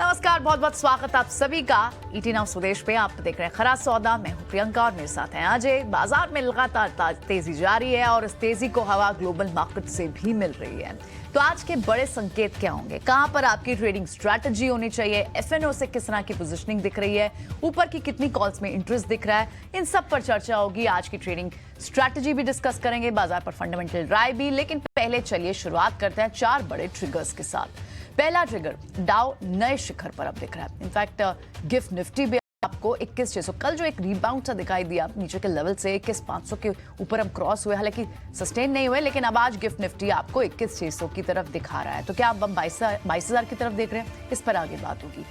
नमस्कार, बहुत बहुत स्वागत आप सभी का ईटी नाउ स्वदेश पे। आप देख रहे हैं खरा सौदा। मैं हूं प्रियंका और मेरे साथ हैं अजय। बाजार में लगातार तेजी जारी है और इस तेजी को हवा ग्लोबल मार्केट से भी मिल रही है। तो आज के बड़े संकेत क्या होंगे? कहां पर आपकी ट्रेडिंग स्ट्रैटेजी होनी चाहिए? एफएनओ से किस तरह की पोजीशनिंग दिख रही है? ऊपर की कितनी कॉल्स में इंटरेस्ट दिख रहा है? इन सब पर चर्चा होगी। आज की ट्रेडिंग स्ट्रैटेजी भी डिस्कस करेंगे, बाजार पर फंडामेंटल राय भी। लेकिन पहले चलिए शुरुआत करते हैं 4 बड़े ट्रिगर्स के साथ। पहला ट्रिगर, डाउ नए शिखर पर अब दिख रहा है। इनफैक्ट गिफ्ट निफ्टी भी आपको 21,600, कल जो एक रिबाउंड सा दिखाई दिया नीचे के लेवल से 21,500 के ऊपर हम क्रॉस हुए, हालांकि सस्टेन नहीं हुए, लेकिन अब आज गिफ्ट निफ्टी आपको 21,600 की तरफ दिखा रहा है। तो क्या अब हम 22,000 की तरफ देख रहे हैं? इस पर आगे बात होगी।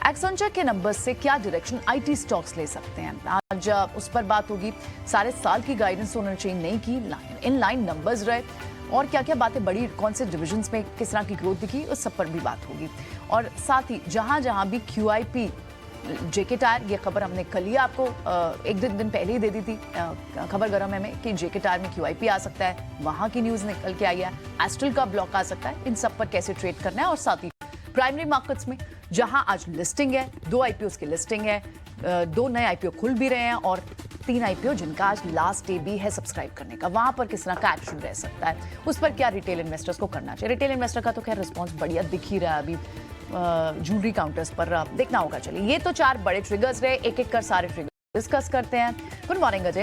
एक्सेंचर के नंबर्स से क्या डायरेक्शन आईटी स्टॉक्स ले सकते हैं, आज उस पर बात होगी। सारे साल की गाइडेंस उन्होंने चेंज नहीं की, इन लाइन नंबर्स रहे, और क्या क्या बातें बड़ी, कौन से डिविजन्स में किस तरह की ग्रोथ दिखी, उस सब पर भी बात होगी। और साथ ही जहां जहां भी QIP जेके टायर, ये खबर हमने कल ही आपको एक दिन पहले ही दे दी थी, खबर गर्म है में कि जेके टायर में QIP आ सकता है, वहां की न्यूज निकल के आई है। एस्ट्रल का ब्लॉक आ सकता है। इन सब पर कैसे ट्रेड करना है। और साथ ही प्राइमरी मार्केट्स में जहां आज लिस्टिंग है, 2 IPOs की लिस्टिंग है, 2 नए IPO खुल भी रहे हैं और 3 IPO जिनका आज लास्ट डे भी है सब्सक्राइब करने का, वहां पर किस तरह का एक्शन रह सकता है, उस पर क्या रिटेल इन्वेस्टर्स को करना चाहिए। रिटेल इन्वेस्टर का तो खैर रिस्पॉन्स बढ़िया दिख ही रहा है अभी ज्वेलरी काउंटर्स पर, देखना होगा। चलिए, ये तो 4 बड़े ट्रिगर्स रहे, एक एक कर सारे ट्रिगर डिस्कस करते हैं। Good morning Ajay.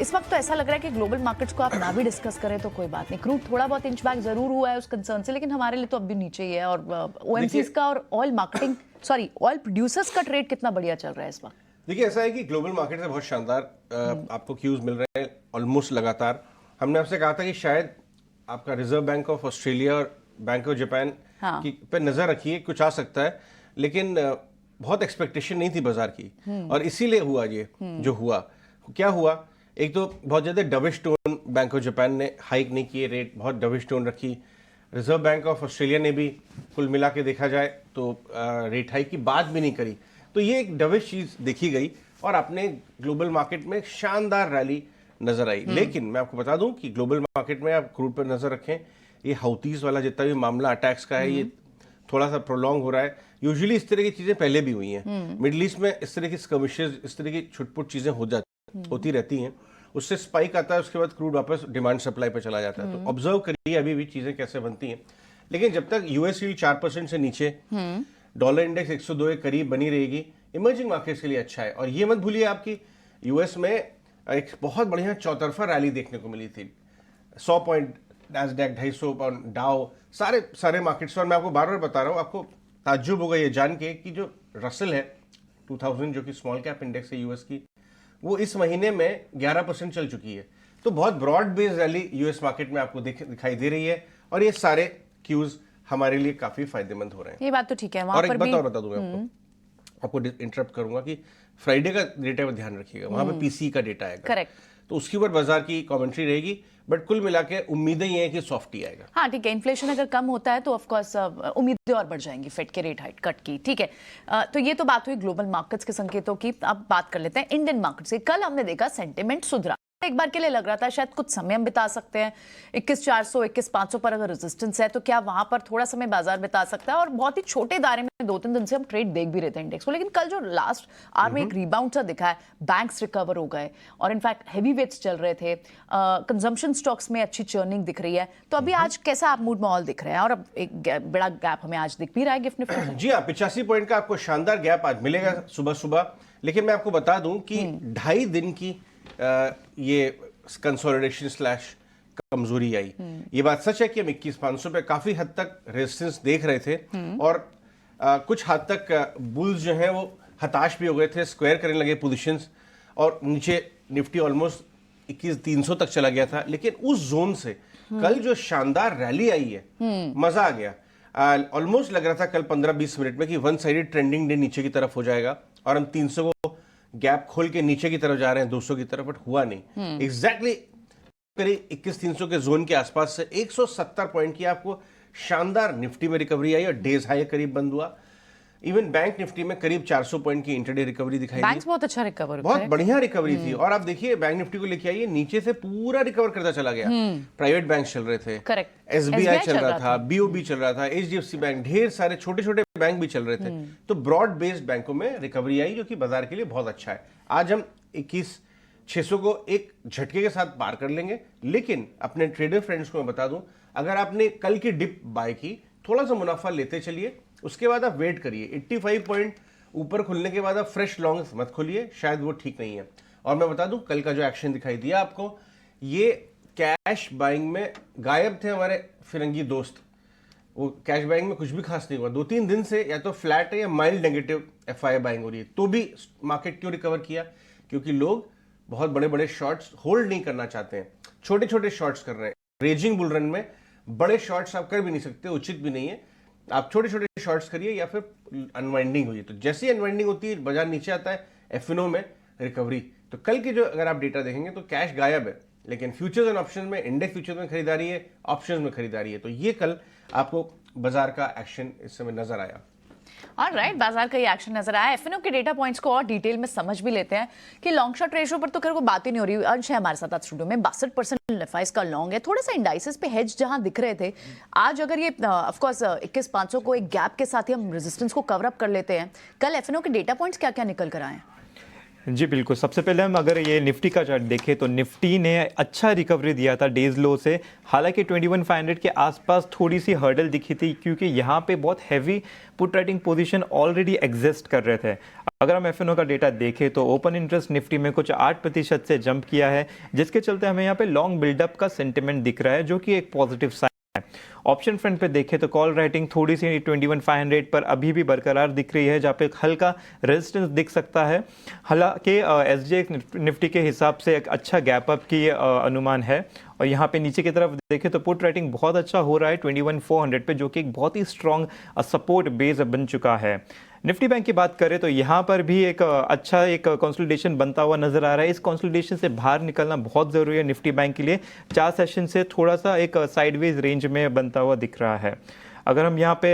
इस वक्त तो ऐसा लग रहा है कि ग्लोबल मार्केट्स को आप ना भी डिस्कस करें तो कोई बात नहीं। क्रूड थोड़ा बहुत इंच बैक जरूर हुआ है उस कंसर्न से, लेकिन हमारे लिए तो अब भी नीचे ही है। और OMCs का और ऑयल प्रोड्यूसर्स का ट्रेड कितना बढ़िया चल रहा है इस वक्त। देखिए, ऐसा है कि ग्लोबल मार्केट से बहुत शानदार आपको क्यूज मिल रहे हैं ऑलमोस्ट लगातार। हमने आपसे कहा था कि शायद आपका रिजर्व बैंक ऑफ ऑस्ट्रेलिया और बैंक ऑफ जापान की पे नजर रखिए, कुछ आ सकता है, लेकिन बहुत एक्सपेक्टेशन नहीं थी बाजार की, और इसीलिए हुआ ये जो हुआ। क्या हुआ, एक तो बहुत ज्यादा dovish tone bank of Japan ने हाइक नहीं किए, रेट बहुत डविश टोन रखी। रिजर्व बैंक ऑफ ऑस्ट्रेलिया ने भी कुल मिला के देखा जाए तो रेट हाइक की बात भी नहीं करी। तो ये एक डविश चीज देखी गई और अपने ग्लोबल मार्केट में शानदार रैली नजर आई। लेकिन मैं आपको बता दूं कि ग्लोबल मार्केट में आप क्रूड पर नजर रखें, ये हाउतीज वाला जितना भी मामला अटैक्स का है, ये थोड़ा सा प्रोलॉन्ग हो रहा है। यूजुअली इस तरह की चीजें पहले भी हुई हैं मिडिल ईस्ट में, इस तरह की स्कर्मिशेस, इस तरह की छुटपुट चीजें होती रहती हैं, उससे स्पाइक आता है, उसके बाद क्रूड वापस डिमांड सप्लाई पर चला जाता है। तो ऑब्जर्व करिए अभी भी चीजें कैसे बनती हैं। लेकिन जब तक US यील्ड 4% से नीचे, डॉलर इंडेक्स 102 के करीब बनी रहेगी, इमर्जिंग मार्केट्स के लिए अच्छा है। और ये मत भूलिए आपकी US में एक बहुत बढ़िया चौतरफा रैली देखने को मिली थी। 100 पॉइंट नैस्डैक, 250 पॉइंट डाउ, सारे मार्केट्स। और मैं आपको बार बार बता रहा हूँ, आपको ताज्जुब होगा ये जान के कि जो रसल है 2000, जो कि स्मॉल कैप इंडेक्स है US की, वो इस महीने में 11% चल चुकी है। तो बहुत broad based rally US market में आपको दिखाई दे रही है, और ये सारे क्यूज हमारे लिए काफी फायदेमंद हो रहे हैं। ये बात तो ठीक है। और एक बात और बता दूंगा आपको इंटरप्ट करूंगा कि फ्राइडे का डेटा पर ध्यान रखिएगा, वहां पे PCE का डेटा आएगा। करेक्ट। तो उसके ऊपर बाजार की कमेंट्री रहेगी, बट कुल मिला के उम्मीदें ये है कि सॉफ्ट ही आएगा। हाँ ठीक है, इन्फ्लेशन अगर कम होता है तो ऑफ कोर्स उम्मीदें और बढ़ जाएंगी फेड के रेट हाइक कट की। ठीक है, तो ये तो बात हुई ग्लोबल मार्केट्स के संकेतों की। अब बात कर लेते हैं इंडियन मार्केट्स की। कल हमने देखा सेंटिमेंट सुधरा, एक बार के लिए लग रहा था शायद कुछ समय हम बिता सकते हैं 21,400 21,500 पर अगर रेजिस्टेंस है तो क्या वहां पर थोड़ा समय बाजार बिता सकता है। और बहुत ही छोटे दायरे में 2-3 दिन से हम ट्रेड देख भी रहे थे इंडेक्स को, लेकिन कल जो लास्ट आवर में एक रिबाउंड सा दिखा है, बैंक्स रिकवर हो गए और इनफैक्ट हेवी वेट्स चल रहे थे, कंजम्पशन स्टॉक्स में अच्छी चर्निंग दिख रही है। तो अभी आज कैसा आप मूड माहौल दिख रहे हैं? और अब एक बड़ा गैप हमें आज दिख भी रहा है गिफ्ट निफ्टी। जी हाँ, 85 पॉइंट का आपको शानदार गैप आज मिलेगा सुबह सुबह। लेकिन मैं आपको बता दूं कि 2.5 दिन की ये कंसोलिडेशन स्लैश कमजोरी आई। ये बात सच है कि हम 21,500 पे काफी हद तक रेजिस्टेंस देख रहे थे, और कुछ हद तक बुल्स जो हैं वो हताश भी हो गए थे, स्क्वायर करने लगे पोजीशंस, और नीचे निफ्टी ऑलमोस्ट 21,300 तक चला गया था। लेकिन उस जोन से कल जो शानदार रैली आई है, मजा आ गया। ऑलमोस्ट लग रहा था कल 15-20 मिनट में कि वन साइडेड ट्रेंडिंग डे नीचे की तरफ हो जाएगा और हम 300 को गैप खोल के नीचे की तरफ जा रहे हैं 200 की तरफ, बट हुआ नहीं। एग्जैक्टली करीब 21,300 के जोन के आसपास से 170 पॉइंट की आपको शानदार निफ्टी में रिकवरी आई और डेज हाई करीब बंद हुआ। इवन बैंक निफ्टी में करीब 400 पॉइंट की इंटरडे रिकवरी दिखाई दी। बैंक्स बहुत अच्छा रिकवर, बहुत बढ़िया रिकवरी थी। और आप देखिए बैंक निफ्टी को लेके आइए, नीचे से पूरा रिकवर करता चला गया। प्राइवेट बैंक चल रहे थे, करेक्ट, एसबीआई चल रहा था, बीओबी चल रहा था, एचडीएफसी बैंक, ढेर सारे छोटे छोटे बैंक भी चल रहे थे। तो ब्रॉड बेस्ड बैंकों में रिकवरी आई, जो कि बाजार के लिए बहुत अच्छा है। आज हम 21,600 को एक झटके के साथ पार कर लेंगे। लेकिन अपने ट्रेडर फ्रेंड्स को मैं बता दूं, अगर आपने कल की डिप बाय की, थोड़ा सा मुनाफा लेते चलिए, उसके बाद आप वेट करिए। 85 पॉइंट ऊपर खुलने के बाद आप फ्रेश लॉन्ग्स मत खोलिए, शायद वो ठीक नहीं है। और मैं बता दूं, कल का जो एक्शन दिखाई दिया आपको, ये कैश बाइंग में गायब थे हमारे फिरंगी दोस्त। वो कैश बाइंग में कुछ भी खास नहीं हुआ। 2-3 दिन से या तो फ्लैट है या माइल्ड नेगेटिव एफआई बाइंग हो रही है। तो भी मार्केट क्यों रिकवर किया? क्योंकि लोग बहुत बड़े बड़े शॉर्ट्स होल्ड नहीं करना चाहते हैं, छोटे छोटे शॉर्ट्स कर रहे हैं। रेजिंग बुल रन में बड़े शॉर्ट्स आप कर भी नहीं सकते, उचित भी नहीं है। आप छोटे छोटे शॉर्ट्स करिए या फिर अनवाइंडिंग हुई। तो जैसे ही अनवाइंडिंग होती है, बाजार नीचे आता है, एफएनओ में रिकवरी। तो कल के जो अगर आप डेटा देखेंगे तो कैश गायब है, लेकिन फ्यूचर्स एंड ऑप्शन में, इंडेक्स फ्यूचर्स में खरीदारी है, ऑप्शंस में खरीदारी है। तो ये कल आपको बाजार का एक्शन इस समय नजर आया। ऑलराइट, बाजार का ये एक्शन नजर आया। एफएनओ के डेटा पॉइंट्स को और डिटेल में समझ भी लेते हैं कि लॉन्ग शॉर्ट रेशियो पर तो खैर कोई बात ही नहीं हो रही। अंश है हमारे साथ आज स्टूडियो में। 62% एफआईएस का लॉन्ग है। थोड़ा सा इंडाइसेस पे हेज जहां दिख रहे थे, आज अगर ये ऑफ कोर्स 21,500 को एक गैप के साथ ही हम रेजिस्टेंस को कवर अप कर लेते हैं, कल एफएनओ के डेटा पॉइंट्स क्या क्या निकल कर आए? जी बिल्कुल। सबसे पहले हम अगर ये निफ्टी का चार्ट देखें तो निफ्टी ने अच्छा रिकवरी दिया था डेज लो से। हालांकि 21,500 के आसपास थोड़ी सी हर्डल दिखी थी, क्योंकि यहाँ पे बहुत heavy put writing position already exist कर रहे थे। अगर हम एफएनओ का डेटा देखें तो ओपन इंटरेस्ट निफ्टी में कुछ 8% से जंप किया है, जिसके चलते हमें यहाँ पे लॉन्ग बिल्डअप का सेंटिमेंट दिख रहा है, जो कि एक पॉजिटिव साइन है। ऑप्शन फ्रंट पे देखें तो कॉल राइटिंग थोड़ी सी 21,500 पर अभी भी बरकरार दिख रही है, जहाँ पे एक हल्का रेजिस्टेंस दिख सकता है। हालांकि एसजीएक्स निफ्टी के हिसाब से एक अच्छा गैप अप की अनुमान है। और यहाँ पे नीचे की तरफ देखें तो पुट राइटिंग बहुत अच्छा हो रहा है 21,400 पे, जो कि एक बहुत ही स्ट्रॉन्ग सपोर्ट बेस बन चुका है। निफ्टी बैंक की बात करें तो यहाँ पर भी एक अच्छा एक कंसोलिडेशन बनता हुआ नजर आ रहा है। इस कंसोलिडेशन से बाहर निकलना बहुत ज़रूरी है निफ्टी बैंक के लिए। 4 सेशन से थोड़ा सा एक साइडवेज रेंज में बनता हुआ दिख रहा है। अगर हम यहाँ पे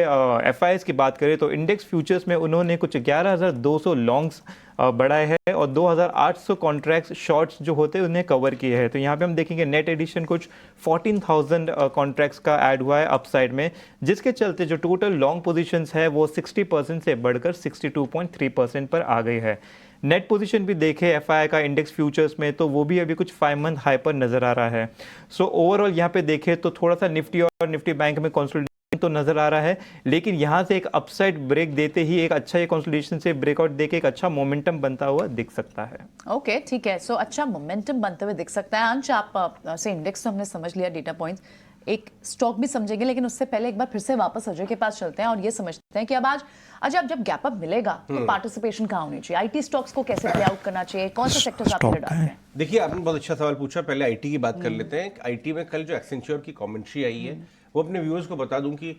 एफआईएस की बात करें तो इंडेक्स फ्यूचर्स में उन्होंने कुछ 11,200 लॉन्ग्स बढ़ाए हैं और 2,800 कॉन्ट्रैक्ट्स शॉर्ट्स जो होते हैं उन्हें कवर किए हैं। तो यहाँ पे हम देखेंगे नेट एडिशन कुछ 14,000 कॉन्ट्रैक्ट्स का ऐड हुआ है अपसाइड में, जिसके चलते जो टोटल लॉन्ग पोजीशंस है वो 60% से बढ़कर 62.3% पर आ गई है। नेट पोजीशन भी देखें एफआई का इंडेक्स फ्यूचर्स में तो वो भी अभी कुछ 5 मंथ हाई पर नजर आ रहा है। सो ओवरऑल यहाँ पे देखें तो थोड़ा सा निफ्टी और निफ्टी बैंक में कंसोलिडेशन तो नजर आ रहा है, लेकिन यहां से एक अपसाइड ब्रेक देते ही एक अच्छा ये कंसोलिडेशन से ब्रेकआउट देके एक अच्छा मोमेंटम बनता हुआ दिख सकता है। ओके, ठीक है। सो अच्छा मोमेंटम बनते हुए दिख सकता है। अंश, आप से इंडेक्स तो हमने समझ लिया, डेटा पॉइंट्स, एक स्टॉक भी समझेंगे, लेकिन उससे पहले एक बार फिर से वापस अजय के पास चलते हैं और ये समझते हैं कि अब आज अजय, अब जब गैप अप मिलेगा तो पार्टिसिपेशन कहाँ होनी चाहिए? आईटी स्टॉक्स को कैसे प्ले आउट करना चाहिए? कौन से सेक्टर्स आप डालते हैं? देखिए, आपने बहुत अच्छा सवाल पूछा। पहले आईटी की बात कर लेते हैं। आईटी में कल जो एक्सेंचर की कमेंट्री आई है, वो अपने व्यूअर्स को बता दूं कि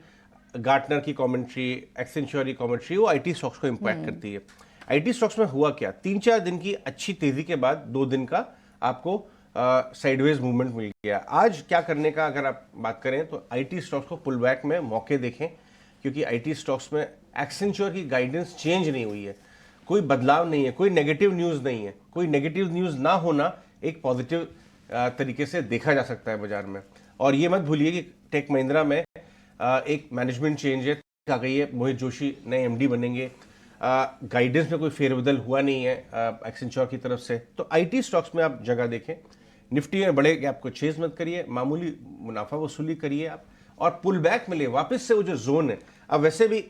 गार्टनर की कमेंट्री, एक्सेंचर की कमेंट्री, वो आईटी स्टॉक्स को इंपैक्ट करती है। आईटी स्टॉक्स में हुआ क्या, 3-4 दिन की अच्छी तेजी के बाद 2 दिन का आपको साइडवेज मूवमेंट मिल गया। आज क्या करने का अगर आप बात करें तो आईटी स्टॉक्स को पुल बैक में मौके देखें, क्योंकि आईटी स्टॉक्स में एक्सेंचर की गाइडेंस चेंज नहीं हुई है, कोई बदलाव नहीं है, कोई नेगेटिव न्यूज़ नहीं है। कोई नेगेटिव न्यूज़ ना होना एक पॉजिटिव तरीके से देखा जा सकता है बाजार में। और ये मत भूलिए कि टेक महिंद्रा में एक मैनेजमेंट चेंज है, आ गई है, मोहित जोशी नए एमडी बनेंगे। गाइडेंस में कोई फेरबदल हुआ नहीं है एक्सेंचर की तरफ से। तो आईटी स्टॉक्स में आप जगह देखें। निफ्टी में बड़े गैप को चेज मत करिए, मामूली मुनाफा वसूली करिए आप, और पुल बैक मिले वापस से वो जो जोन है। अब वैसे भी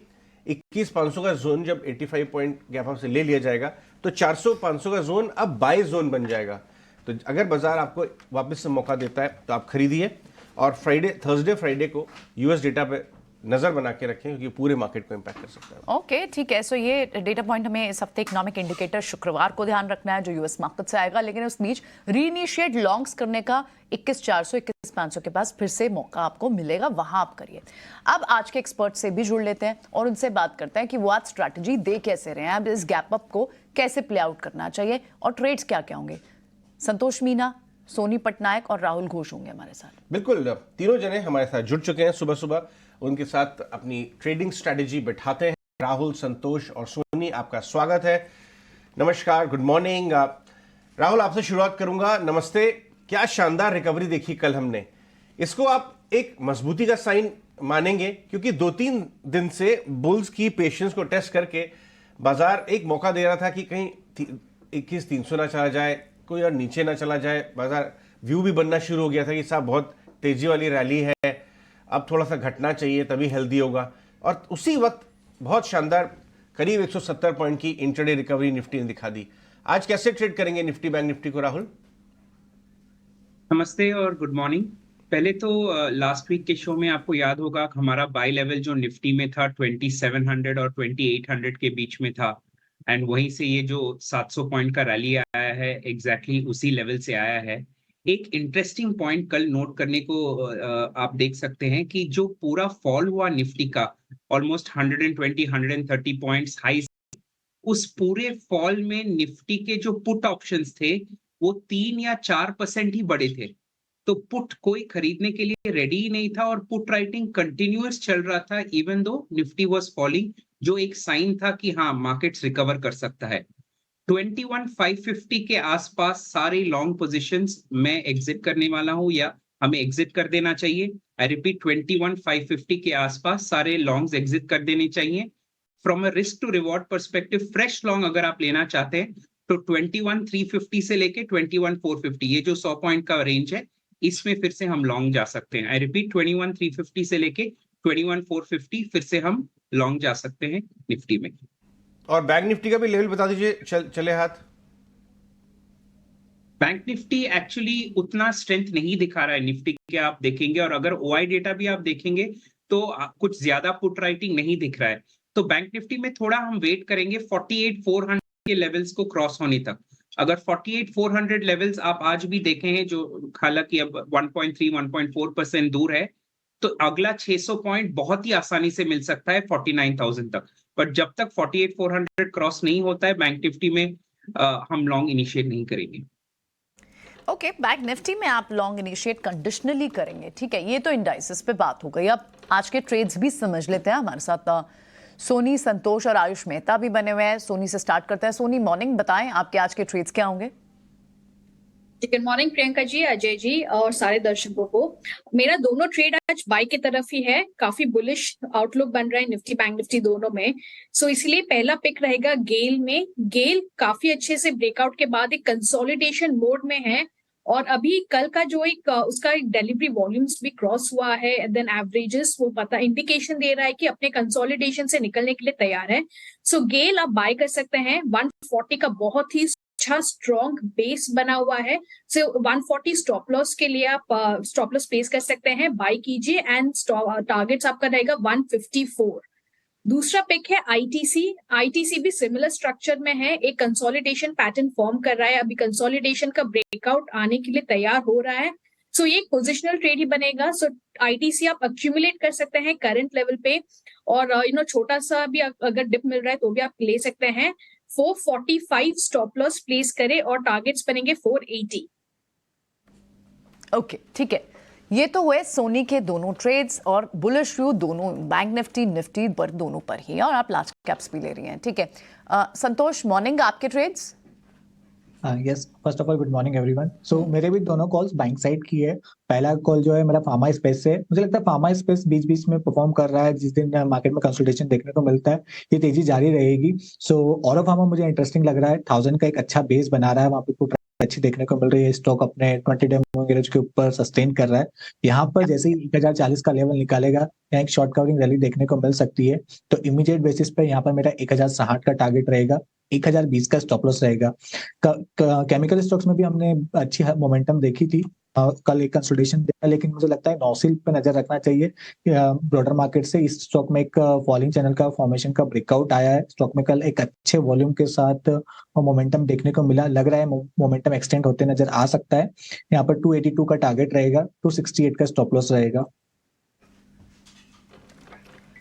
21,500 का जोन जब 85 पॉइंट गैप अप से ले लिया जाएगा तो 400-500 का जोन अब बाय जोन बन जाएगा। तो अगर बाजार आपको वापस से मौका देता है तो आप खरीदिए। और थर्सडे फ्राइडे को यूएस डेटा पे नजर बना के रखें, क्योंकि पूरे मार्केट को इंपैक्ट कर सकता है। ओके, ठीक है। सो ये डेटा पॉइंट हमें इस हफ्ते इकोनॉमिक इंडिकेटर शुक्रवार को ध्यान रखना है, जो यूएस मार्केट से आएगा। लेकिन उस बीच रीइनिशिएट लॉन्ग्स करने का 21,400 21,500 के पास फिर से मौका आपको मिलेगा, वहां आप करिए। अब आज के एक्सपर्ट से भी जुड़ लेते हैं और उनसे बात करते हैं कि वो आज स्ट्रैटेजी दे कैसे रहे हैं, अब इस गैप अप को कैसे प्ले आउट करना चाहिए और ट्रेड्स क्या क्या होंगे। संतोष मीना, सोनी पटनायक और राहुल घोष होंगे हमारे साथ। बिल्कुल, तीनों जने हमारे साथ जुड़ चुके हैं। सुबह सुबह उनके साथ अपनी ट्रेडिंग स्ट्रैटेजी बैठाते हैं। राहुल, संतोष और सोनी, आपका स्वागत है। नमस्कार, गुड मॉर्निंग। राहुल, आपसे शुरुआत करूंगा। नमस्ते। क्या शानदार रिकवरी देखी कल हमने। इसको आप एक मजबूती का साइन मानेंगे? क्योंकि 2-3 दिन से बुल्स की पेशेंस को टेस्ट करके बाजार एक मौका दे रहा था कि कहीं 21,300 ना चला जाए, कोई और नीचे ना चला जाए। बाजार व्यू भी बनना शुरू हो गया था कि साहब बहुत तेजी वाली रैली है, अब थोड़ा सा घटना चाहिए तभी हेल्दी होगा। और उसी वक्त बहुत शानदार करीब 170 पॉइंट की इंटरडे रिकवरी निफ्टी ने दिखा दी। आज कैसे ट्रेड करेंगे निफ्टी बैंक निफ्टी को राहुल? नमस्ते और गुड मॉर्निंग। पहले तो लास्ट वीक के शो में आपको याद होगा हमारा बाय लेवल जो निफ्टी में था 2700 और 2800 के बीच में था, एंड वहीं से ये जो 700 पॉइंट का रैली आया है एग्जैक्टली उसी लेवल से आया है। एक इंटरेस्टिंग पॉइंट कल नोट करने को आप देख सकते हैं कि जो पूरा फॉल हुआ निफ्टी का ऑलमोस्ट 120-130 पॉइंट्स हाई, उस पूरे फॉल में निफ्टी के जो पुट ऑप्शंस थे वो 3 या 4% ही बढ़े थे। तो पुट कोई खरीदने के लिए रेडी ही नहीं था और पुट राइटिंग कंटिन्यूअस चल रहा था even though Nifty was falling, जो एक साइन था कि हाँ मार्केट्स रिकवर कर सकता है। 21,550 के आसपास सारे लॉन्ग पोजीशंस मैं एग्जिट करने वाला हूं या हमें एग्जिट कर देना चाहिए। आई रिपीट, 21,550 के आसपास सारे लॉन्ग्स एग्जिट कर देने चाहिए। From a risk to reward perspective fresh long अगर आप लेना चाहते हैं तो 21,350 से लेके 21,450, ये जो 100 पॉइंट का रेंज है इसमें फिर से हम लॉन्ग जा सकते हैं। आई रिपीट, 21,350 से लेके 21,450 फिर से हम लॉन्ग जा सकते हैं निफ्टी में। और बैंक निफ्टी का भी लेवल बता दीजिए, चले हाथ। बैंक निफ्टी एक्चुअली उतना स्ट्रेंथ नहीं दिखा रहा है निफ्टी के, आप देखेंगे, और अगर ओआई डेटा भी आप देखेंगे तो कुछ ज्यादा पुट राइटिंग नहीं दिख रहा है। तो बैंक निफ्टी में थोड़ा हम वेट करेंगे 48,400 के लेवल्स को क्रॉस होने तक। अगर 48,400 लेवल्स आप आज भी देखे हैं, जो हालांकि अब 1.3-1.4% दूर है, तो अगला 600 पॉइंट बहुत ही आसानी से मिल सकता है 49,000 तक। बट जब तक 48,400 क्रॉस नहीं होता है बैंक निफ्टी में हम लॉन्ग इनिशिएट नहीं करेंगे। ओके, बैंक निफ्टी में आप लॉन्ग इनिशिएट कंडीशनली करेंगे, ठीक है। ये तो इंडाइसेस पे बात हो गई। अब आज के ट्रेड्स भी समझ लेते हैं। हमारे साथ सोनी, संतोष और आयुष मेहता भी बने हुए हैं। सोनी से स्टार्ट करते हैं। सोनी, मॉर्निंग, बताएं आपके आज के ट्रेड्स क्या होंगे? गुड मॉर्निंग प्रियंका जी, अजय जी और सारे दर्शकों को। मेरा दोनों ट्रेड आज बाय की तरफ ही है। काफी बुलिश आउटलुक बन रहा है निफ्टी बैंक निफ्टी दोनों में। सो इसलिए पहला पिक रहेगा गेल में। गेल काफी अच्छे से ब्रेकआउट के बाद एक कंसोलिडेशन मोड में है और अभी कल का जो एक उसका एक डिलीवरी वॉल्यूम्स भी क्रॉस हुआ है, देन एवरेजेस वो पता इंडिकेशन दे रहा है कि अपने कंसोलिडेशन से निकलने के लिए तैयार है। सो गेल आप बाय कर सकते हैं। 140 का बहुत ही अच्छा स्ट्रॉन्ग बेस बना हुआ है। सो 140 स्टॉप लॉस के लिए आप स्टॉप लॉस प्लेस कर सकते हैं, बाय कीजिए। एंड टारगेट्स आपका रहेगा 154। दूसरा पिक है आईटीसी। आईटीसी भी सिमिलर स्ट्रक्चर में है, एक कंसोलिडेशन पैटर्न फॉर्म कर रहा है। अभी कंसोलिडेशन का ब्रेकआउट आने के लिए तैयार हो रहा है। सो ये एक पोजिशनल ट्रेड ही बनेगा। सो आईटीसी आप अक्यूमुलेट कर सकते हैं करंट लेवल पे, और छोटा सा भी अगर डिप मिल रहा है तो भी आप ले सकते हैं। 445 स्टॉप लॉस प्लेस करें और टारगेट्स बनेंगे 480। ओके, ठीक है। ये तो हुए सोनी के दोनों ट्रेड्स और बुलिश व्यू दोनों बैंक निफ्टी पर दोनों पर ही, और आप लार्ज कैप्स भी ले रही हैं, ठीक है। संतोष, मॉर्निंग, आपके trades? Yes, first of all good morning everyone. So मेरे भी दोनों कॉल्स बैंक साइड की है। पहला कॉल जो है मेरा फार्मा स्पेस से। मुझे लगता है फार्मा स्पेस बीच बीच में परफॉर्म कर रहा है। जिस दिन मार्केट में कंसोलिडेशन देखने को मिलता है ये तेजी जारी रहेगी। सो ऑरो फार्मा मुझे इंटरेस्टिंग लग रहा है। 1000 का एक अच्छा बेस बना रहा है, वहाँ पे अच्छी देखने को मिल रही है। स्टॉक अपने 20 डे मूविंग एवरेज के ऊपर सस्टेन कर रहा है। यहाँ पर जैसे ही 1040 का लेवल निकालेगा, यहाँ एक शॉर्ट कवरिंग रैली देखने को मिल सकती है। तो इमीडिएट बेसिस पे यहाँ पर मेरा 1060 का टारगेट रहेगा, 1020 का स्टॉप लॉस रहेगा। केमिकल स्टॉक्स में भी हमने अच्छी मोमेंटम देखी थी। कल एक कंसोलिडेशन देखा, लेकिन मुझे लगता है नौसिल पे नजर रखना चाहिए। ब्रॉडर मार्केट से इस स्टॉक में एक फॉलिंग चैनल का फॉर्मेशन का ब्रेकआउट आया है। स्टॉक में कल एक अच्छे वॉल्यूम के साथ मोमेंटम देखने को मिला। लग रहा है मोमेंटम एक्सटेंड होते नजर आ सकता है। यहाँ पर 282 का टारगेट रहेगा, 268 का स्टॉप लॉस रहेगा।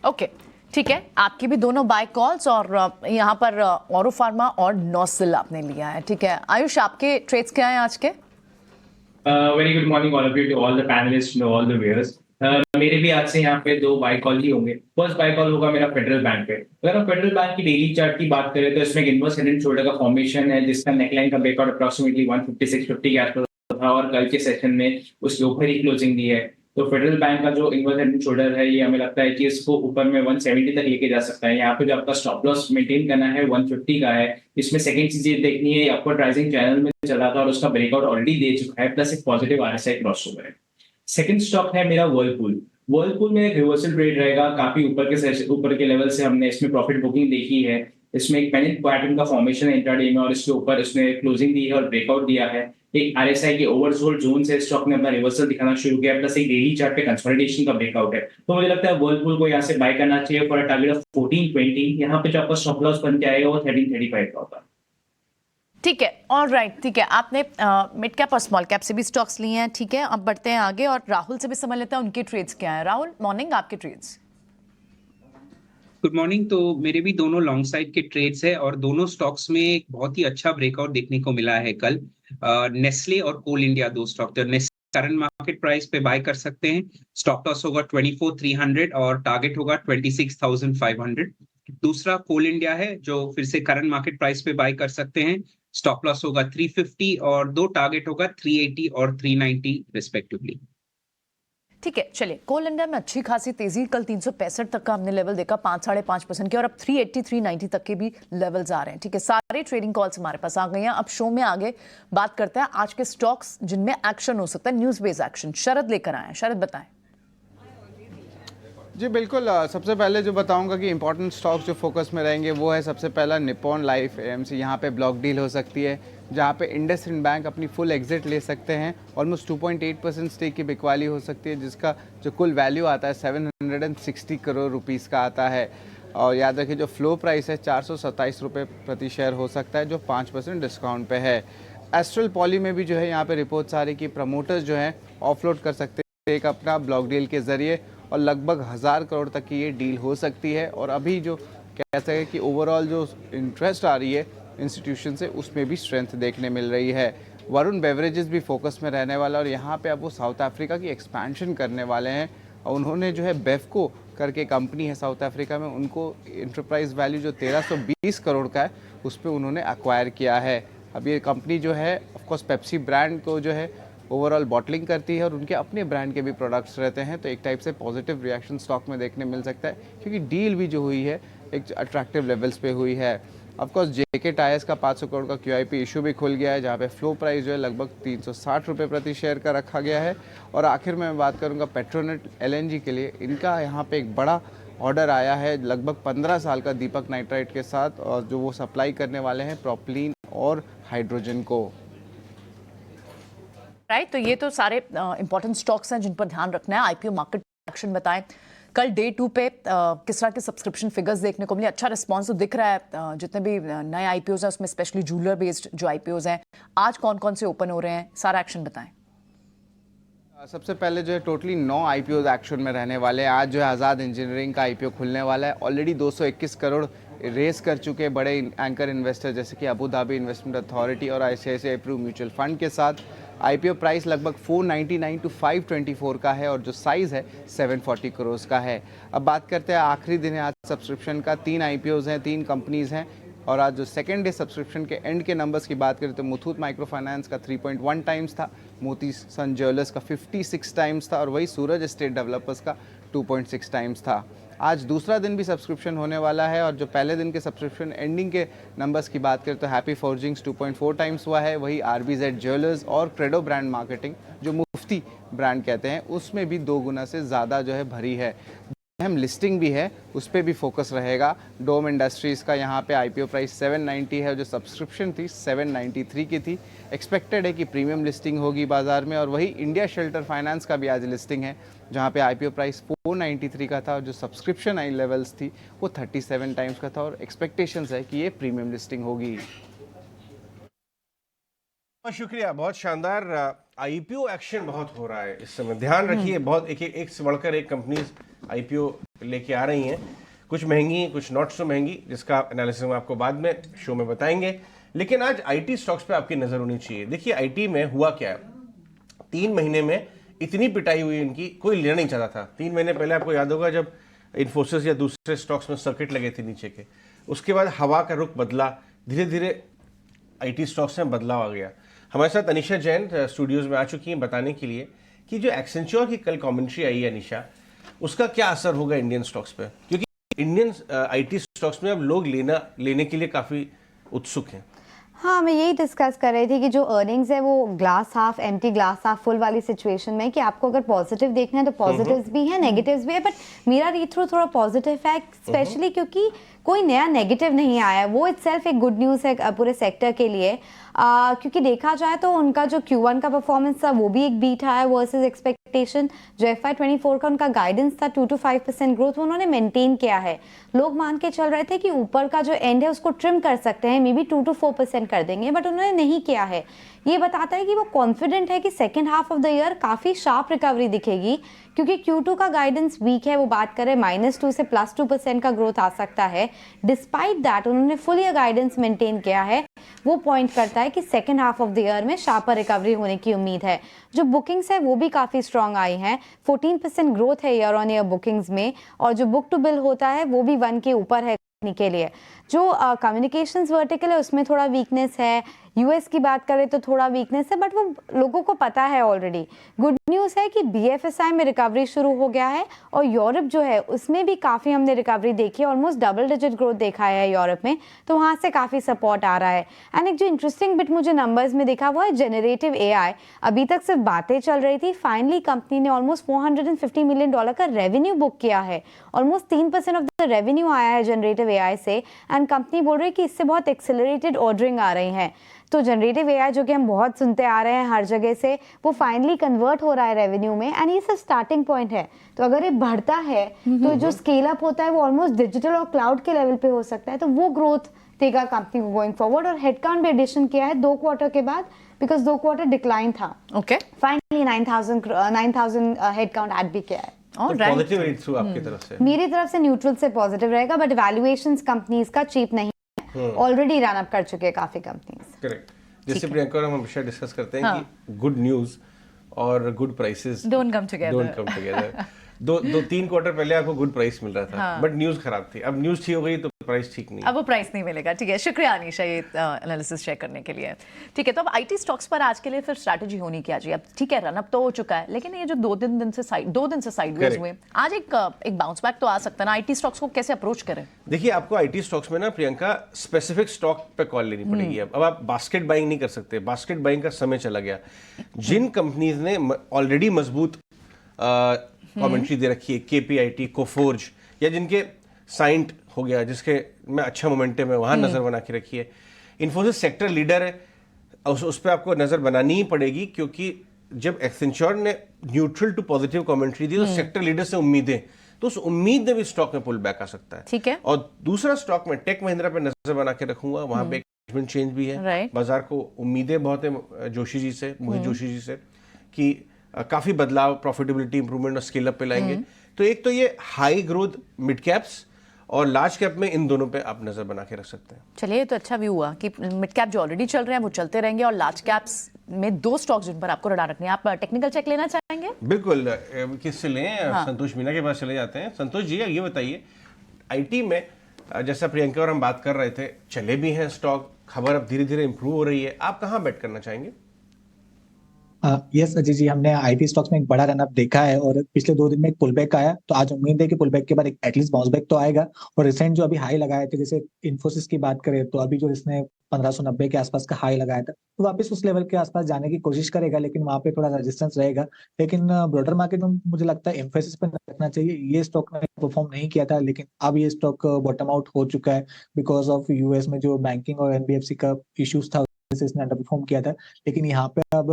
ओके, ठीक है। आपकी भी दोनों बाय कॉल्स, और यहाँ पर ऑरो फार्मा और नौसिल आपने लिया है, ठीक है। आयुष, आपके ट्रेड्स क्या हैं आज के? Very good morning, all of you, to all the panelists, to all the viewers. मेरे भी आज से यहाँ पे 2 बाय कॉल ही होंगे। फर्स्ट बाय कॉल होगा मेरा फेडरल बैंक पे। अगर हम फेडरल बैंक की डेली चार्ट की बात करें तो इसमें एक इनवर्स हेड एंड शोल्डर का फॉर्मेशन है, जिसका नेकलाइन का ब्रेकआउट अप्रॉक्सिमेटली 156.50 के आसपास था और कल के सेशन में उसके ऊपर ही क्लोजिंग दी है। तो फेडरल बैंक का जो इनवर्स हेड एंड शोल्डर है, ये हमें लगता है कि इसको ऊपर में 170 तक लेके जा सकता है। यहाँ पे जो आपका स्टॉप लॉस मेंटेन करना है 150 का है। इसमें सेकंड चीज ये देखनी है, अपवर्ड राइजिंग चैनल में चला था और उसका ब्रेकआउट ऑलरेडी दे चुका है, प्लस एक पॉजिटिव आरएसआई क्रॉसओवर है। सेकंड स्टॉक है मेरा वर्लपूल में एक रिवर्सल ट्रेड रहेगा। काफी ऊपर के लेवल से हमने इसमें प्रॉफिट बुकिंग देखी है। इसमें एक पैनिक पैटर्न का फॉर्मेशन है इंट्राडे में और इसके ऊपर इसने क्लोजिंग दी है और ब्रेकआउट दिया है। एक आरएसआई के ओवरसोल्ड जोन से स्टॉक ने अपना रिवर्सल दिखाना शुरू किया, प्लस एक डेली चार्ट पे कंसोलिडेशन का ब्रेकआउट है। तो मुझे लगता है वर्लपूल को यहाँ से बाय करना चाहिए फॉर अ टारगेट ऑफ 1420। यहाँ पे जो आपका स्टॉप लॉस बन के आएगा वो 1335 का होगा। ठीक है, ऑल राइट, ठीक है। आपने मिड कैप और स्मॉल कैप से भी स्टॉक्स लिए हैं, ठीक है। अब बढ़ते हैं आगे और राहुल से भी समझ लेते हैं उनके ट्रेड्स क्या हैं। राहुल, मॉर्निंग, आपके ट्रेड्स। Good morning. तो मेरे भी दोनों लॉन्ग साइड के ट्रेड्स है और दोनों स्टॉक्स में एक बहुत ही अच्छा ब्रेकआउट देखने को मिला है कल। नेस्ले और कोल इंडिया, 2 स्टॉक। तो नेस्ले करंट मार्केट प्राइस पे बाय कर सकते हैं। स्टॉप लॉस होगा 24,300 और टारगेट होगा 26,500। दूसरा कोल इंडिया है, जो फिर से करंट मार्केट प्राइस पे बाय कर सकते हैं। स्टॉप लॉस होगा 350 और 2 टारगेट होगा 380 और 390 रिस्पेक्टिवली। ठीक है, चलिए। कोल इंडिया में अच्छी खासी तेजी, कल 365 तक का हमने लेवल देखा 5-5.5% की, और अब 380 390 तक के भी लेवल्स आ रहे हैं। ठीक है, सारे ट्रेडिंग कॉल्स हमारे पास आ गए हैं। अब शो में आगे बात करते हैं आज के स्टॉक्स जिनमें एक्शन हो सकता है, न्यूज बेस्ड एक्शन। शरद लेकर आए हैं। शरद, बताएं। जी बिल्कुल, सबसे पहले जो बताऊंगा कि इंपॉर्टेंट स्टॉक्स जो फोकस में रहेंगे वो है सबसे पहला निप्पॉन लाइफ एएमसी। यहाँ पे ब्लॉक डील हो सकती है जहाँ पे इंडसइंड बैंक अपनी फुल एग्जिट ले सकते हैं। ऑलमोस्ट 2.8% स्टेक की बिकवाली हो सकती है, जिसका जो कुल वैल्यू आता है 760 करोड़ रुपीस का आता है। और याद रखिए जो फ्लो प्राइस है 427 रुपये प्रति शेयर हो सकता है, जो 5% डिस्काउंट पे है। एस्ट्रल पॉली में भी जो है यहाँ पे रिपोर्ट्स आ रही कि प्रमोटर्स जो हैं ऑफलोड कर सकते हैं एक अपना ब्लॉक डील के ज़रिए, और लगभग 1000 करोड़ तक की ये डील हो सकती है। और अभी जो कहते हैं कि ओवरऑल जो इंटरेस्ट आ रही है इंस्टीट्यूशन से, उसमें भी स्ट्रेंथ देखने मिल रही है। वरुण बेवरेजेस भी फोकस में रहने वाला, और यहाँ पे अब वो साउथ अफ्रीका की एक्सपेंशन करने वाले हैं। और उन्होंने जो है बेफको करके कंपनी है साउथ अफ्रीका में, उनको इंटरप्राइज वैल्यू जो 1320 करोड़ का है उस पर उन्होंने एक्वायर किया है। अब ये कंपनी जो है ऑफकोर्स पेप्सी ब्रांड को जो है ओवरऑल बॉटलिंग करती है और उनके अपने ब्रांड के भी प्रोडक्ट्स रहते हैं। तो एक टाइप से पॉजिटिव रिएक्शन स्टॉक में देखने मिल सकता है, क्योंकि डील भी जो हुई है एक अट्रैक्टिव लेवल्स पे हुई है। ऑफकोर्स जेके टायर्स का 500 करोड़ का क्यूआईपी इशू भी खुल गया है, जहाँ पे फ्लो प्राइस जो है लगभग 360 रुपये प्रति शेयर का रखा गया है। और आखिर में मैं बात करूँगा पेट्रोनेट एलएनजी के लिए, इनका यहाँ पे एक बड़ा ऑर्डर आया है लगभग 15 साल का दीपक नाइट्राइट के साथ, और जो वो सप्लाई करने वाले हैं प्रोपलीन और हाइड्रोजन को। राइट, तो ये तो सारे इंपॉर्टेंट स्टॉक्स हैं जिन पर ध्यान रखना है। आईपीओ मार्केट एक्शन बताएं। कल डे 2 पे किस तरह के सब्सक्रिप्शन फिगर्स देखने को मिले? अच्छा रिस्पांस तो दिख रहा है। जितने भी नए आईपीओज हैं उसमें स्पेशली जूलर बेस्ड जो आईपीओज हैं, आज कौन कौन से ओपन हो रहे हैं, सारा एक्शन बताएं। सबसे पहले जो है टोटली 9 आईपीओ एक्शन में रहने वाले हैं। आज जो है आज़ाद इंजीनियरिंग का आईपीओ खुलने वाला है। ऑलरेडी 221 करोड़ रेस कर चुके बड़े एंकर इन्वेस्टर जैसे कि अबू धाबी इन्वेस्टमेंट अथॉरिटी और आईसीआईसीआई प्रू म्यूचुअल फंड के साथ। आईपीओ प्राइस लगभग 499 टू 524 का है और जो साइज़ है 740 करोड़ का है। अब बात करते हैं आखिरी दिन है आज सब्सक्रिप्शन का। 3 आईपीओज हैं, 3 कंपनीज़ हैं। और आज जो सेकेंड डे सब्सक्रिप्शन के एंड के नंबर्स की बात करें तो मुथूट माइक्रो फाइनेंस का 3.1 टाइम्स था, मोती सन ज्वेलर्स का 56 टाइम्स था, और वही सूरज एस्टेट डेवलपर्स का 2.6 टाइम्स था। आज दूसरा दिन भी सब्सक्रिप्शन होने वाला है, और जो पहले दिन के सब्सक्रिप्शन एंडिंग के नंबर्स की बात करें तो हैप्पी फोर्जिंग्स 2.4 टाइम्स हुआ है, वही आरबीजेड ज्वेलर्स और क्रेडो ब्रांड मार्केटिंग जो मुफ्ती ब्रांड कहते हैं उसमें भी 2 गुना से ज़्यादा जो है भरी है। हम लिस्टिंग भी है उस पर भी फोकस रहेगा। डोम इंडस्ट्रीज़ का यहाँ पे आईपीओ प्राइस 790 है, जो सब्सक्रिप्शन थी 793 की थी। एक्सपेक्टेड है कि प्रीमियम लिस्टिंग होगी बाजार में। और वही इंडिया शेल्टर फाइनेंस का भी आज लिस्टिंग है, जहाँ पे आईपीओ प्राइस 493 का था और जो सब्सक्रिप्शन आई लेवल्स थी वो 37 टाइम्स का था, और एक्सपेक्टेशंस है कि ये प्रीमियम लिस्टिंग होगी। बहुत शुक्रिया, बहुत शानदार। आईपीओ एक्शन बहुत हो रहा है इस समय, ध्यान रखिए। बहुत एक से बढ़कर एक कंपनीज आईपीओ लेके आ रही हैं, कुछ महंगी कुछ नॉट सो महंगी, जिसका एनालिसिस हम आपको बाद में शो में बताएंगे। लेकिन आज आईटी स्टॉक्स पे आपकी नजर होनी चाहिए। देखिए आईटी में हुआ क्या है, 3 महीने में इतनी पिटाई हुई इनकी, कोई लेना नहीं चाहता था। 3 महीने पहले आपको याद होगा जब इन्फोसिस या दूसरे स्टॉक्स में सर्किट लगे थे नीचे के, उसके बाद हवा का रुख बदला, धीरे धीरे आईटी स्टॉक्स में बदलाव आ गया। हमारे साथ अनिशा जैन स्टूडियोज में आ चुकी हैं बताने के लिए कि जो एक्सेंचर की कल कमेंट्री आई है अनिशा, उसका क्या असर होगा इंडियन स्टॉक्स पे, क्योंकि इंडियन आईटी स्टॉक्स में अब लोग लेने के लिए काफ़ी उत्सुक हैं। हाँ, मैं यही डिस्कस कर रही थी कि जो अर्निंग्स है वो glass half empty glass half full वाली सिचुएशन में, कि आपको अगर पॉजिटिव देखना है तो पॉजिटिव्स भी है, नेगेटिव्स भी है, बट मेरा रीड थ्रू थोड़ा पॉजिटिव है, स्पेशली क्योंकि कोई नया नेगेटिव नहीं आया है। वो इटसेल्फ एक गुड न्यूज़ है पूरे सेक्टर के लिए, क्योंकि देखा जाए तो उनका जो Q1 का परफॉर्मेंस था वो भी एक बीट आया वर्सेस एक्सपेक्टेशन। जो FY24 का उनका गाइडेंस था 2 to 5% ग्रोथ, उन्होंने मेंटेन किया है। लोग मान के चल रहे थे कि ऊपर का जो एंड है उसको ट्रिम कर सकते हैं, मे बी 2 to 4% कर देंगे, बट उन्होंने नहीं किया है। ये बताता है कि वो कॉन्फिडेंट है कि second half of the year काफ़ी शार्प रिकवरी दिखेगी, क्योंकि Q2 का गाइडेंस वीक है। वो बात करें -2 से +2% का ग्रोथ आ सकता है। डिस्पाइट दैट उन्होंने फुल ईयर गाइडेंस मेंटेन किया है। वो पॉइंट करता है कि second half of the year में शार्पर रिकवरी होने की उम्मीद है। जो बुकिंग्स है वो भी काफ़ी स्ट्रॉन्ग आई हैं, 14% ग्रोथ है ईयर ऑन ईयर बुकिंग्स में, और जो बुक टू बिल होता है वो भी 1 के ऊपर है के लिए। जो कम्युनिकेशंस वर्टिकल है उसमें थोड़ा वीकनेस है, यूएस की बात करें तो थोड़ा वीकनेस है, बट वो लोगों को पता है ऑलरेडी। गुड न्यूज़ है कि BFSI में रिकवरी शुरू हो गया है, और यूरोप जो है उसमें भी काफ़ी हमने रिकवरी देखी है, ऑलमोस्ट डबल डिजिट ग्रोथ देखा है यूरोप में, तो वहाँ से काफ़ी सपोर्ट आ रहा है। एंड एक जो इंटरेस्टिंग बिट मुझे नंबर्स में देखा वो है जनरेटिव AI। अभी तक सिर्फ बातें चल रही थी, फाइनली कंपनी ने ऑलमोस्ट $450 मिलियन का रेवेन्यू बुक किया है। ऑलमोस्ट 3% ऑफ द रेवेन्यू आया है जनरेटिव AI से, एंड कंपनी बोल रही है कि इससे बहुत एक्सेलरेटेड ऑर्डरिंग आ रही है। तो जनरेटिव AI जो कि हम बहुत सुनते आ रहे हैं हर जगह से, वो फाइनली कन्वर्ट हो रहा है रेवेन्यू में, एंड ये सब स्टार्टिंग पॉइंट है। तो अगर ये बढ़ता है तो जो स्केल अप होता है वो ऑलमोस्ट डिजिटल और क्लाउड के लेवल पे हो सकता है, तो वो ग्रोथ देगा कंपनी को गोइंग फॉरवर्ड। और हेडकाउंट भी एडिशन किया है 2 क्वार्टर के बाद, बिकॉज 2 क्वार्टर डिक्लाइन था। ओके, फाइनली 9,000 हेडकाउंट ऐड भी किया है। पॉजिटिव रीड थ्रू आपकी तरफ से? मेरी तरफ से न्यूट्रल से पॉजिटिव रहेगा, बट वैल्यूएशंस कंपनीज का चीप नहीं है, ऑलरेडी रन अप कर चुके हैं काफी कंपनीज। करेक्ट। जैसे प्रियंका और हम हमेशा डिस्कस करते हैं कि गुड न्यूज और good prices don't come together. 2-3 quarter पहले आपको गुड प्राइस मिल रहा था, बट न्यूज खराब थी। अब न्यूज ठीक हो गई तो प्राइस ठीक नहीं, अब वो प्राइस नहीं मिलेगा। ठीक है, शुक्रिया अनीशा ये एनालिसिस शेयर करने के लिए। ठीक है, तो अब आईटी स्टॉक्स पर आज के लिए फिर स्ट्रैटेजी होनी क्या चाहिए? अब ठीक है, रन अप तो हो चुका है, लेकिन ये जो 2 दिन से साइडवेज हुए, आज एक बाउंस बैक तो आ सकता है ना। आईटी स्टॉक्स को कैसे अप्रोच करें? देखिए, आपको आईटी स्टॉक्स में ना प्रियंका स्पेसिफिक स्टॉक पे कॉल लेनी पड़ेगी। अब आप बास्केट बाइंग नहीं कर सकते, बास्केट बाइंग का समय चला गया। जिन कंपनीज ने ऑलरेडी मजबूत कमेंट्री दे रखी है, KPIT, कोफोर्ज, या जिनके साइंट हो गया, जिसके में अच्छा मोमेंटम है, वहां नजर बना के रखी है। इन्फोसिस सेक्टर लीडर है, उस पर आपको नजर बनानी ही पड़ेगी, क्योंकि जब एक्सेंचर ने न्यूट्रल टू पॉजिटिव कमेंट्री दी तो सेक्टर लीडर से उम्मीदें, तो उस उम्मीद में भी स्टॉक में पुल बैक आ सकता है। ठीक है। और दूसरा स्टॉक में टेक महिंद्रा पे नजर बना के रखूंगा, वहां पे मैनेजमेंट चेंज भी है। बाजार को उम्मीदें बहुत है जोशी जी से, मोहित जोशी जी से, कि काफी बदलाव, प्रॉफिटेबिलिटी इंप्रूवमेंट और स्केल अप पे लाएंगे। तो एक तो ये हाई ग्रोथ मिड कैप्स और लार्ज कैप में, इन दोनों पे आप नजर बना के रख सकते हैं। चलिए, तो अच्छा भी हुआ कि मिड कैप जो ऑलरेडी चल रहे हैं वो चलते रहेंगे, और लार्ज कैप्स में 2 स्टॉक्स जिन पर आपको रडार रखनी है। आप टेक्निकल चेक लेना चाहेंगे? बिल्कुल, किससे लें? संतोष मीना के पास चले जाते हैं। संतोष जी, ये बताइए, आईटी में जैसा प्रियंका और हम बात कर रहे थे, चले भी हैं स्टॉक, खबर अब धीरे धीरे इंप्रूव हो रही है, आप कहाँ बेट करना चाहेंगे? यस अजय जी, हमने आईटी स्टॉक्स में एक बड़ा रन अप देखा है, और पिछले 2 दिन में एक पुल बैक आया, तो आज उम्मीद है कि पुल बैक के बाद एक एटलीस्ट बाउंस बैक तो आएगा। और रिसेंट जो अभी हाई लगाए थे, जैसे इन्फोसिस की बात करें तो अभी जो इसने 1590 के आसपास का हाई लगाया था, तो वापस उस लेवल के आसपास जाने की कोशिश करेगा, लेकिन वहां पे थोड़ा रेजिस्टेंस रहेगा। लेकिन ब्रॉडर मार्केट में मुझे लगता है इन्फोसिस पे रखना चाहिए। ये स्टॉक ने परफॉर्म नहीं किया था, लेकिन अब ये स्टॉक बॉटम आउट हो चुका है बिकॉज ऑफ यूएस में जो बैंकिंग और एनबीएफसी का इश्यूज था, इसने अंडर परफॉर्म किया था। लेकिन यहाँ पे अब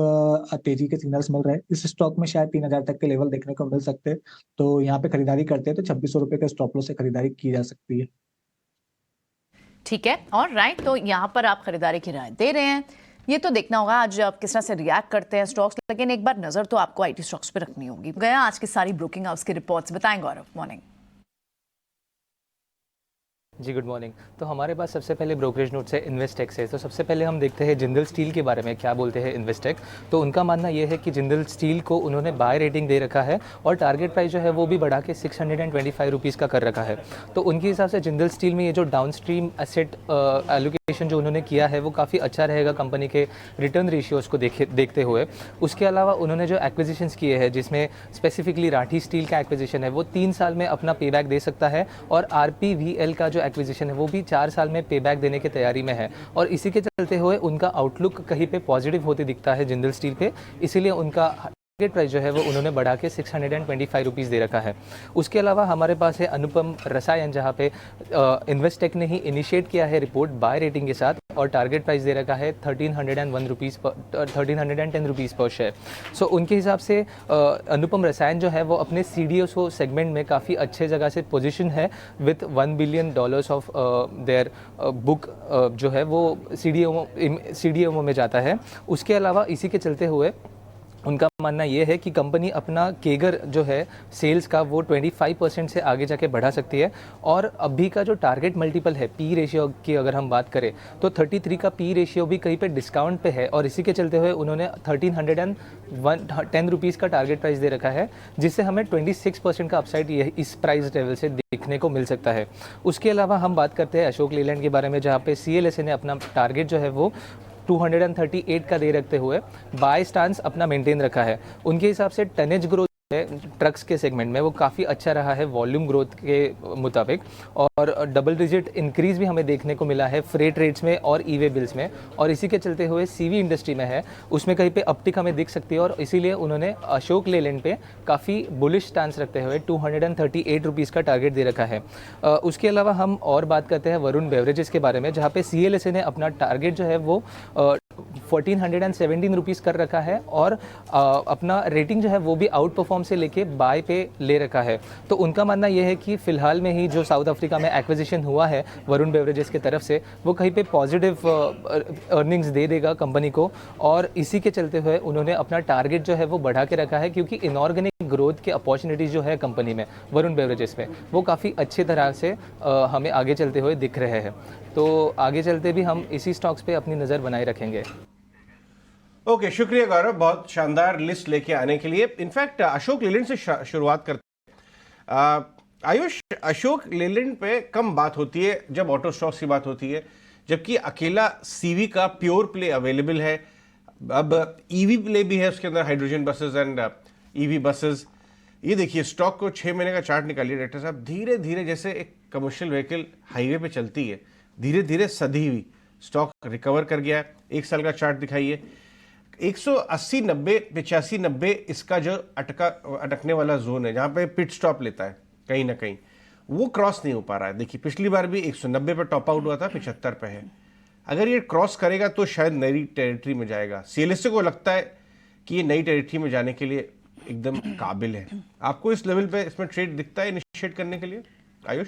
तेजी के सिग्नल्स मिल रहे हैं। इस स्टॉक में शायद 3000 तक के लेवल देखने को मिल सकते हैं, तो यहाँ पे खरीदारी करते हैं तो 2600 रुपए के स्टॉप लॉस से खरीदारी की जा सकती है। ठीक है, और राइट, तो यहाँ पर आप खरीदारी की राय दे रहे हैं। ये तो देखना होगा आज आप किस तरह से रिएक्ट करते हैं स्टॉक्स, लेकिन एक बार नजर तो आपको आईटी स्टॉक्स पे रखनी होगी। गया आज की सारी ब्रोकिंग हाउस की रिपोर्ट्स, बताएं गौरव। मॉर्निंग। जी गुड मॉर्निंग। तो हमारे पास सबसे पहले ब्रोकरेज नोट से इन्वेस्टेक्स है। तो सबसे पहले हम देखते हैं जिंदल स्टील के बारे में क्या बोलते हैं इन्वेस्टेक। तो उनका मानना ये है कि जिंदल स्टील को उन्होंने बाय रेटिंग दे रखा है और टारगेट प्राइस जो है वो भी बढ़ा के 625 रुपीज़ का कर रखा है। तो उनके हिसाब से जिंदल स्टील में ये जो डाउन स्ट्रीम एसेट एलोकेशन जो उन्होंने किया है वो काफ़ी अच्छा रहेगा कंपनी के रिटर्न रेशियोज़ को देखते हुए। उसके अलावा उन्होंने जो एक्विजिशंस किए हैं जिसमें स्पेसिफिकली राठी स्टील का एक्विजिशन है वो 3 साल में अपना पेबैक दे सकता है और RPVL का जो एक्विजिशन है वो भी 4 साल में पेबैक देने की तैयारी में है। और इसी के चलते हुए उनका आउटलुक कहीं पे पॉजिटिव होते दिखता है जिंदल स्टील पे, इसीलिए उनका टारगेट प्राइस जो है वो उन्होंने बढ़ा के 625 रुपीज़ दे रखा है। उसके अलावा हमारे पास है अनुपम रसायन, जहाँ पे इन्वेस्टेक ने ही इनिशिएट किया है रिपोर्ट बाय रेटिंग के साथ और टारगेट प्राइस दे रखा है 1310 रुपीज़ पर शेयर। सो उनके हिसाब से अनुपम रसायन जो है वो अपने CDMO सेगमेंट में काफ़ी अच्छे जगह से पोजीशन है with $1 billion of their book जो है वो CDMO में जाता है। उसके अलावा इसी के चलते हुए उनका मानना ये है कि कंपनी अपना केगर जो है सेल्स का वो 25% से आगे जाके बढ़ा सकती है। और अभी का जो टारगेट मल्टीपल है पी रेशियो की अगर हम बात करें तो 33 का पी रेशियो भी कहीं पे डिस्काउंट पे है और इसी के चलते हुए उन्होंने 1310 रुपीज़ का टारगेट प्राइस दे रखा है, जिससे हमें 26% का अपसाइड इस प्राइस लेवल से देखने को मिल सकता है। उसके अलावा हम बात करते हैं अशोक लेलैंड के बारे में, जहाँ पे CLSA ने अपना टारगेट जो है वो 238 का दे रखते हुए बाय स्टांस अपना मेंटेन रखा है। उनके हिसाब से टनेज ग्रोथ ट्रक्स के सेगमेंट में वो काफ़ी अच्छा रहा है वॉल्यूम ग्रोथ के मुताबिक, और डबल डिजिट इंक्रीज भी हमें देखने को मिला है फ्रेट रेट्स में और ई-वे बिल्स में। और इसी के चलते हुए CV इंडस्ट्री में है उसमें कहीं पे अपटिक हमें दिख सकती है और इसीलिए उन्होंने अशोक लेलैंड पे काफ़ी बुलिश स्टांस रखते हुए 238 रुपीज़ का टारगेट दे रखा है। उसके अलावा हम और बात करते हैं वरुण बेवरेजेस के बारे में, जहाँ पे CLSA ने अपना टारगेट जो है वो 1417 रुपीज़ कर रखा है और अपना रेटिंग जो है वो भी आउट परफॉर्म से लेके बाय पे ले रखा है। तो उनका मानना यह है कि फिलहाल में ही जो साउथ अफ्रीका में एक्विजिशन हुआ है वरुण बेवरेजेस की तरफ से वो कहीं पे पॉजिटिव अर्निंग्स दे देगा कंपनी को, और इसी के चलते हुए उन्होंने अपना टारगेट जो है वो बढ़ा के रखा है, क्योंकि इनऑर्गेनिक ग्रोथ के अपॉर्चुनिटीज़ जो है कंपनी में वरुण बेवरेजेस में वो काफ़ी अच्छी तरह से हमें आगे चलते हुए दिख रहे हैं। तो आगे चलते भी हम इसी स्टॉक्स पे अपनी नज़र बनाए रखेंगे। ओके, शुक्रिया गौरव, बहुत शानदार लिस्ट लेके आने के लिए। इनफैक्ट अशोक लेलैंड से शुरुआत करते हैं। आयुष, अशोक लेलैंड पे कम बात होती है जब ऑटो स्टॉक्स की बात होती है, जबकि अकेला CV का प्योर प्ले अवेलेबल है। अब EV प्ले भी है उसके अंदर, hydrogen buses and EV buses. ये देखिए स्टॉक को 6 महीने का चार्ट निकालिए डायरेक्टर साहब, धीरे धीरे जैसे एक कमर्शियल व्हीकल हाईवे पे चलती है, धीरे धीरे सधी हुई स्टॉक रिकवर कर गया है। 1 साल का चार्ट दिखाइए, 180, 90, 85, 90 इसका जो अटकने वाला जोन है, जहाँ पे पिट स्टॉप लेता है कहीं ना कहीं, वो क्रॉस नहीं हो पा रहा है। देखिए पिछली बार भी 190 पे टॉप आउट हुआ था, 75 पे है। अगर ये क्रॉस करेगा तो शायद नई टेरिटरी में जाएगा। CLSA को लगता है कि ये नई टेरिटरी में जाने के लिए एकदम काबिल है। आपको इस लेवल पे इसमें ट्रेड दिखता है इनिशिएट करने के लिए आयुष?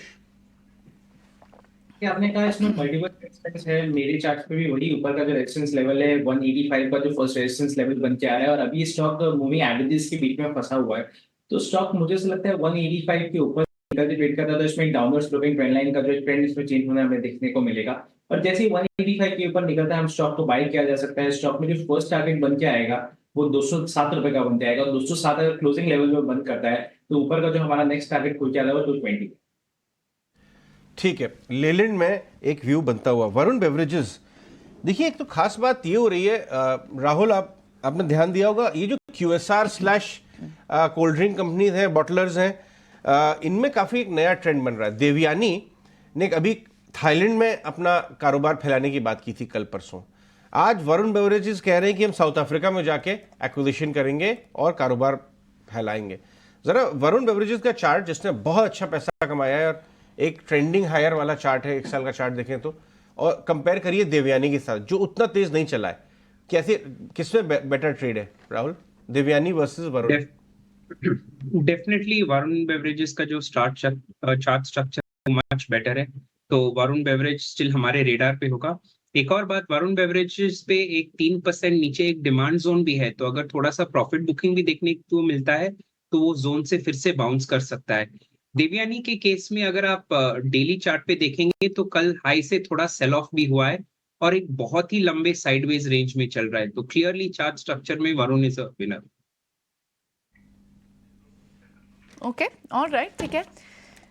आपने कहा इसमें मल्टीपल रेजिस्टेंस है, मेरे चार्ट पे भी वही ऊपर का जो रेजिस्टेंस लेवल है 185 का जो फर्स्ट रेजिस्टेंस लेवल बन के आ रहा है, और अभी स्टॉक मूविंग एवरेजेस के बीच में फंसा हुआ है। तो स्टॉक मुझे से लगता है 185 के ऊपर ट्रेड करता है तो इसमें डाउनवर्ड स्लोपिंग ट्रेंड लाइन का जो ट्रेंड इसमें चेंज होना हमें देखने को मिलेगा। और जैसे ही 185 के ऊपर निकलता है हम स्टॉक को बाय किया जा सकता है। स्टॉक में जो फर्स्ट टारगेट बन के आएगा वो 207 रुपए का बन जाएगा, और 207 अगर क्लोजिंग लेवल में बंद करता है तो ऊपर का जो हमारा नेक्स्ट टारगेट खुल के आ रहा है वो 220। ठीक है, लेलैंड में एक व्यू बनता हुआ। वरुण बेवरेजेस, देखिए एक तो खास बात ये हो रही है, राहुल आपने ध्यान दिया होगा, ये जो QSR/ कोल्ड ड्रिंक कंपनीज हैं, बॉटलर्स हैं, इनमें काफ़ी एक नया ट्रेंड बन रहा है। देवयानी ने अभी थाईलैंड में अपना कारोबार फैलाने की बात की थी कल परसों। आज वरुण बेवरेजेस कह रहे हैं कि हम साउथ अफ्रीका में जाके एक्विजिशन करेंगे और कारोबार फैलाएंगे। ज़रा वरुण बेवरेजेस का चार्ट, जिसने बहुत अच्छा पैसा कमाया है और एक ट्रेंडिंग हायर वाला चार्ट है, 1 साल का चार्ट देखें तो, और कंपेयर करिए देवयानी के साथ जो उतना तेज नहीं चला है। कैसे, किसमें बेटर ट्रेड है Rahul, Devyani versus Varun? Definitely Varun beverages का जो चार्ट स्ट्रक्चर मच बेटर है, तो वरुण बेवरेज स्टिल हमारे रेडार पे होगा। एक और बात, वरुण बेवरेजेस पे एक 3% नीचे एक डिमांड जोन भी है, तो अगर थोड़ा सा प्रॉफिट बुकिंग भी देखने को मिलता है तो वो जोन से फिर से बाउंस कर सकता है। देवयानी के केस में अगर आप डेली चार्ट पे देखेंगे तो कल हाई से थोड़ा सेल ऑफ भी हुआ है और एक बहुत ही लंबे साइडवेज रेंज में चल रहा है, तो क्लियरली चार्ट स्ट्रक्चर में Varun is a winner. Okay, alright, ठीक है।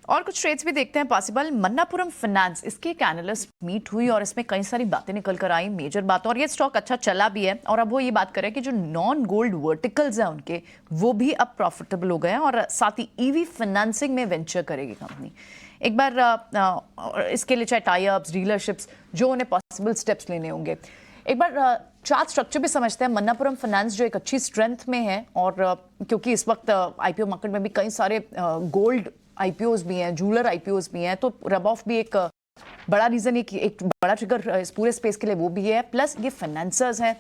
और कुछ ट्रेड्स भी देखते हैं पॉसिबल। मन्नापुरम फाइनेंस, इसकी एक एनालिस्ट मीट हुई और इसमें कई सारी बातें निकल कर आई, मेजर बात, और ये स्टॉक अच्छा चला भी है। और अब वो ये बात करें कि जो नॉन गोल्ड वर्टिकल्स हैं उनके, वो भी अब प्रॉफिटेबल हो गए हैं और साथ ही ईवी फाइनेंसिंग में वेंचर करेगी कंपनी। एक बार इसके लिए चाहे टाई अप्स, डीलरशिप्स, जो उन्हें पॉसिबल स्टेप्स लेने होंगे। एक बार चार्ट स्ट्रक्चर भी समझते हैं। मन्नापुरम फाइनेंस जो एक अच्छी स्ट्रेंथ में है, और क्योंकि इस वक्त आईपीओ मार्केट में भी कई सारे गोल्ड आईपीओज भी हैं, जूलर आईपीओज भी हैं, तो रब ऑफ भी एक बड़ा रीजन, एक बड़ा ट्रिगर इस पूरे स्पेस के लिए वो भी है। प्लस ये फाइनेंसर्स हैं,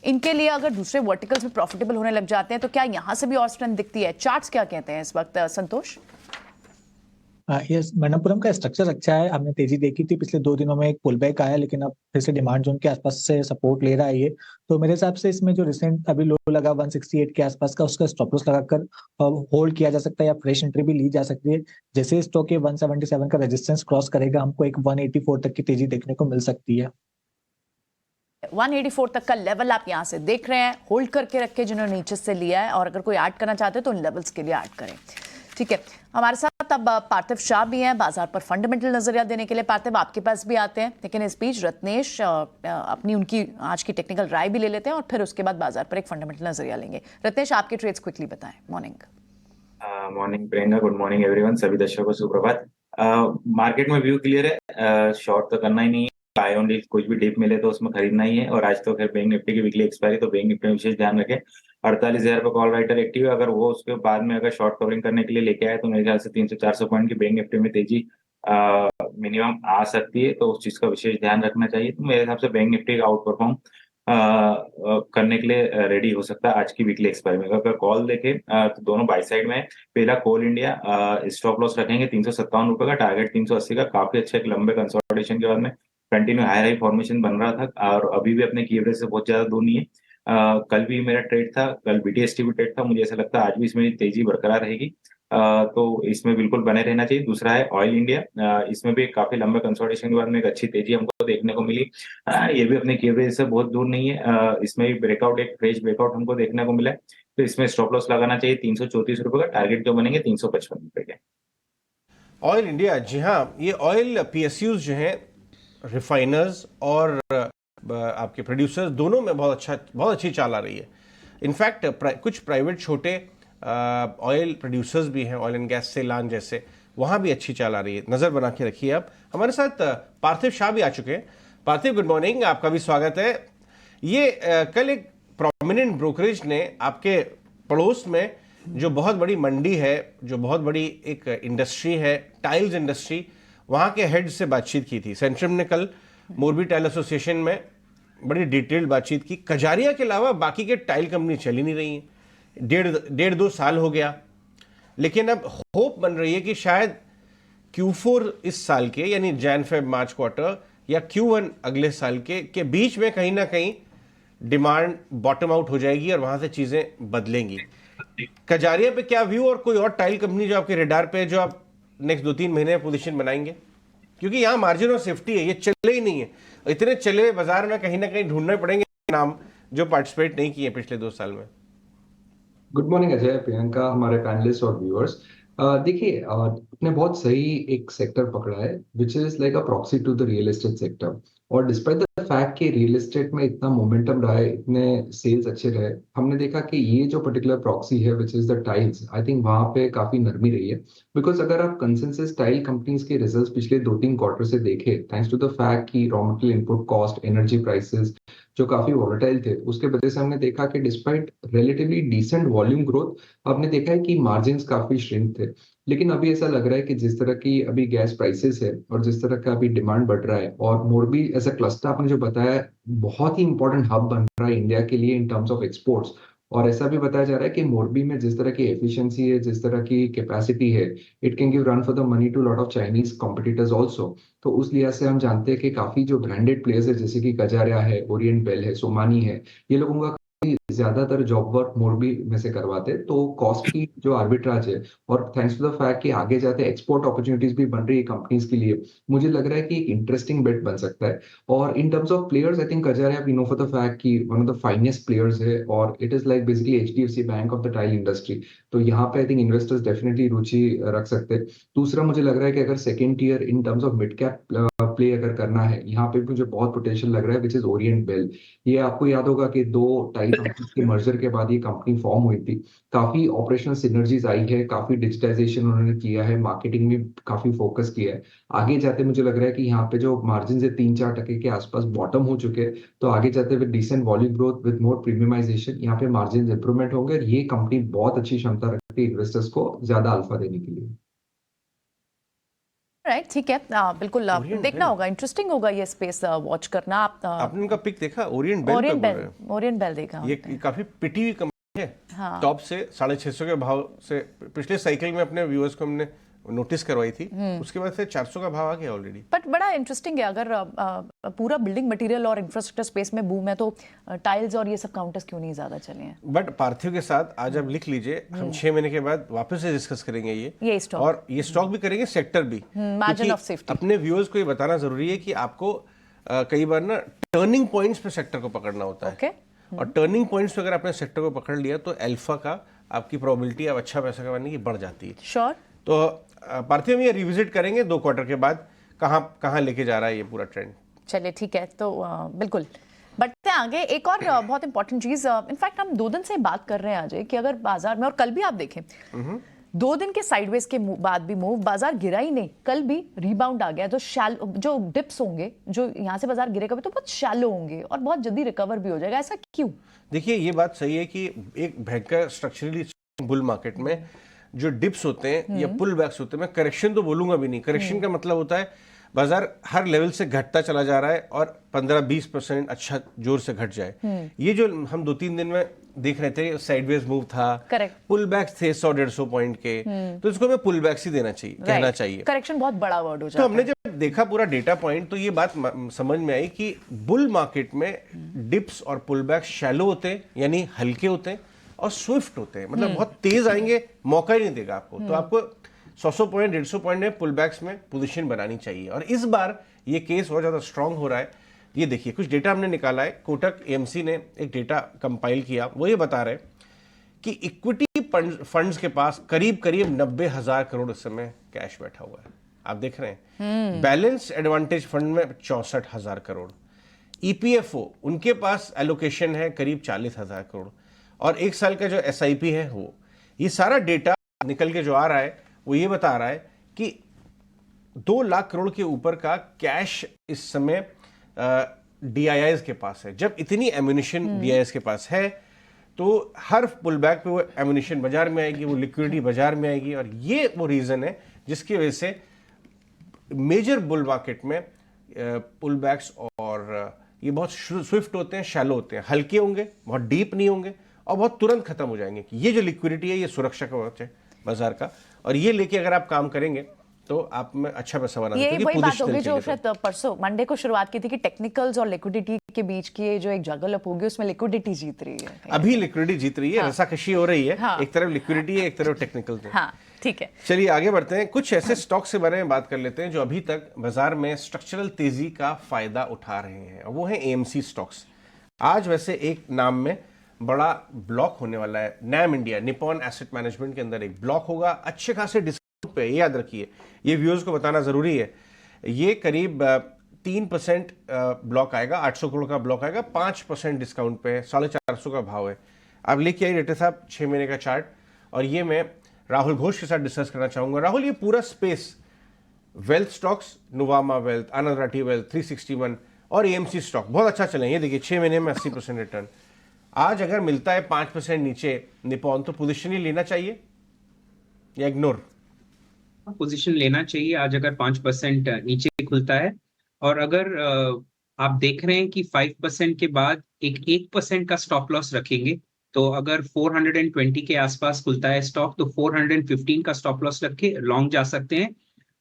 इनके लिए अगर दूसरे वर्टिकल्स में प्रॉफिटेबल होने लग जाते हैं तो क्या यहाँ से भी और स्ट्रेंथ दिखती है? चार्ट्स क्या कहते हैं इस वक्त, संतोष? यस, मणप्पुरम का स्ट्रक्चर अच्छा है। हमने तेजी देखी थी, पिछले 2 दिनों में एक पुल बैक आया, लेकिन अब फिर से डिमांड जोन के आसपास से सपोर्ट ले रहा है ये। तो मेरे हिसाब से इसमें जो रिसेंट अभी लो लगा 168 के आसपास का, उसका स्टॉप लॉस लगाकर होल्ड किया जा सकता है या फ्रेश एंट्री भी ली जा सकती है। जैसे स्टॉक के 177 का रेजिस्टेंस क्रॉस करेगा, हमको एक 184 तक की तेजी देखने को मिल सकती है। 184 तक का लेवल आप यहाँ से देख रहे हैं, होल्ड करके रखे जिन्होंने नीचे से लिया है, और अगर कोई ऐड करना चाहते हैं तो उन लेवल्स के लिए ऐड करें। ठीक है, हमारे साथ अब पार्थिव शाह भी हैं बाजार पर फंडामेंटल नजरिया देने के लिए। पार्थिव, आपके पास भी आते हैं, लेकिन इस बीच रत्नेश उनकी आज की टेक्निकल राय भी ले लेते हैं और फिर उसके बाद बाजार पर एक फंडामेंटल नजरिया लेंगे। रत्नेश, आपके ट्रेड्स क्विकली बताएं। Morning Priyanka, good morning everyone, सभी दर्शकों को सुप्रभात। मार्केट में व्यू क्लियर है, शॉर्ट तो करना ही नहीं है, बाय ऑन डील कुछ भी डिप मिले तो उसमें खरीदना ही है। और आज तो खैर बैंक निफ्टी की वीकली एक्सपायरी, तो बैंक निफ्टी में विशेष ध्यान रखें। 48,000 पे कॉल राइटर एक्टिव है, अगर वो उसके बाद में अगर शॉर्ट कवरिंग करने के लिए लेके आए तो मेरे ख्याल से 300-400 पॉइंट की बैंक निफ्टी में तेजी मिनिमम आ सकती है, तो उस चीज का विशेष ध्यान रखना चाहिए। तो मेरे हिसाब से बैंक निफ्टी का आउट परफॉर्म करने के लिए रेडी हो सकता है आज की वीकली एक्सपायरी में। अगर कॉल देखें तो दोनों बाई साइड में है। पहला कोल इंडिया, स्टॉप लॉस रखेंगे 357 रुपए का, टारगेट 380 का। काफी अच्छा एक लंबे कंसोलिडेशन के बाद में कंटिन्यू हाई फॉर्मेशन बन रहा था और अभी भी अपने की एवरेज से बहुत ज्यादा दूर नहीं है। कल भी मेरा ट्रेड था, कल बीटीएसटी भी ट्रेड था, मुझे ऐसा लगता है आज भी इसमें तेजी बरकरार रहेगी, तो इसमें बिल्कुल बने रहना चाहिए। दूसरा है ऑयल इंडिया, इसमें भी काफी लंबे कंसोलिडेशन के बाद में एक अच्छी तेजी हमको देखने को मिली। ये भी अपने की एवरेज से बहुत दूर नहीं है, इसमें भी ब्रेकआउट, एक फ्रेश ब्रेकआउट हमको देखने को मिला है, तो इसमें स्टॉप लॉस लगाना चाहिए 334 रुपए का। टारगेट जो बनेंगे 355 रुपए के। ऑयल इंडिया, जी हाँ, ये ऑयल पीएसयूज जो हैं, रिफाइनर्स और आपके प्रोड्यूसर्स, दोनों में बहुत अच्छी चाल आ रही है। इनफैक्ट कुछ प्राइवेट छोटे ऑयल प्रोड्यूसर्स भी हैं, ऑयल एंड गैस सेलान जैसे, वहाँ भी अच्छी चाल आ रही है, नज़र बना के रखिए आप। हमारे साथ पार्थिव शाह भी आ चुके हैं। पार्थिव, गुड मॉर्निंग, आपका भी स्वागत है। ये कल एक प्रोमिनेंट ब्रोकरेज ने आपके पड़ोस में जो बहुत बड़ी मंडी है, जो बहुत बड़ी एक इंडस्ट्री है, टाइल्स इंडस्ट्री, वहाँ के हेड से बातचीत की थी। सेंट्रम ने कल मोरबी टाइल एसोसिएशन में बड़ी डिटेल्ड बातचीत की। कजारिया के अलावा बाकी के टाइल कंपनी चली नहीं रही हैं, 1.5-2 साल हो गया, लेकिन अब होप बन रही है कि शायद Q4 इस साल के, यानी जैन फेब मार्च क्वार्टर, या Q1 अगले साल के बीच में कहीं ना कहीं डिमांड बॉटम आउट हो जाएगी और वहां से चीजें बदलेंगी। कजारिया पे क्या व्यू, और कोई और टाइल कंपनी जो आपके रेडार पे है, जो आप नेक्स्ट 2-3 महीने में पोजीशन बनाएंगे? क्योंकि यहाँ मार्जिन और सेफ्टी है, ये चले ही नहीं है। इतने चले हुए बाजार में कहीं ना कहीं ढूंढने पड़ेंगे नाम जो पार्टिसिपेट नहीं किए पिछले 2 साल में। गुड मॉर्निंग अजय, प्रियंका, हमारे पैनलिस्ट और व्यूअर्स। देखिए, आपने बहुत सही एक सेक्टर पकड़ा है, which is like a proxy to the real estate sector. और डिस्पाइट द फैक्ट कि रियल एस्टेट में इतना मोमेंटम रहा है, इतने सेल्स अच्छे रहे, हमने देखा कि ये जो पर्टिकुलर प्रॉक्सी है which is the tiles, I think वहां पे काफी नरमी रही है। बिकॉज अगर आप कंसेंसस टाइल कंपनीज के रिजल्ट्स पिछले 2-3 क्वार्टर से देखें, थैंक्स टू द फैक्ट कि raw material input cost, energy prices जो काफी वॉलेटाइल थे, उसके वजह से हमने देखा कि despite relatively decent volume growth, आपने देखा है कि मार्जिन्स काफी श्रिंक थे। लेकिन अभी ऐसा लग रहा है कि जिस तरह की अभी गैस प्राइसेस है और जिस तरह का अभी डिमांड बढ़ रहा है, और मोरबी एज अ क्लस्टर आपने जो बताया, बहुत ही इंपॉर्टेंट हब बन रहा है इंडिया के लिए इन टर्म्स ऑफ एक्सपोर्ट्स। और ऐसा भी बताया जा रहा है कि मोरबी में जिस तरह की एफिशिएंसी है, जिस तरह की कैपेसिटी है, it can give run for the money to lot of Chinese competitors also. तो उस लिहाज से हम जानते हैं कि काफी जो ब्रांडेड प्लेयर्स है, जैसे कि कजारिया है, ओरिएंट बेल है, सोमानी है, ये लोगों का ज्यादातर जॉब वर्क मोरबी में से करवाते हैं, तो कॉस्ट की जो आर्बिट्राज है और थैंक्स टू द फैक्ट कि आगे जाते एक्सपोर्ट अपॉर्चुनिटीज भी बन रही है कंपनीज के लिए, मुझे लग रहा है कि एक इंटरेस्टिंग बेट बन सकता है। और in terms of players, I think Kajaria we know for the fact कि one of the finest players है और it is like basically HDFC bank of the tile industry. तो यहाँ पे आई थिंक इन्वेस्टर्स डेफिनेटली रुचि रख सकते हैं। दूसरा मुझे लग रहा है कि अगर second tier in terms of mid cap play अगर करना है, यहाँ पे मुझे बहुत पोटेंशियल लग रहा है, विच इज ओरिएंट बेल। ये आपको याद होगा कि 2 टाइल कंपनीज के मर्जर के बाद ये कंपनी फॉर्म हुई थी। काफी ऑपरेशनल सिनर्जीज आई है, काफी डिजिटाइजेशन उन्होंने किया है, मार्केटिंग में काफी फोकस किया है। आगे जाते मुझे लग रहा है कि यहाँ पे जो मार्जिन है 3-4% के आसपास बॉटम हो चुके हैं, तो आगे जाते with decent volume growth with more premiumisation यहाँ पे मार्जिन इंप्रूवमेंट होंगे और ये कंपनी बहुत अच्छी क्षमता रखती है इन्वेस्टर्स को ज्यादा अल्फा देने के लिए। राइट, ठीक है, बिल्कुल देखना होगा, इंटरेस्टिंग होगा ये स्पेस वॉच करना। आपने उनका पिक देखा? ओरिएंट बेल, ओरिएंट बेल देखा? ये काफी पिटी हुई कंपनी है। हाँ। टॉप से 650 के भाव से पिछले साइकिल में अपने व्यूअर्स को हमने नोटिस करवाई थी, उसके बाद से 400 का भाव आ गया ऑलरेडी। बट बड़ा इंटरेस्टिंग है, अगर पूरा बिल्डिंग मटेरियल और इंफ्रास्ट्रक्चर स्पेस में बूम है तो टाइल्स और ये सब काउंटर्स क्यों नहीं ज्यादा चले हैं? बट पार्थिव के साथ आज आप लिख लीजिए, हम 6 महीने के बाद वापस से डिस्कस करेंगे ये स्टॉक, और ये स्टॉक भी करेंगे, सेक्टर भी, मार्जिन ऑफ सेफ्टी। अपने व्यूअर्स को ये बताना जरूरी है कि आपको कई बार ना टर्निंग पॉइंट्स पे सेक्टर को पकड़ना होता है। और टर्निंग पॉइंट्स पे अगर आपने सेक्टर को पकड़ लिया तो अल्फा का आपकी प्रोबेबिलिटी अब अच्छा पैसा कमाने की बढ़ जाती है। श्योर। तो पार्थिव में ये रिविजिट करेंगे 2 क्वार्टर के बाद, कहाँ लेके जा रहा है ये पूरा ट्रेंड। चलिए ठीक है, तो बिल्कुल बढ़ते हैं आगे। एक और बहुत इंपॉर्टेंट चीज, इनफैक्ट हम 2 दिन से बात कर रहे हैं अजय कि अगर बाजार में, और कल भी आप देखें 2 दिन के साइडवेज के बाद भी मूव, बाजार गिरा ही नहीं, कल भी रिबाउंड आ गया। जो डिप्स होंगे, जो यहाँ से बाजार गिरेगा भी तो बहुत शैलो होंगे और बहुत जल्दी रिकवर भी हो जाएगा। ऐसा क्यों? देखिए, ये बात सही है कि एक भयंकर स्ट्रक्चरली बुल मार्केट में जो डिप्स होते हैं या पुल बैक्स होते हैं, मैं करेक्शन तो बोलूंगा भी नहीं। करेक्शन का मतलब होता है बाजार हर लेवल से घटता चला जा रहा है और 15-20% अच्छा जोर से घट जाए। ये जो हम 2-3 दिन में देख रहे थे, साइडवेज मूव था, पुल बैक्स थे 100-150 पॉइंट के, तो इसको हमें पुल बैक्स ही देना चाहिए, कहना चाहिए। करेक्शन बहुत बड़ा वर्ड हो जाता है। तो हमने जब देखा पूरा डेटा पॉइंट, तो ये बात समझ में आई कि बुल मार्केट में डिप्स और पुल बैक्स शैलो होते हैं, यानी हल्के होते हैं, और स्विफ्ट होते हैं, मतलब बहुत तेज आएंगे, मौका ही नहीं देगा आपको। तो आपको 100 पॉइंट 150 पॉइंट में पुल बैक्स में पोजीशन बनानी चाहिए, और इस बार ये केस बहुत ज्यादा स्ट्रांग हो रहा है। ये देखिए, कुछ डेटा हमने निकाला है, कोटक एएमसी ने एक डेटा कंपाइल किया, वो ये बता रहे कि इक्विटी फंड्स के पास करीब 90,000 करोड़ इस समय कैश बैठा हुआ है। आप देख रहे हैं बैलेंस एडवांटेज फंड में 64,000 करोड़, ईपीएफओ उनके पास एलोकेशन है करीब 40,000 करोड़, और 1 साल का जो एसआईपी है वो, ये सारा डेटा निकल के जो आ रहा है वो ये बता रहा है कि 2 लाख करोड़ के ऊपर का कैश इस समय डीआईआईज के पास है। जब इतनी एम्युनिशन डीआईआईज के पास है तो हर पुल बैक पे वो एम्युनिशन बाजार में आएगी, वो लिक्विडिटी बाजार में आएगी, और ये वो रीजन है जिसकी वजह से मेजर बुल मार्केट में पुल बैक्स और ये बहुत स्विफ्ट होते हैं, शैलो होते हैं, हल्के होंगे, बहुत डीप नहीं होंगे और बहुत तुरंत खत्म हो जाएंगे। ये जो लिक्विडिटी है, ये सुरक्षा का वक्त है बाजार का, और ये लेके अगर आप काम करेंगे तो आप में अच्छा पैसा बना सकते हैं। ये वही बात होगी जो शायद परसों मंडे को शुरुआत की थी कि टेक्निकल्स और लिक्विडिटी के बीच की जो एक जगल अप होगी, उसमें लिक्विडिटी जीत रही है। अभी लिक्विडिटी जीत रही है, रसाकशी हो रही है। एक तरफ लिक्विडिटी है, एक तरफ टेक्निकल है। हाँ, ठीक है, चलिए आगे बढ़ते हैं। कुछ ऐसे स्टॉक के बारे में बात कर लेते हैं जो अभी तक बाजार में स्ट्रक्चरल तेजी का फायदा उठा रहे हैं, वो है एएमसी स्टॉक्स। आज वैसे एक नाम में बड़ा ब्लॉक होने वाला है, NAM India, Nippon asset management के अंदर एक ब्लॉक होगा अच्छे खासे डिस्काउंट पे, याद रखिए, ये व्यूअर्स को बताना जरूरी है। ये करीब 3% ब्लॉक आएगा, 800 करोड़ का ब्लॉक आएगा, 5% डिस्काउंट पे, 450 का भाव है। अब लेके आई रेटे साहब 6 महीने का चार्ट, और ये मैं राहुल घोष के साथ डिस्कस करना चाहूंगा। राहुल, ये पूरा space wealth stocks, Nuvama wealth, Anand Rathi wealth, 361 और एएमसी स्टॉक बहुत अच्छा चले। ये देखिए 6 महीने में 80% रिटर्न। आज अगर मिलता है 5% नीचे निपॉन, तो पोजीशन ही लेना चाहिए या इग्नोर? पोजीशन लेना चाहिए आज अगर 5% नीचे खुलता है, और अगर आप देख रहे हैं कि 5% के बाद एक 1% का स्टॉप लॉस रखेंगे, तो अगर 420 के आसपास खुलता है स्टॉक, तो 415 का स्टॉप लॉस रख के लॉन्ग जा सकते हैं।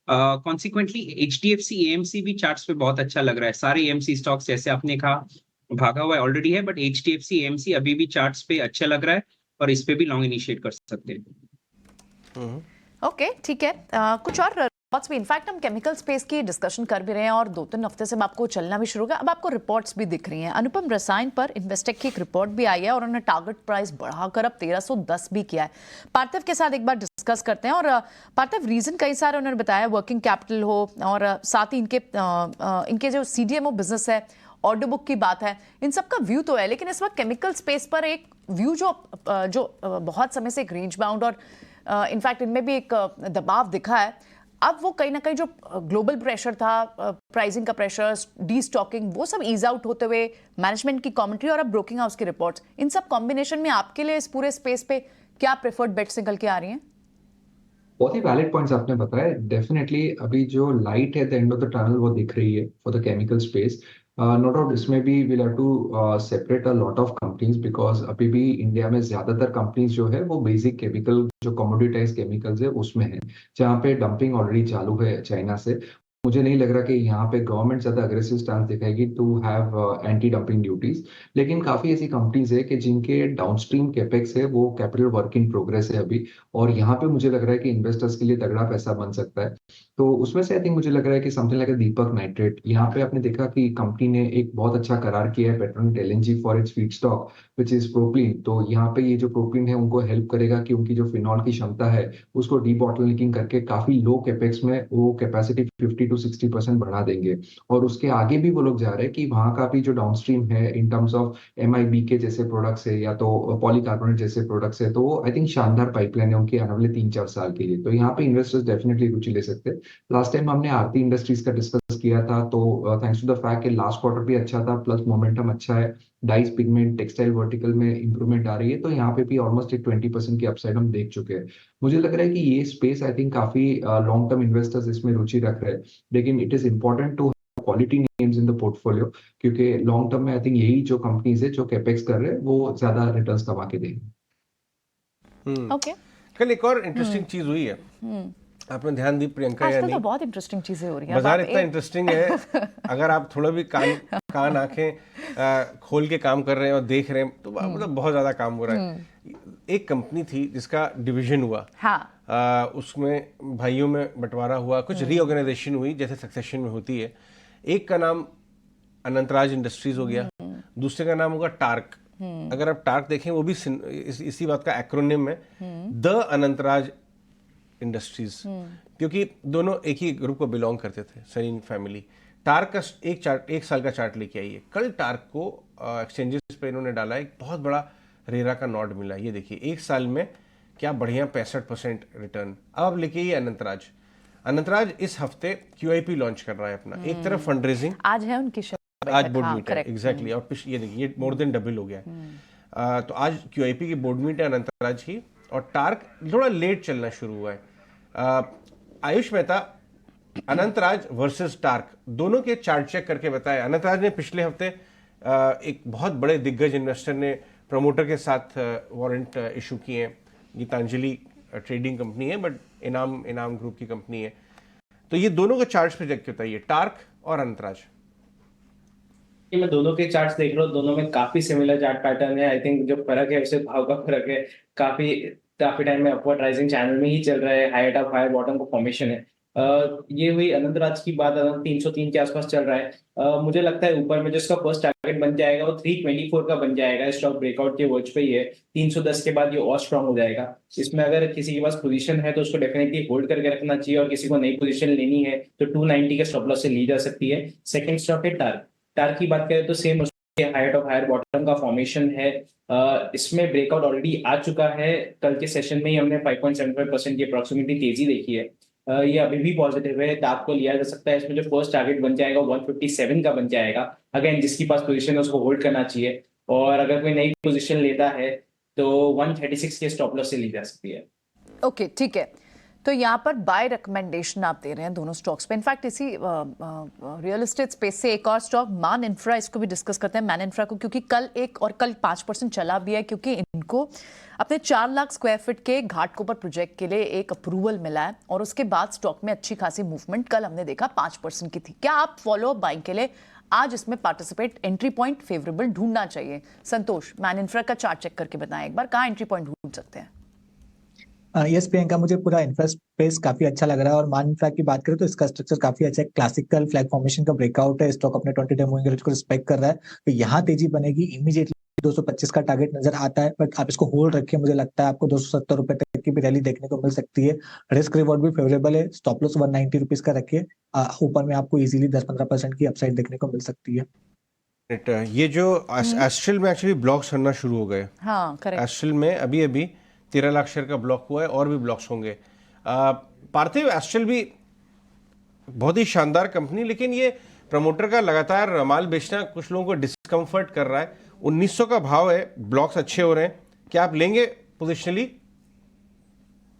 कॉन्सिक्वेंटली एचडीएफसी एएमसी भी चार्ट्स पे बहुत अच्छा लग रहा है। सारे एएमसी स्टॉक्स जैसे आपने कहा भागा हुआ ऑलरेडी है, बट HDFC AMC अभी भी चार्ट्स पे अच्छा लग रहा है और इस पे भी लॉन्ग इनिशिएट कर सकते हैं। ओके, ठीक है। कुछ और रिपोर्ट्स भी, इनफैक्ट हम केमिकल स्पेस की डिस्कशन कर भी रहे हैं और 2-3 हफ्ते से आपको चलना भी शुरू हो गया। अब आपको रिपोर्ट्स भी दिख रही हैं। अनुपम रसायन पर इन्वेस्टेक की एक रिपोर्ट भी आई है और उन्होंने टारगेट प्राइस बढ़ाकर अब 1310 भी किया है। पार्थिव के साथ एक बार डिस्कस करते हैं। और पार्थिव, रीजन कई सारे उन्होंने बताया, वर्किंग कैपिटल हो और साथ ही इनके जो CDMO बिजनेस है, ऑर्डर बुक की बात है, इन सब का व्यू तो है। लेकिन इस वक्त केमिकल स्पेस पर एक व्यू जो बहुत समय से एक रेंज बाउंड और इनफैक्ट इनमें भी एक दबाव दिखा है। अब वो कहीं ना कहीं जो ग्लोबल प्रेशर था, प्राइसिंग का प्रेशर, डी स्टॉकिंग, वो सब ईज आउट होते हुए मैनेजमेंट की कमेंट्री और अब ब्रोकिंग हाउस की रिपोर्ट्स, इन सब कॉम्बिनेशन में आपके लिए इस पूरे स्पेस पे क्या प्रेफर्ड बेट्स निकल के आ रही हैं? बहुत ही वैलिड पॉइंट्स आपने बताया। डेफिनेटली अभी जो लाइट है the end of the tunnel वो दिख रही है for the chemical space. No doubt इसमें भी will have to separate a lot of companies, because अभी भी इंडिया में ज्यादातर कंपनीज जो है वो बेसिक केमिकल, जो कमोडिटाइज केमिकल्स है उसमें है, जहाँ पे डंपिंग ऑलरेडी चालू है चाइना से। मुझे नहीं लग रहा कि यहाँ पे गवर्नमेंट ज्यादा अग्रेसिव स्टांस दिखाएगी to have anti dumping duties. लेकिन काफी ऐसी कंपनीज है कि जिनके डाउनस्ट्रीम कैपेक्स है वो कैपिटल वर्क इन प्रोग्रेस है अभी, और यहाँ पे मुझे लग रहा है कि इन्वेस्टर्स के लिए तगड़ा पैसा बन सकता है। तो उसमें से आई थिंक मुझे लग रहा है कि समथिंग लाइक दीपक नाइट्रेट, यहाँ पे आपने देखा कि कंपनी ने एक बहुत अच्छा करार किया है Petronet LNG for its feedstock which is propylene. तो यहाँ पे ये जो प्रोपलीन है उनको हेल्प करेगा कि उनकी जो फिनॉल की क्षमता है उसको डीबॉटलनेकिंग करके काफी लो कैपेक्स में वो कैपेसिटी 50 to 60% बढ़ा देंगे। और उसके आगे भी वो लोग जा रहे हैं कि वहाँ का भी जो डाउनस्ट्रीम है इन टर्म्स ऑफ MIB के जैसे प्रोडक्ट्स है या तो पॉलीकार्बोनेट जैसे प्रोडक्ट्स है, तो वो आई थिंक शानदार पाइपलाइन है उनकी आने वाले 3-4 साल के लिए। तो यहाँ पे इन्वेस्टर्स डेफिनेटली रुचि ले सकते हैं। लास्ट टाइम हमने आरती इंडस्ट्रीज का डिस्कस किया था, तो थैंक्स टू द फैक्ट कि लास्ट क्वार्टर भी अच्छा था, प्लस मोमेंटम अच्छा है, डाइस पिगमेंट टेक्सटाइल वर्टिकल में इंप्रूवमेंट आ रही है, तो यहाँ पे भी ऑलमोस्ट एक 20% की अपसाइड हम देख चुके हैं। मुझे लग रहा है कि ये स्पेस आई थिंक काफी लॉन्ग टर्म इन्वेस्टर्स इसमें रुचि रख रहे हैं। लेकिन it is important to quality names in the portfolio, क्योंकि लॉन्ग टर्म में आई थिंक यही जो कंपनीज है जो कैपेक्स कर रहे हैं वो ज्यादा रिटर्न्स कमा के देंगे। ओके, कल एक और इंटरेस्टिंग चीज हुई है, आपने ध्यान दी प्रियंका या आजकल नहीं? तो बहुत इंटरेस्टिंग चीजें हो रही हैं। बाजार इतना इंटरेस्टिंग है, अगर आप थोड़ा भी कान आंखें खोल के काम कर रहे हैं और देख रहे हैं तो मतलब बहुत ज्यादा काम हो रहा है। एक कंपनी थी जिसका डिवीजन हुआ, हाँ, उसमें भाइयों में बंटवारा हुआ, कुछ रीऑर्गेनाइजेशन हुई जैसे सक्सेशन में होती है। एक का नाम अनंतराज इंडस्ट्रीज हो गया, दूसरे का नाम होगा टार्क। अगर आप टार्क देखें वो भी इसी बात का एक्रोनिम है, द अनंतराज इंडस्ट्रीज, क्योंकि दोनों एक ही ग्रुप को बिलोंग करते थे, सरीन फैमिली। टार्क का एक साल का चार्ट लेके आई है। कल टार्क को एक्सचेंजेस पे इन्होंने डाला, एक बहुत बड़ा रेरा का नॉट मिला। ये देखिए एक साल में क्या बढ़िया 65% रिटर्न। अब लेके ये अनंतराज इस हफ्ते QIP लॉन्च कर रहा है अपना। एक तरफ फंड रेजिंग, आज है उनकी आज बोर्ड मीट है, एग्जैक्टली। और ये देखिए ये मोर देन डबल हो गया है। तो आज QIP की बोर्ड मीट है अनंतराज की, और टार्क थोड़ा लेट चलना शुरू हुआ है। आयुष मेहता, अनंतराज वर्सेस टार्क, दोनों के चार्ट चेक करके बताया। अनंतराज ने पिछले हफ्ते एक बहुत बड़े दिग्गज इन्वेस्टर ने प्रमोटर के साथ वारंट इशू किए हैं। गीतांजलि ट्रेडिंग कंपनी है, बट इनाम ग्रुप की कंपनी है। तो ये दोनों के चार्ट्स पे देख के बताइए, टार्क और अनंतराज। मैं दोनों के चार्ट्स देख रहा हूँ, दोनों में काफी सिमिलर चार्ट पैटर्न है। आई थिंक जो फर्क है उसे भाव का फर्क है। काफी टाइम में अपवर्ड राइजिंग चैनल में ही चल रहा है, हाई टॉप हाई बॉटम का फॉर्मेशन है। ये हुई अनंतराज की बात, 303 के आसपास चल रहा है। मुझे लगता है ऊपर में जो इसका फर्स्ट टारगेट बन जाएगा वो 324 का बन जाएगा। स्टॉक ब्रेकआउट के वर्च पे ही है। 310 के बाद ये और स्ट्रॉन्ग हो जाएगा। इसमें अगर किसी के पास पोजीशन है तो उसको डेफिनेटली होल्ड करके रखना चाहिए, और किसी को नई पोजीशन लेनी है तो 290 के स्टॉप लॉस से ली जा सकती है। सेकंड स्टॉक है टार्क की बात करें तो same height of higher bottom का फॉर्मेशन है। इसमें ब्रेकआउट ऑलरेडी आ चुका है। कल के सेशन में ही हमने 5.75% की अप्रोक्सीमेटली तेजी देखी है। ये अभी भी पॉजिटिव है, टार्क को लिया जा सकता है। इसमें जो फर्स्ट टारगेट बन जाएगा 157 का बन जाएगा। अगेन जिसके पास पोजीशन है उसको होल्ड करना चाहिए, और अगर कोई नई पोजीशन लेता है तो 136 के स्टॉप लॉस से ली जा सकती है। ओके, ठीक है। तो यहाँ पर बाय रिकमेंडेशन आप दे रहे हैं दोनों स्टॉक्स पे। इनफैक्ट इसी रियल एस्टेट स्पेस से एक और स्टॉक मान इंफ्रा, इसको भी डिस्कस करते हैं। मैन इंफ्रा को क्योंकि कल 5% चला भी है, क्योंकि इनको अपने 4 लाख स्क्वायर फीट के घाटकोपर प्रोजेक्ट के लिए एक अप्रूवल मिला है और उसके बाद स्टॉक में अच्छी खासी मूवमेंट कल हमने देखा 5% की थी। क्या आप फॉलो अप बाइंग के लिए आज इसमें पार्टिसिपेट एंट्री पॉइंट फेवरेबल ढूंढना चाहिए? संतोष, मैन इंफ्रा का चार्ट चेक करके बताएं एक बार, कहाँ एंट्री पॉइंट ढूंढ सकते हैं? यस प्रियंका, मुझे पूरा इंफ्रा स्पेस काफी अच्छा लग रहा है और मान इंफ्रा की बात करें तो इसका स्ट्रक्चर काफी अच्छा है। क्लासिकल फ्लैग फॉर्मेशन का ब्रेकआउट है, स्टॉक अपने 20 डे मूविंग एवरेज को रिस्पेक्ट कर रहा है, तो यहाँ तेजी बनेगी। इमीडिएटली 225 का टारगेट नजर आता है, बट आप इसको होल्ड रखिए, मुझे लगता है आपको 270 रुपए तक की भी रैली देखने को मिल सकती है। रिस्क रिवॉर्ड भी फेवरेबल है, स्टॉप लॉस 190 रुपीज का रखिए, ऊपर में आपको इजीली 10-15% की अपसाइड देखने को मिल सकती है। ये जो एस्ट्रल में एक्चुअली ब्लॉक्स करना शुरू हो गए। हाँ, करेक्ट। एस्ट्रल में अभी 13 लाख शेयर का ब्लॉक हुआ है और भी ब्लॉक्स होंगे। पार्थिव, एस्ट्रल भी बहुत ही शानदार कंपनी, लेकिन ये प्रमोटर का लगातार माल बेचना कुछ लोगों को डिस्कम्फर्ट कर रहा है। 1900 का भाव है, ब्लॉक्स अच्छे हो रहे हैं, क्या आप लेंगे पोजिशनली?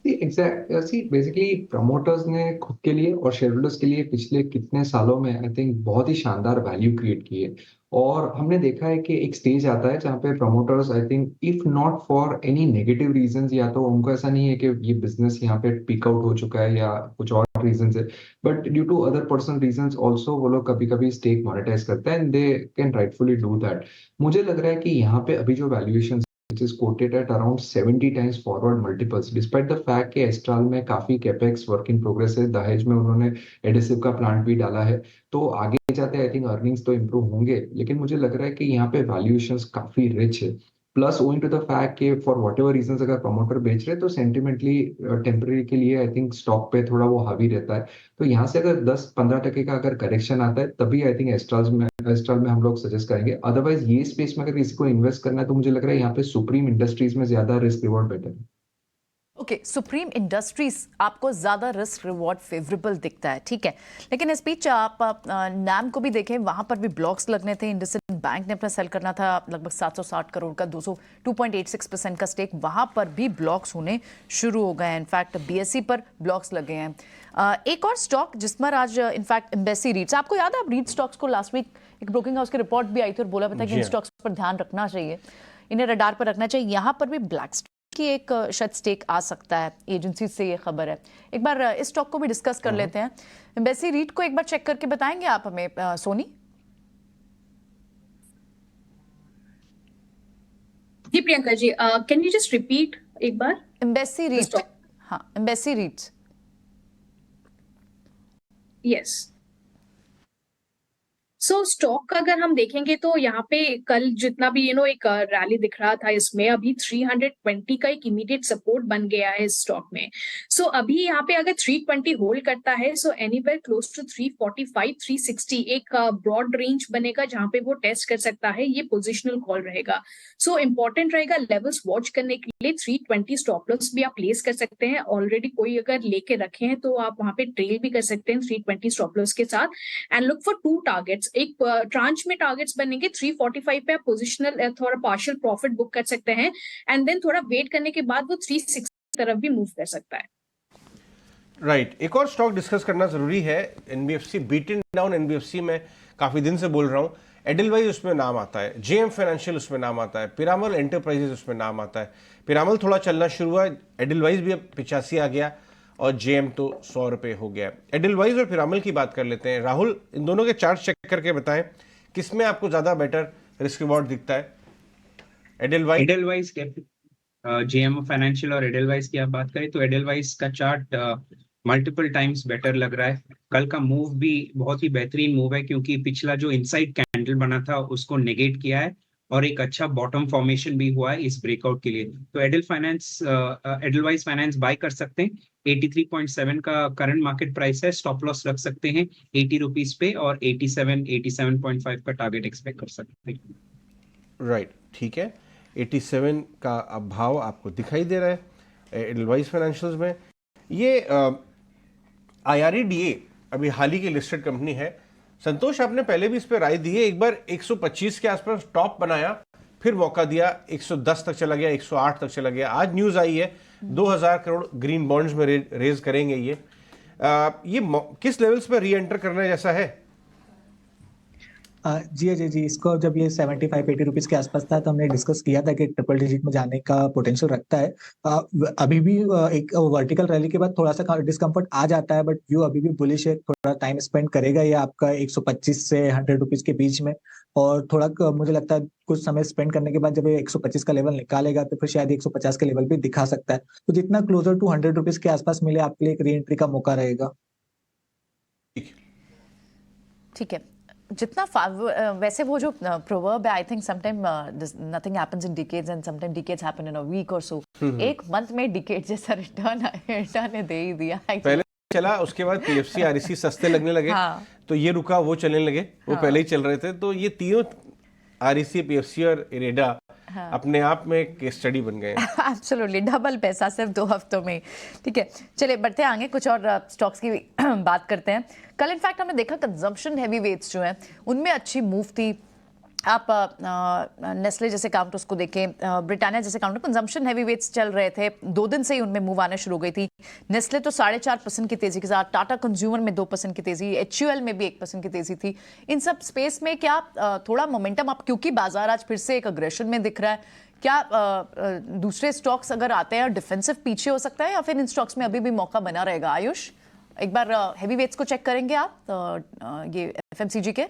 बेसिकली प्रमोटर्स ने खुद के लिए और शेयर होल्डर्स के लिए पिछले कितने सालों में आई थिंक बहुत ही शानदार वैल्यू क्रिएट की है। और हमने देखा है कि एक स्टेज आता है जहाँ पे promoters I think if not for any negative reasons, या तो उनको ऐसा नहीं है कि ये बिजनेस यहाँ पे पीक आउट हो चुका है या कुछ और रीजंस है, but due to other personal reasons also वो लोग कभी कभी स्टेक मोनेटाइज करते हैं and they can rightfully do that. मुझे लग रहा है कि यहाँ पे अभी जो valuation which is quoted at around 70 times forward multiples, despite the fact कि एस्ट्रल में काफी कैपेक्स वर्क इन प्रोग्रेस है, दहेज में उन्होंने एडिसिव का प्लांट भी डाला है, तो आगे जाते आई थिंक अर्निंग्स तो इम्प्रूव होंगे, लेकिन मुझे लग रहा है कि यहाँ पे वैल्यूएशंस काफी रिच है। Plus owing to the fact कि फॉर वॉट एवर रीजंस अगर प्रमोटर बेच रहे तो सेंटिमेंटली टेम्पररी के लिए आई थिंक स्टॉक पे थोड़ा वो हावी रहता है। तो यहाँ से अगर 10-15% का अगर करेक्शन आता है तभी आई थिंक एस्ट्रल में हम लोग सजेस्ट करेंगे। अदरवाइज ये स्पेस में अगर किसी को इन्वेस्ट करना है तो मुझे लग रहा है यहाँ पे सुप्रीम इंडस्ट्रीज में ज्यादा रिस्क रिवॉर्ड बेटर है। ओके, सुप्रीम इंडस्ट्रीज आपको ज्यादा रिस्क रिवॉर्ड फेवरेबल दिखता है, ठीक है। लेकिन इस बीच आप नाम को भी देखें, वहां पर भी ब्लॉक्स लगने थे। इंडसइंड बैंक ने अपना सेल करना था लगभग 760 करोड़ का 2.86% का स्टेक, वहां पर भी ब्लॉक्स होने शुरू हो गए हैं। इनफैक्ट बीएसई पर ब्लॉक्स लगे हैं। एक और स्टॉक जिस पर आज इनफैक्ट एम्बेसी रीट्स, आपको याद है आप रीट स्टॉक्स को लास्ट वीक एक ब्रोकिंग हाउस की रिपोर्ट भी आई थी और बोला था कि इन स्टॉक्स पर ध्यान रखना चाहिए, इन्हें रडार पर रखना चाहिए। यहाँ पर भी ब्लैक की एक शायद स्टेक आ सकता है, एजेंसी से ये खबर है। एक बार इस स्टॉक को भी डिस्कस कर लेते हैं। एम्बेसी रीट को एक बार चेक करके बताएंगे आप हमें, सोनी? जी Priyanka ji, can you just repeat एक बार? एम्बेसी रीट, हाँ एम्बेसी रीट्स, यस। सो स्टॉक अगर हम देखेंगे तो यहाँ पे कल जितना भी एक रैली दिख रहा था, इसमें अभी 320 का एक इमीडिएट सपोर्ट बन गया है इस स्टॉक में। सो अभी यहाँ पे अगर 320 होल्ड करता है सो एनीवेयर क्लोज टू 345 360 एक ब्रॉड रेंज बनेगा जहाँ पे वो टेस्ट कर सकता है। ये पोजिशनल कॉल रहेगा। सो इंपॉर्टेंट रहेगा लेवल्स वॉच करने के लिए। 320 स्टॉप लॉस भी आप प्लेस कर सकते हैं। ऑलरेडी कोई अगर लेके रखे हैं तो आप वहां पे ट्रेल भी कर सकते हैं 320 स्टॉप लॉस के साथ। And look for 2 targets. एक ट्रांच में टारगेट्स बनेंगे 345 पे आप पोजिशनल थोड़ा पार्शियल प्रॉफिट बुक कर सकते हैं एंड देन थोड़ा वेट करने के बाद वो 360 तरफ भी मूव कर सकता है। राइट, एक और स्टॉक डिस्कस करना जरूरी है। एनबीएफसी, बीटन डाउन एनबीएफसी में काफी दिन से बोल रहा हूं। एडलवाइज उसमें नाम आता है, जेएम फाइनेंशियल उसमें नाम आता है, पिरामल एंटरप्राइजेस उसमें नाम आता है। पिरामल थोड़ा चलना शुरू हुआ, एडलवाइज भी अब 85 आ गया और जेएम तो 100 रुपए हो गया। एडलवाइज और पिरामल की बात कर लेते हैं। राहुल, इन दोनों के चार्ट चेक करके बताएं किसमें आपको ज्यादा बेटर रिस्क रिवॉर्ड दिखता है? एडलवाइज जेएम फाइनेंशियल और एडलवाइज की आप बात करें तो एडलवाइज का चार्ट मल्टीपल टाइम्स बेटर लग रहा है। कल का मूव भी बहुत ही बेहतरीन मूव है क्योंकि पिछला जो इनसाइड कैंडल बना था उसको नेगेट किया है और एक अच्छा बॉटम फॉर्मेशन भी हुआ है इस ब्रेकआउट के लिए। तो एडलवाइज फाइनेंस बाय कर सकते हैं। 83.7 का करंट मार्केट प्राइस है। स्टॉप लॉस रख सकते हैं 80 रुपीज पे और 87.5 का टारगेट एक्सपेक्ट कर सकते हैं। राइट, ठीक है। 87 का अब भाव आपको दिखाई दे रहा है एडलवाइज फाइनेंशियल्स में। ये IREDA अभी हाल ही की लिस्टेड कंपनी है। संतोष, आपने पहले भी इस पर राय दी है। एक बार 125 के आसपास टॉप बनाया, फिर मौका दिया, 110 तक चला गया, 108 तक चला गया। आज न्यूज आई है 2,000 करोड़ ग्रीन बॉन्ड्स में रेज करेंगे ये किस लेवल्स पे री एंटर करने जैसा है? जी अजय जी, इसको जब ये 75-80 रुपीज के आसपास था तो हमने डिस्कस किया था कि ट्रिपल डिजिट में जाने का पोटेंशियल रखता है। अभी भी एक वर्टिकल रैली के बाद थोड़ा सा डिस्कम्फर्ट आ जाता है, बट व्यू अभी भी बुलिश है। थोड़ा टाइम स्पेंड करेगा ये आपका 125 से 100 रुपीज के बीच में, और थोड़ा मुझे लगता है कुछ समय स्पेंड करने के बाद जब ये 125 का लेवल निकालेगा तो फिर शायद 150 के लेवल भी दिखा सकता है। तो जितना क्लोजर टू 100 रुपीज के आसपास मिले आपके लिए एक री एंट्री का मौका रहेगा। ठीक है, जितना वैसे वो जो प्रोवर्ब है, I think sometime nothing happens in decades and sometime decades happen in a week और सो। एक मंथ में डिकेड जैसा रिटर्न ने दे ही दिया। पहले चला, उसके बाद पीएफसी आरईसी सस्ते लगने लगे। हाँ। तो ये रुका, वो चलने लगे। वो पहले ही चल रहे थे। तो ये तीनों आरईसी, पीएफसी और इरेडा अपने आप में एक स्टडी बन गए। एब्सोल्युटली, डबल पैसा सिर्फ 2 हफ्तों में। ठीक है, चलिए बढ़ते हैं आगे, कुछ और स्टॉक्स की बात करते हैं। कल इनफैक्ट हमने देखा कंजम्पशन हैवी वेट्स जो हैं उनमें अच्छी मूव थी। आप नेस्ले जैसे काउंटर्स को देखें, ब्रिटानिया जैसे काउंटर, कंजम्पशन हैवी वेट्स चल रहे थे। 2 दिन से ही उनमें मूव आना शुरू हो गई थी। नेस्ले तो 4.5% की तेजी के साथ, टाटा कंज्यूमर में 2% की तेजी, HUL में भी 1% की तेजी थी। इन सब स्पेस में क्या थोड़ा मोमेंटम आप, क्योंकि बाजार आज फिर से एक अग्रेशन में दिख रहा है, क्या दूसरे स्टॉक्स अगर आते हैं डिफेंसिव पीछे हो सकता है, या फिर इन स्टॉक्स में अभी भी मौका बना रहेगा? आयुष, एक बार हैवी वेट्स को चेक करेंगे आप, ये FMCG के।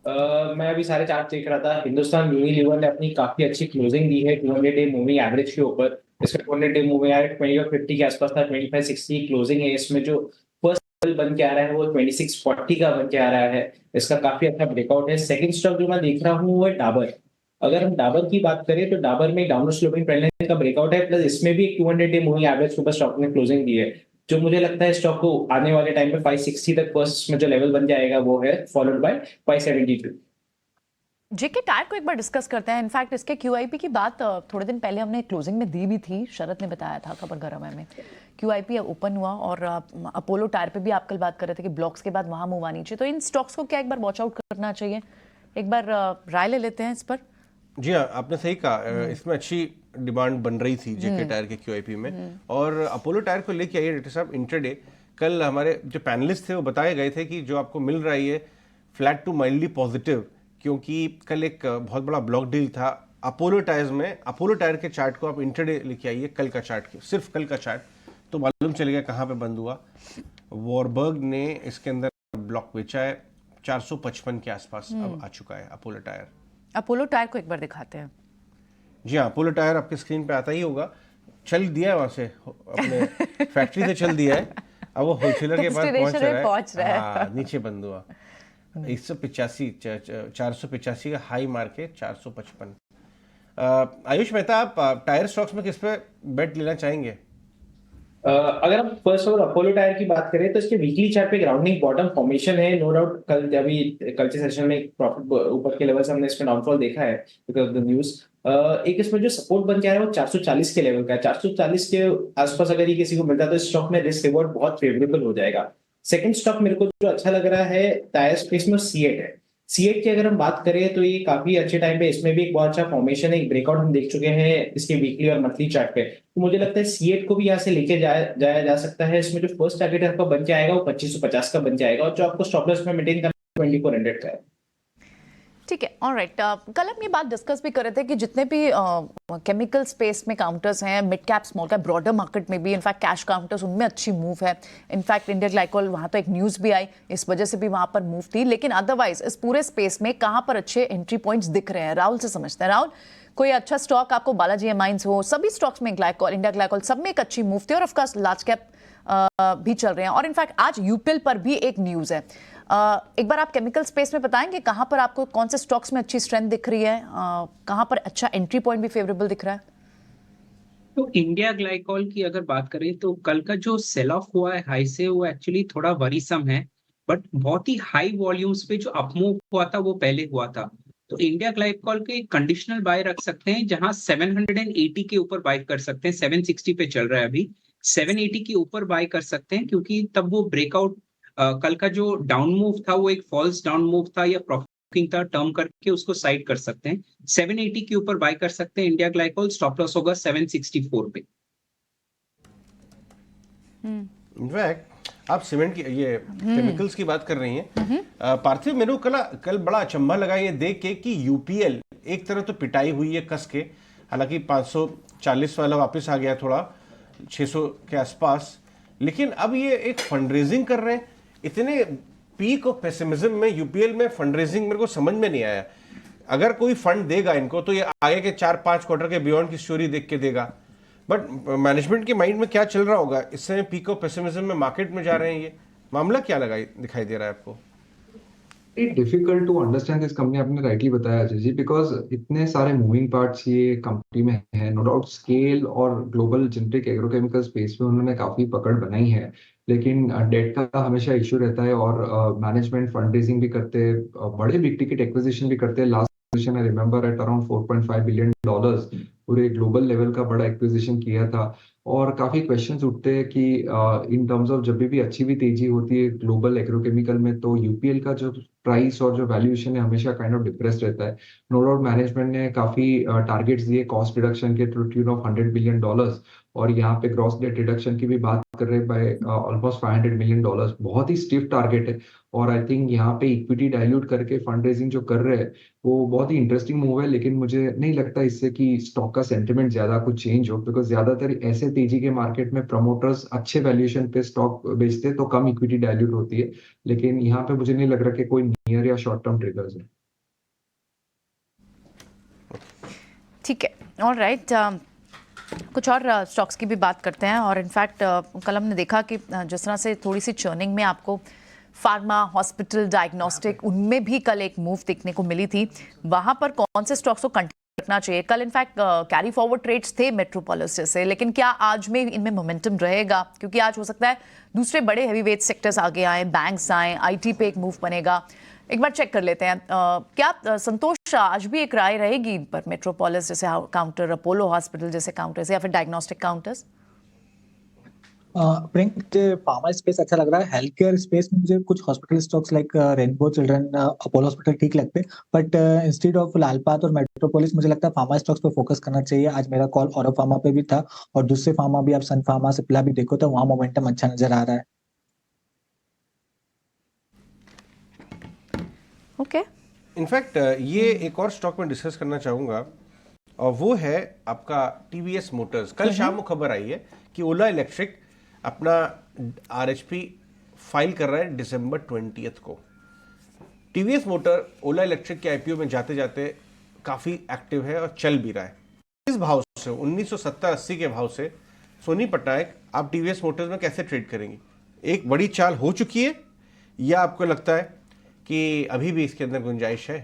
मैं अभी सारे चार्ट देख रहा था। हिंदुस्तान यूनिलीवर ने अपनी काफी अच्छी क्लोजिंग दी है 200 डे मूविंग एवरेज के ऊपर। इसका 200 डे मूविंग एवरेज 2550 के आसपास था, 2560 क्लोजिंग है। इसमें जो फर्स्ट लेवल बन के आ रहा है वो 2640 का बन के आ रहा है। इसका काफी अच्छा ब्रेकआउट है। सेकंड स्टॉक जो मैं देख रहा हूँ वो है डाबर। अगर हम डाबर की बात करें तो डाबर में डाउनवर्ड स्लोपिंग ट्रेंड लाइन का ब्रेकआउट है, प्लस इसमें भी 200 डे मूविंग एवरेज के ऊपर स्टॉक ने क्लोजिंग दी है, जो मुझे लगता है स्टॉक को आने वाले टाइम पे 560 तक फर्स्ट में जो लेवल बन जाएगा वो है, फॉलोड बाय 572। जेके टायर को एक बार डिस्कस करते हैं। इनफैक्ट इसके QIP की बात थोड़े दिन पहले हमने क्लोजिंग में दी भी थी, शरद ने बताया था खबर गरम है में। QIP ओपन हुआ और अपोलो टायर पे भी आप कल बात कर रहे थे कि ब्लॉक्स के बाद वहां मूव आनी चाहिए। तो इन स्टॉक्स को क्या एक बार वॉच आउट करना चाहिए? एक बार राय ले लेते हैं इस पर। जी हाँ, आपने सही कहा, इसमें अच्छी डिमांड बन रही थी जेके टायर के QIP में। और अपोलो टायर को लेके आइए डॉक्टर साहब, इंट्राडे कल हमारे जो पैनलिस्ट थे वो बताए गए थे कि जो आपको मिल रहा है फ्लैट टू माइल्डली पॉजिटिव, क्योंकि कल एक बहुत बड़ा ब्लॉक डील था अपोलो टायर्स में। अपोलो टायर के चार्ट को आप इंट्राडे लेके आइए, कल का चार्ट, सिर्फ कल का चार्ट, तो मालूम चलेगा कहाँ पे बंद हुआ। वॉरबर्ग ने इसके अंदर ब्लॉक बेचा है, 455 के आसपास अब आ चुका है अपोलो टायर। अपोलो टायर को एक बार दिखाते हैं। जी हाँ, अपोलो टायर आपके स्क्रीन पे आता ही होगा। चल दिया है वहां से, अपने फैक्ट्री से चल दिया है, अब वो होलसेलर के पास पहुंच रहा है। हाँ, नीचे बंद हुआ 485 का हाई मार के 455। आयुष मेहता, आप टायर स्टॉक्स में किस पे बेट लेना चाहेंगे? अगर हम first of all Apollo tyre की बात करें तो इसके वीकली चार्ट पे ग्राउंडिंग बॉटम फॉर्मेशन है, नो डाउट। कल के सेशन में प्रॉफिट ऊपर के लेवल से हमने इसमें डाउनफॉल देखा है बिकॉज ऑफ द न्यूज। एक इसमें जो सपोर्ट बन के आ रहा है वो 440 के लेवल का है। 440 के आसपास अगर ये किसी को मिलता है तो इस स्टॉक में रिस्क रिवॉर्ड बहुत फेवरेबल हो जाएगा। सेकंड स्टॉक मेरे को जो अच्छा लग रहा है टायर स्पेस में सीएट है। सीएट की अगर हम बात करें तो ये काफी अच्छे टाइम पे, इसमें भी एक बहुत अच्छा फॉर्मेशन है, एक ब्रेकआउट हम देख चुके हैं इसके वीकली और मंथली चार्ट पे। तो मुझे लगता है सीएट को भी यहाँ से लेके जाया जा सकता है। इसमें जो फर्स्ट टारगेट आपका बन के आएगा वो 2550 का बन जाएगा, और जो आपको स्टॉप लॉस में मेंटेन करना 2400 का है। ठीक है, ऑलराइट। कल हम ये बात डिस्कस भी कर रहे थे कि जितने भी केमिकल स्पेस में काउंटर्स हैं, mid cap, small cap, broader market में भी, इनफैक्ट कैश काउंटर्स, उनमें अच्छी मूव है। इनफैक्ट इंडिया ग्लाइकोल, वहाँ तो एक न्यूज़ भी आई, इस वजह से भी वहाँ पर मूव थी। लेकिन अदरवाइज इस पूरे स्पेस में कहाँ पर अच्छे एंट्री पॉइंट्स दिख रहे हैं, राहुल से समझते हैं। राहुल, कोई अच्छा स्टॉक आपको, बालाजी एमाइंस हो, सभी स्टॉक्स में, ग्लाइकोल, इंडिया ग्लाइकोल, सब में एक अच्छी मूव थी, और ऑफकोर्स लार्ज कैप भी चल रहे हैं। और इनफैक्ट आज यूपीएल पर भी एक न्यूज़ है। एक बार आप केमिकल स्पेस में बताएंगे कहां पर आपको कौन से स्टॉक्स में अच्छी स्ट्रेंथ दिख रही है, कहां पर अच्छा एंट्री पॉइंट भी फेवरेबल दिख रहा है? तो इंडिया ग्लाइकोल की अगर बात करें तो कल का जो सेल ऑफ हुआ है हाई से, वो एक्चुअली थोड़ा वरीसम है, बट बहुत ही हाई वॉल्यूम्स पे जो अपमूव हुआ था वो पहले हुआ था। तो इंडिया ग्लाइकोल के कंडीशनल बाय रख सकते हैं, जहां 780 के ऊपर बाय कर सकते हैं। 760 पे चल रहा है अभी, 780 के ऊपर बाय कर सकते हैं, क्योंकि तब वो ब्रेकआउट, कल का जो डाउन मूव था वो एक फॉल्स डाउन मूव था या प्रॉफिटिंग था, टर्म करके उसको साइड कर सकते हैं। 780 के ऊपर बाय कर सकते हैं इंडिया ग्लाइकोल, स्टॉप लॉस होगा 764 पे। इनफैक्ट आप सीमेंट की ये केमिकल्स की बात कर रही हैं, पार्थिव, मेरे को कल बड़ा अचंभा लगा ये देख के कि यूपीएल एक तरह तो पिटाई हुई है कस के, हालांकि 540 वाला वापस आ गया थोड़ा 600 के आसपास, लेकिन अब ये एक फंड रेजिंग कर रहे हैं। इतने पीक ऑफ पेसिमिज्म में यूपीएल में फंड रेजिंग मेरे को समझ में नहीं आया। अगर कोई फंड देगा इनको तो ये आगे के 4-5 क्वार्टर के बियॉन्ड की स्टोरी देख के देगा, बट मैनेजमेंट के माइंड में क्या चल रहा होगा, इस समय पीक ऑफ पेसिमिज्म में मार्केट में जा रहे हैं, ये मामला क्या दिखाई दे रहा है आपको? It difficult to understand this company, आपने राइटली बताया अजय जी, बिकॉज इतने सारे मूविंग पार्ट्स ये कंपनी में है। नो डाउट स्केल और ग्लोबल जेनेरिक एग्रोकेमिकल स्पेस में उन्होंने काफी पकड़ बनाई है, लेकिन डेट का हमेशा इश्यू रहता है और मैनेजमेंट फंड रेजिंग भी करते हैं, बड़े बिग टिकट एक्विजिशन भी करते हैं। Last acquisition I remember at around $4.5 billion, पूरे ग्लोबल लेवल का बड़ा एक्विजिशन किया था। और काफी क्वेश्चंस उठते हैं कि इन टर्म्स ऑफ जब भी अच्छी भी तेजी होती है ग्लोबल एग्रोकेमिकल में, तो यूपीएल का जो प्राइस और जो वैल्यूएशन है हमेशा काइंड ऑफ डिप्रेस्ड रहता है। नो डाउट मैनेजमेंट ने काफी टारगेट्स दिए कॉस्ट रिडक्शन के ट्यून ऑफ $100 बिलियन, और यहाँ पे ग्रॉस डेट रिडक्शन की भी बात कर रहे हैं बाय ऑलमोस्ट $500 मिलियन। बहुत ही स्टिफ टारगेट है, और आई थिंक यहाँ पे इक्विटी डाइल्यूट करके फंड रेजिंग जो कर रहे हैं वो बहुत ही इंटरेस्टिंग मूव है, लेकिन मुझे नहीं लगता इससे कि स्टॉक का सेंटिमेंट ज्यादा कुछ चेंज हो, बिकॉज ज्यादातर ऐसे तेजी के मार्केट में प्रमोटर्स अच्छे वैल्यूएशन पे स्टॉक बेचते हैं तो कम इक्विटी डाइल्यूट होती है, लेकिन यहाँ पे मुझे नहीं लग रहा कि कोई नियर या शॉर्ट टर्म ट्रिगर्स है। ठीक है, ऑल राइट, कुछ और स्टॉक्स की भी बात करते हैं। और इनफैक्ट कल हमने देखा कि जिस तरह से थोड़ी सी चर्निंग में आपको फार्मा, हॉस्पिटल, डायग्नोस्टिक, उनमें भी कल एक मूव देखने को मिली थी। वहां पर कौन से स्टॉक्स को कंटिन्यू रखना चाहिए? कल इनफैक्ट कैरी फॉरवर्ड ट्रेड्स थे मेट्रोपोलिस जैसे, लेकिन क्या आज में इनमें मोमेंटम रहेगा? क्योंकि आज हो सकता है दूसरे बड़े हैवीवेट सेक्टर्स आगे आए, बैंक्स आए, आईटी पे एक मूव बनेगा। एक बार चेक कर लेते हैं, क्या संतोष आज भी एक राय रहेगी इन पर, मेट्रोपोलिस जैसे काउंटर, अपोलो हॉस्पिटल जैसे काउंटर्स, या फिर डायग्नोस्टिक काउंटर्स? फार्मा स्पेस अच्छा लग रहा है। हेल्थ केयर स्पेस में मुझे कुछ hospital stocks like rainbow children, Apollo hospital ठीक लगते हैं, बट इंस्टेड ऑफ लालपात और मेट्रोपोलिस मुझे लगता है फार्मा स्टॉक्स पे फोकस करना चाहिए। आज मेरा कॉल ऑरो फार्मा पे भी था, और दूसरे फार्मा भी, आप सन फार्मा, सिप्ला भी देखो तो वहाँ मोमेंटम अच्छा नजर आ रहा है। ओके, इनफैक्ट ये एक और स्टॉक में डिस्कस करना चाहूंगा, और वो है आपका टीवीएस मोटर्स। कल शाम को खबर आई है कि ओला इलेक्ट्रिक अपना आरएचपी फाइल कर रहा है दिसंबर 20 को। टीवीएस मोटर ओला इलेक्ट्रिक के आईपीओ में जाते जाते काफी एक्टिव है और चल भी रहा है। इस भाव से 1970-80 के भाव से सोनी पटनायक, आप टीवीएस मोटर्स में कैसे ट्रेड करेंगी? एक बड़ी चाल हो चुकी है, या आपको लगता है कि अभी भी इसके अंदर गुंजाइश है?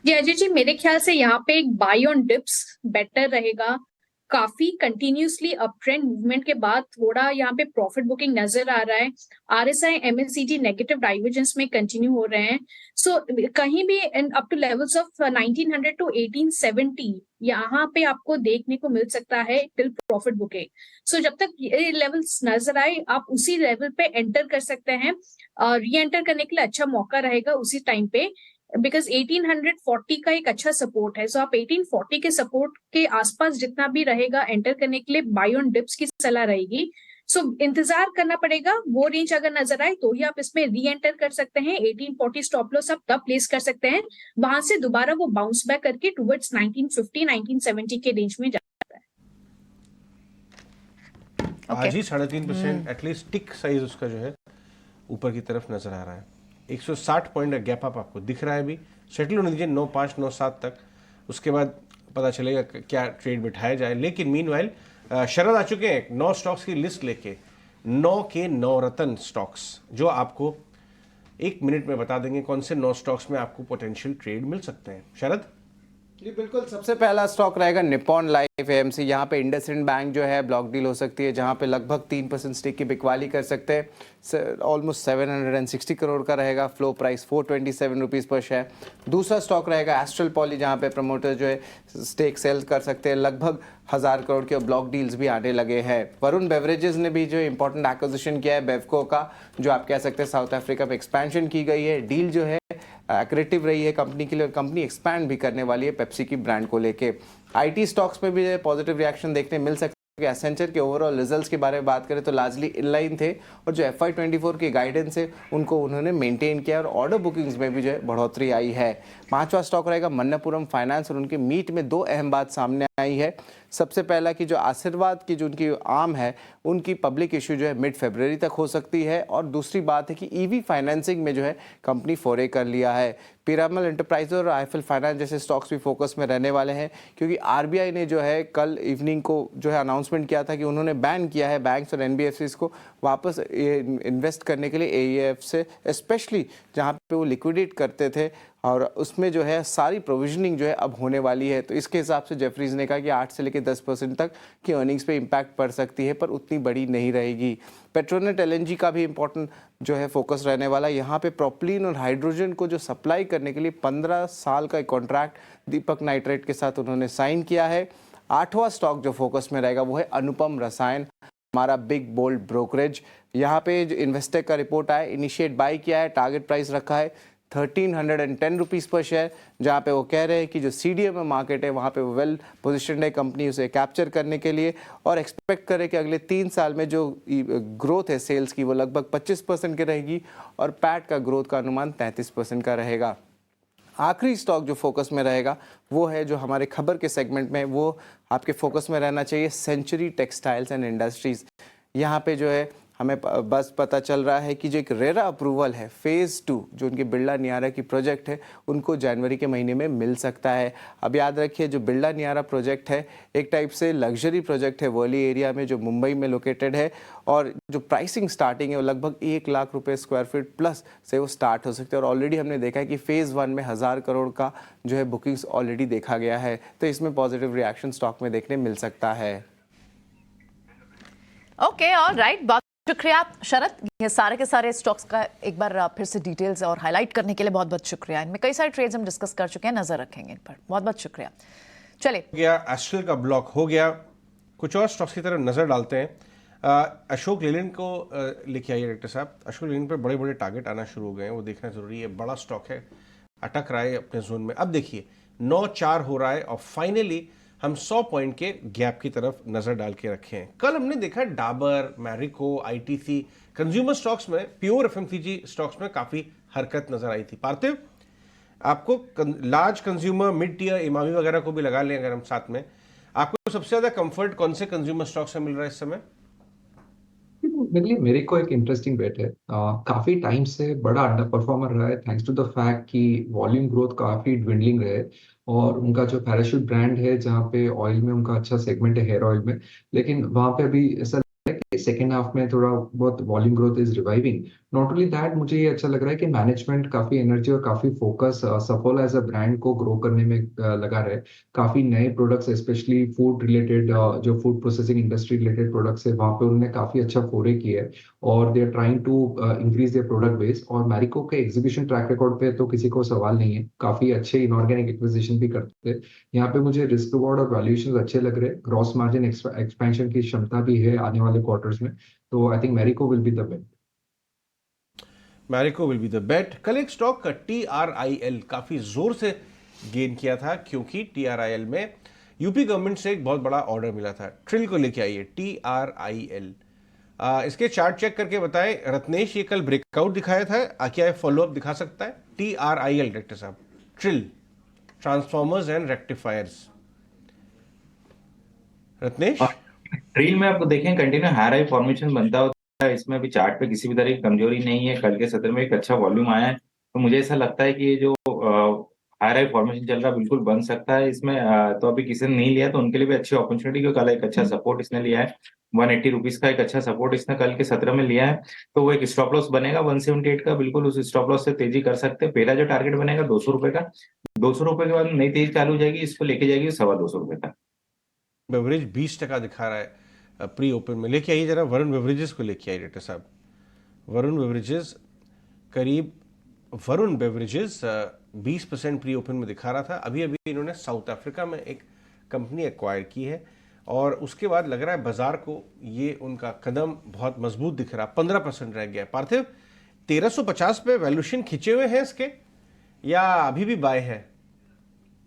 जी अजय जी, मेरे ख्याल से यहाँ पे एक बाय ऑन डिप्स बेटर रहेगा। काफी कंटिन्यूसली अप ट्रेंड मूवमेंट के बाद थोड़ा यहाँ पे प्रॉफिट बुकिंग नजर आ रहा है। आरएसआई, एमएससीटी नेगेटिव डाइवर्जेंस में कंटिन्यू हो रहे हैं। सो कहीं भी up to levels of 1900 to 1870 यहाँ पे आपको देखने को मिल सकता है टिल प्रॉफिट बुकिंग। सो जब तक ये लेवल्स नजर आए आप उसी लेवल पे एंटर कर सकते हैं। री एंटर करने के लिए अच्छा मौका रहेगा उसी टाइम पे, बिकॉज 1840 का एक अच्छा सपोर्ट है। सो आप 1840 के सपोर्ट के आसपास जितना भी रहेगा एंटर करने के लिए बाय ऑन डिप्स की सलाह रहेगी। सो इंतजार करना पड़ेगा, वो रेंज अगर नजर आए तो ही आप इसमें री एंटर कर सकते हैं। 1840 स्टॉप लॉस आप तब प्लेस कर सकते हैं, वहां से दोबारा वो बाउंस बैक करके टुवर्ड्स 1950-1970 के रेंज में जाता है। आज ही 3.5% एटलीस्ट टिक साइज उसका जो है ऊपर की तरफ नजर आ रहा है। 160 पॉइंट का गैप अप आपको दिख रहा है, अभी सेटल होने दीजिए 9.5 9.7 तक, उसके बाद पता चलेगा क्या ट्रेड बिठाया जाए। लेकिन मीनवाइल शरद आ चुके हैं 9 स्टॉक्स की लिस्ट लेके, 9 के 9 रतन स्टॉक्स, जो आपको 1 मिनट में बता देंगे कौन से 9 स्टॉक्स में आपको पोटेंशियल ट्रेड मिल सकते हैं। शरद? जी बिल्कुल, सबसे पहला स्टॉक रहेगा निप्पॉन लाइफ एएमसी। यहाँ पे इंडसइंड बैंक जो है ब्लॉक डील हो सकती है, जहाँ पे लगभग 3% स्टेक की बिकवाली कर सकते हैं। ऑलमोस्ट 760 करोड़ का रहेगा। फ्लो प्राइस 427 रुपीज़ पर शेयर। दूसरा स्टॉक रहेगा एस्ट्रल पॉली, जहाँ पे प्रमोटर जो है स्टेक सेल कर सकते हैं। लगभग 1000 करोड़ के ब्लॉक डील्स भी आने लगे हैं। वरुण बेवरेजेस ने भी जो इंपॉर्टेंट एक्विजिशन किया है बेवको का, जो आप कह सकते हैं साउथ अफ्रीका पे एक्सपेंशन की गई है। डील जो है एक्रेटिव रही है कंपनी के लिए, कंपनी एक्सपैंड भी करने वाली है पेप्सी की ब्रांड को लेके। आईटी स्टॉक्स में भी पॉजिटिव रिएक्शन देखने मिल सकता है। कि एसेंचर के ओवरऑल रिजल्ट्स के बारे में बात करें तो लार्जली इनलाइन थे और जो FY24 की गाइडेंस है उनको उन्होंने मेंटेन किया और ऑर्डर बुकिंग्स में भी जो है बढ़ोतरी आई है। 5वां स्टॉक रहेगा मन्नपुरम फाइनेंस और उनके मीट में 2 अहम बात सामने आई है। सबसे पहला कि जो आशीर्वाद की जो उनकी आर्म है उनकी पब्लिक इशू जो है मिड फरवरी तक हो सकती है और दूसरी बात है कि EV फाइनेंसिंग में जो है कंपनी फोरे कर लिया है। पिरामल एंटरप्राइज और आईएफएल फाइनेंस जैसे स्टॉक्स भी फोकस में रहने वाले हैं क्योंकि RBI ने जो है कल इवनिंग को जो है अनाउंसमेंट किया था कि उन्होंने बैन किया है बैंक्स और NBFCs को वापस इन्वेस्ट करने के लिए AIF से, स्पेशली जहाँ पे वो लिक्विडेट करते थे और उसमें जो है सारी प्रोविजनिंग जो है अब होने वाली है। तो इसके हिसाब से जेफरीज ने कहा कि 8 से लेकर 10% तक की अर्निंग्स पे इम्पैक्ट पड़ सकती है पर उतनी बड़ी नहीं रहेगी। पेट्रोनेट LNG का भी इंपॉर्टेंट जो है फोकस रहने वाला है। यहाँ पे प्रोपलीन और हाइड्रोजन को जो सप्लाई करने के लिए 15 साल का एक कॉन्ट्रैक्ट दीपक नाइट्रेट के साथ उन्होंने साइन किया है। 8वां स्टॉक जो फोकस में रहेगा वो है अनुपम रसायन, हमारा बिग बोल्ड ब्रोकरेज। यहाँ पे जो इन्वेस्टर का रिपोर्ट आया, इनिशिएट बाय किया है, टारगेट प्राइस रखा है 1310 रुपीज़ पर शेयर, जहाँ पे वो कह रहे हैं कि जो CDMO मार्केट है वहाँ पे वेल पोजिशनड है कंपनी उसे कैप्चर करने के लिए और एक्सपेक्ट करें कि अगले 3 साल में जो ग्रोथ है सेल्स की वो लगभग 25% की रहेगी और पैट का ग्रोथ का अनुमान 33% का रहेगा। आखिरी स्टॉक जो फोकस में रहेगा वो है जो हमारे खबर के सेगमेंट में वो आपके फोकस में रहना चाहिए, सेंचुरी टेक्सटाइल्स एंड इंडस्ट्रीज़। यहाँ पे जो है हमें बस पता चल रहा है कि जो एक रेरा अप्रूवल है फेज़ 2 जो उनके बिरला नियारा की प्रोजेक्ट है उनको जनवरी के महीने में मिल सकता है। अब याद रखिए जो बिरला नियारा प्रोजेक्ट है एक टाइप से लग्जरी प्रोजेक्ट है वर्ली एरिया में जो मुंबई में लोकेटेड है और जो प्राइसिंग स्टार्टिंग है वो लगभग 1 लाख रुपए स्क्वायर फीट प्लस से वो स्टार्ट हो सकते हैं और ऑलरेडी हमने देखा है कि फेज़ 1 में 1000 करोड़ का जो है बुकिंग्स ऑलरेडी देखा गया है। तो इसमें पॉजिटिव रिएक्शन स्टॉक में देखने मिल सकता है। ओके, ऑलराइट, बहुत शुक्रिया शरद, ये सारे के सारे स्टॉक्स का एक बार फिर से डिटेल्स और हाईलाइट करने के लिए बहुत बहुत शुक्रिया। इनमें कई सारे ट्रेड्स हम डिस्कस कर चुके हैं, नजर रखेंगे इन पर। बहुत बहुत शुक्रिया। चलिए, गया एस्ट्रल का ब्लॉक हो गया, कुछ और स्टॉक्स की तरफ नजर डालते हैं। अशोक लेलैंड को लेके आइए डायरेक्टर साहब। अशोक लेलैंड पर बड़े बड़े टारगेट आना शुरू हो गए हैं, वो देखना जरूरी है। बड़ा स्टॉक है, अटक रहा है अपने जोन में। अब देखिए 9-4 हो रहा है और फाइनली हम 100 पॉइंट के गैप की तरफ नजर डाल के रखे हैं। कल हमने देखा Dabur, Marico, ITC consumer stocks में, प्योर FMCG स्टॉक्स में काफी हरकत नजर आई थी। पार्थिव, आपको large consumer, mid tier, Emami वगैरह को भी लगा लें अगर हम साथ में, आपको सबसे ज्यादा कंफर्ट कौन से कंज्यूमर स्टॉक से मिल रहा है इस समय? मेरे को एक इंटरेस्टिंग बेट है। काफी टाइम से बड़ा अंडर परफॉर्मर रहा है थैंक्स टू द फैक्ट कि वॉल्यूम ग्रोथ काफी ड्विंडलिंग रहे और उनका जो पैराशूट ब्रांड है जहाँ पे ऑयल में उनका अच्छा सेगमेंट है हेयर ऑयल में, लेकिन वहां पे अभी ऐसा सेकेंड हाफ में थोड़ा बहुत volume growth is reviving. Not only that, मुझे ये अच्छा लग रहा है कि मैनेजमेंट काफी एनर्जी और काफी focus Saffola as a brand को ग्रो करने में लगा रहे। काफी नए प्रोडक्ट्स स्पेशली फूड रिलेटेड, जो food processing industry related products है वहां पे उन्होंने काफी अच्छा फोरे किया है और they are trying to increase their product base. और मैरिको के एग्जीक्यूशन ट्रैक रिकॉर्ड पे तो किसी को सवाल नहीं है, काफी अच्छे इनऑर्गेनिक एक्विजिशन भी करते हैं। यहाँ पे मुझे रिस्क रिवॉर्ड और वैल्यूएशन अच्छे लग रहे हैं, ग्रॉस मार्जिन एक्सपेंशन की क्षमता भी है आने वाले क्वार्टर्स में। तो I think Marico will be the bet. Marico will be the bet. कल एक स्टॉक TRIL काफी जोर से गेन किया था क्योंकि TRIL में यूपी गवर्नमेंट से एक बहुत बड़ा ऑर्डर मिला था। ट्रिल को लेके आइए, TRIL। इसके चार्ट चेक करके बताएं रत्नेश, ये कल ब्रेकआउट दिखाया था, क्या फॉलोअप दिखा सकता है? TRIL डायरेक्टर साहब, TRIL, transformers and rectifiers. Ratnesh, TRIL में आप देखें कंटिन्यू हाई फॉर्मेशन बनता होता है, इसमें अभी चार्ट पे किसी भी तरह की कमजोरी नहीं है। कल के सत्र में एक अच्छा वॉल्यूम आया है तो मुझे ऐसा लगता है कि ये जो हाई फॉर्मेशन चल रहा है बिल्कुल बन सकता है इसमें। तो अभी किसी ने नहीं लिया तो उनके लिए भी अच्छी अपॉर्चुनिटी, क्योंकि कल एक अच्छा सपोर्ट इसने लिया है 180 रुपीज का, एक अच्छा सपोर्ट इसने कल के सत्र में लिया है। तो वो एक स्टॉप लॉस बनेगा 178 का, बिल्कुल उस स्टॉप लॉस से तेजी कर सकते हैं। पहला जो टारगेट बनेगा 200 रुपए का, 200 रुपए के बाद नई तेजी चालू हो जाएगी, इसको लेके जाएगी 225 रुपए का। बेवरेज 20% दिखा रहा है प्री ओपन में। लेके आइए जरा वरुण बेवरेजेस को लेके आइए डायरेक्टर साहब। वरुण बेवरेजेस करीब, वरुण बेवरेजेस 20% प्री ओपन में दिखा रहा था। अभी अभी इन्होंने साउथ अफ्रीका में एक कंपनी एक्वायर की है और उसके बाद लग रहा है बाजार को ये उनका कदम बहुत मजबूत दिख रहा। 15% रह गया। पार्थिव, 1350 पे वैल्यूएशन खिंचे हुए हैं इसके या अभी भी बाय है?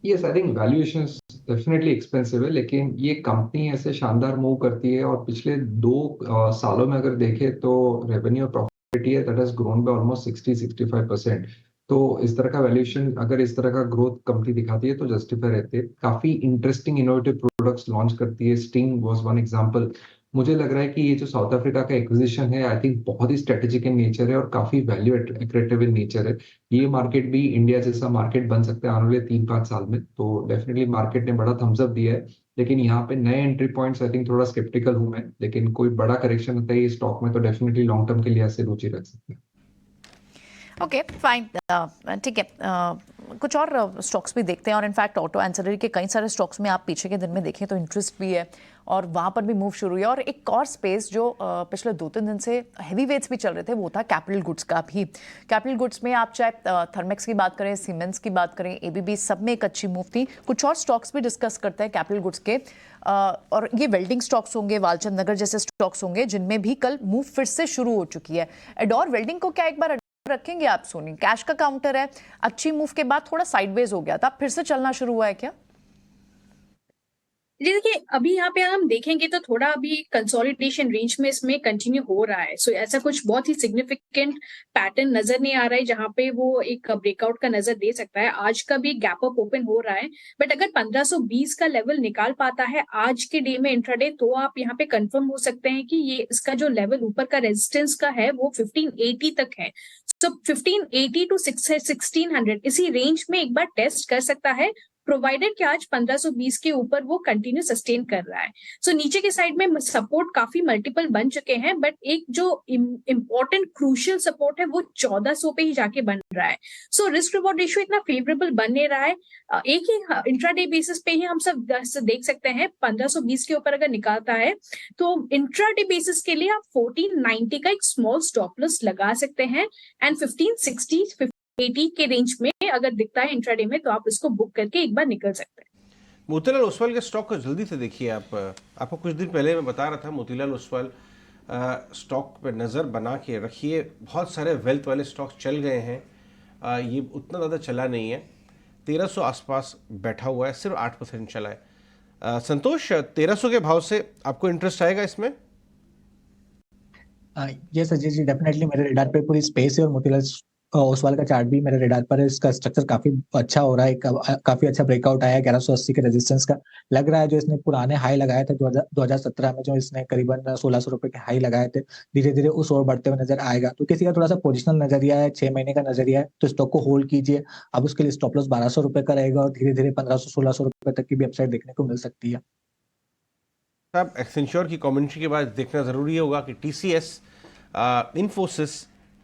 Yes I think valuation definitely expensive है, लेकिन ये कंपनी ऐसे शानदार मूव करती है और पिछले 2 सालों में अगर देखें तो रेवेन्यू और प्रॉफिट है that has grown by almost 60-65%। तो इस तरह का वैल्यूएशन अगर इस तरह का ग्रोथ कंपनी दिखाती है तो जस्टिफाई रहते हैं। काफी इंटरेस्टिंग इनोवेटिव प्रोडक्ट्स लॉन्च करती है, स्टिंग वाज वन एग्जांपल। मुझे लग रहा है कि ये जो साउथ अफ्रीका का एक्विजिशन है आई थिंक बहुत ही स्ट्रेटेजिक इन नेचर है और काफी वैल्यू एक्रेटिव इन नेचर है। ये मार्केट भी इंडिया जैसा मार्केट बन सकता है आने वाले 3-5 साल में, तो डेफिनेटली मार्केट ने बड़ा थम्स अप दिया है। लेकिन यहाँ पे नए एंट्री पॉइंट्स आई थिंक थोड़ा स्केप्टिकल हूं मैं, लेकिन कोई बड़ा करेक्शन होता है ये स्टॉक में तो डेफिनेटली लॉन्ग टर्म के लिए ऐसे रुचि रख सकते हैं। ओके फाइन, ठीक है। कुछ और स्टॉक्स भी देखते हैं, और इनफैक्ट ऑटो एंसिलरी के कई सारे स्टॉक्स में आप पीछे के दिन में देखें तो इंटरेस्ट भी है और वहाँ पर भी मूव शुरू हुई है। और एक और स्पेस जो पिछले 2-3 दिन से हैवी वेट्स भी चल रहे थे वो था कैपिटल गुड्स का भी। कैपिटल गुड्स में आप चाहे थर्मेक्स की बात करें, सीमेंस की बात करें, एबीबी, सब में एक अच्छी मूव थी। कुछ और स्टॉक्स भी डिस्कस करते हैं कैपिटल गुड्स के, और ये वेल्डिंग स्टॉक्स होंगे, वालचंद नगर जैसे स्टॉक्स होंगे जिनमें भी कल मूव फिर से शुरू हो चुकी है। एडोर वेल्डिंग को क्या एक बार रखेंगे आप सोनी? कैश का काउंटर है, अच्छी मूव के बाद थोड़ा साइडवेज हो गया था, फिर से चलना शुरू हुआ है क्या? जी देखिए, अभी यहाँ पे हम देखेंगे तो थोड़ा अभी कंसोलिडेशन रेंज में इसमें कंटिन्यू हो रहा है। सो ऐसा कुछ बहुत ही सिग्निफिकेंट पैटर्न नजर नहीं आ रहा है जहां पे वो एक ब्रेकआउट का नजर दे सकता है। आज का भी गैप अप ओपन हो रहा है, बट अगर 1520 का लेवल निकाल पाता है आज के डे में इंट्राडे, तो आप यहाँ पे कंफर्म हो सकते हैं कि ये इसका जो लेवल ऊपर का रेजिस्टेंस का है वो 1580 तक है। सो 1580 टू 1600 इसी रेंज में एक बार टेस्ट कर सकता है, प्रोवाइडेड कि आज 1520 के ऊपर वो कंटिन्यू सस्टेन कर रहा है। सो नीचे के साइड में सपोर्ट काफी मल्टीपल बन चुके हैं, बट एक जो इंपॉर्टेंट क्रूशियल सपोर्ट है वो 1400 पे ही जाके बन रहा है। सो रिस्क रिवॉर्ड रेशियो इतना फेवरेबल बन नहीं रहा है। एक ही इंट्राडे बेसिस पे ही हम सब देख सकते हैं 1520 के ऊपर अगर निकालता है तो इंट्राडे बेसिस के लिए आप 1490 का एक स्मॉल स्टॉप लॉस लगा सकते हैं, एंड 1560 80 के रेंज में अगर दिखता है इंट्राडे में तो आप इसको बुक करके एक बार निकल सकते हैं। मोतीलाल ओसवाल के स्टॉक को जल्दी से देखिए आप। आपको कुछ दिन पहले मैं बता रहा था मोतीलाल ओसवाल स्टॉक पे नज़र बना के रखिए, बहुत सारे वेल्थ वाले स्टॉक्स चल गए हैं, ये उतना ज़्यादा चला नहीं है, 1300 आसपास बैठा हुआ है, सिर्फ 8% चला है। संतोष, 1300 के भाव से आपको इंटरेस्ट आएगा इसमें? यस अजय जी, डेफिनेटली मेरे रेडार पे पूरी स्पेस है और मोतीलाल ओसवाल का चार्ट भी मेरे रेडार पर है। इसका स्ट्रक्चर काफी अच्छा हो रहा है, काफी अच्छा ब्रेकआउट आया 1180 के रेजिस्टेंस का लग रहा है। जो इसने पुराने हाई लगाए थे 2017 में, जो इसने करीबन 1600 रुपए के हाई लगाए थे, धीरे धीरे उस ओर बढ़ते हुए नजर आएगा। तो किसी का थोड़ा सा पोजिशनल नजरिया है, 6 महीने का नजरिया है, तो स्टॉक को होल्ड कीजिए। अब उसके लिए स्टॉप लॉस 1200 रुपए का रहेगा और धीरे धीरे 1500-1600 रुपए तक की भी अपसाइड देखने को मिल सकती है। साहब, एक्सेंचर की कमेंट्री के बाद देखना जरूरी होगा कि टीसीएस, इन्फोसिस,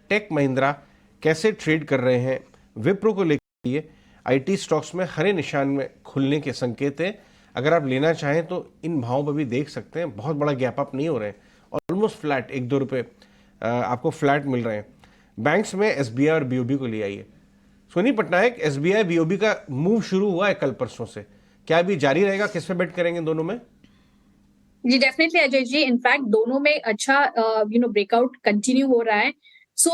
टेक महिंद्रा कैसे ट्रेड कर रहे हैं। विप्रो को लेकर आईटी स्टॉक्स में हरे निशान में खुलने के संकेत हैं। अगर आप लेना चाहें तो इन भावों पर भी देख सकते हैं, बहुत बड़ा गैप अप नहीं हो रहे हैं, ऑलमोस्ट फ्लैट, 1-2 रुपये आपको फ्लैट मिल रहे हैं। बैंक्स में एसबीआई और बीओबी को ले आइए। सोनी पटनायक, एसबीआई बीओबी का मूव शुरू हुआ है कल परसों से, क्या अभी जारी रहेगा? किस पे बेट करेंगे दोनों में? जी डेफिनेटली अजय जी, इनफैक्ट दोनों में अच्छा ब्रेकआउट कंटिन्यू हो रहा है। सो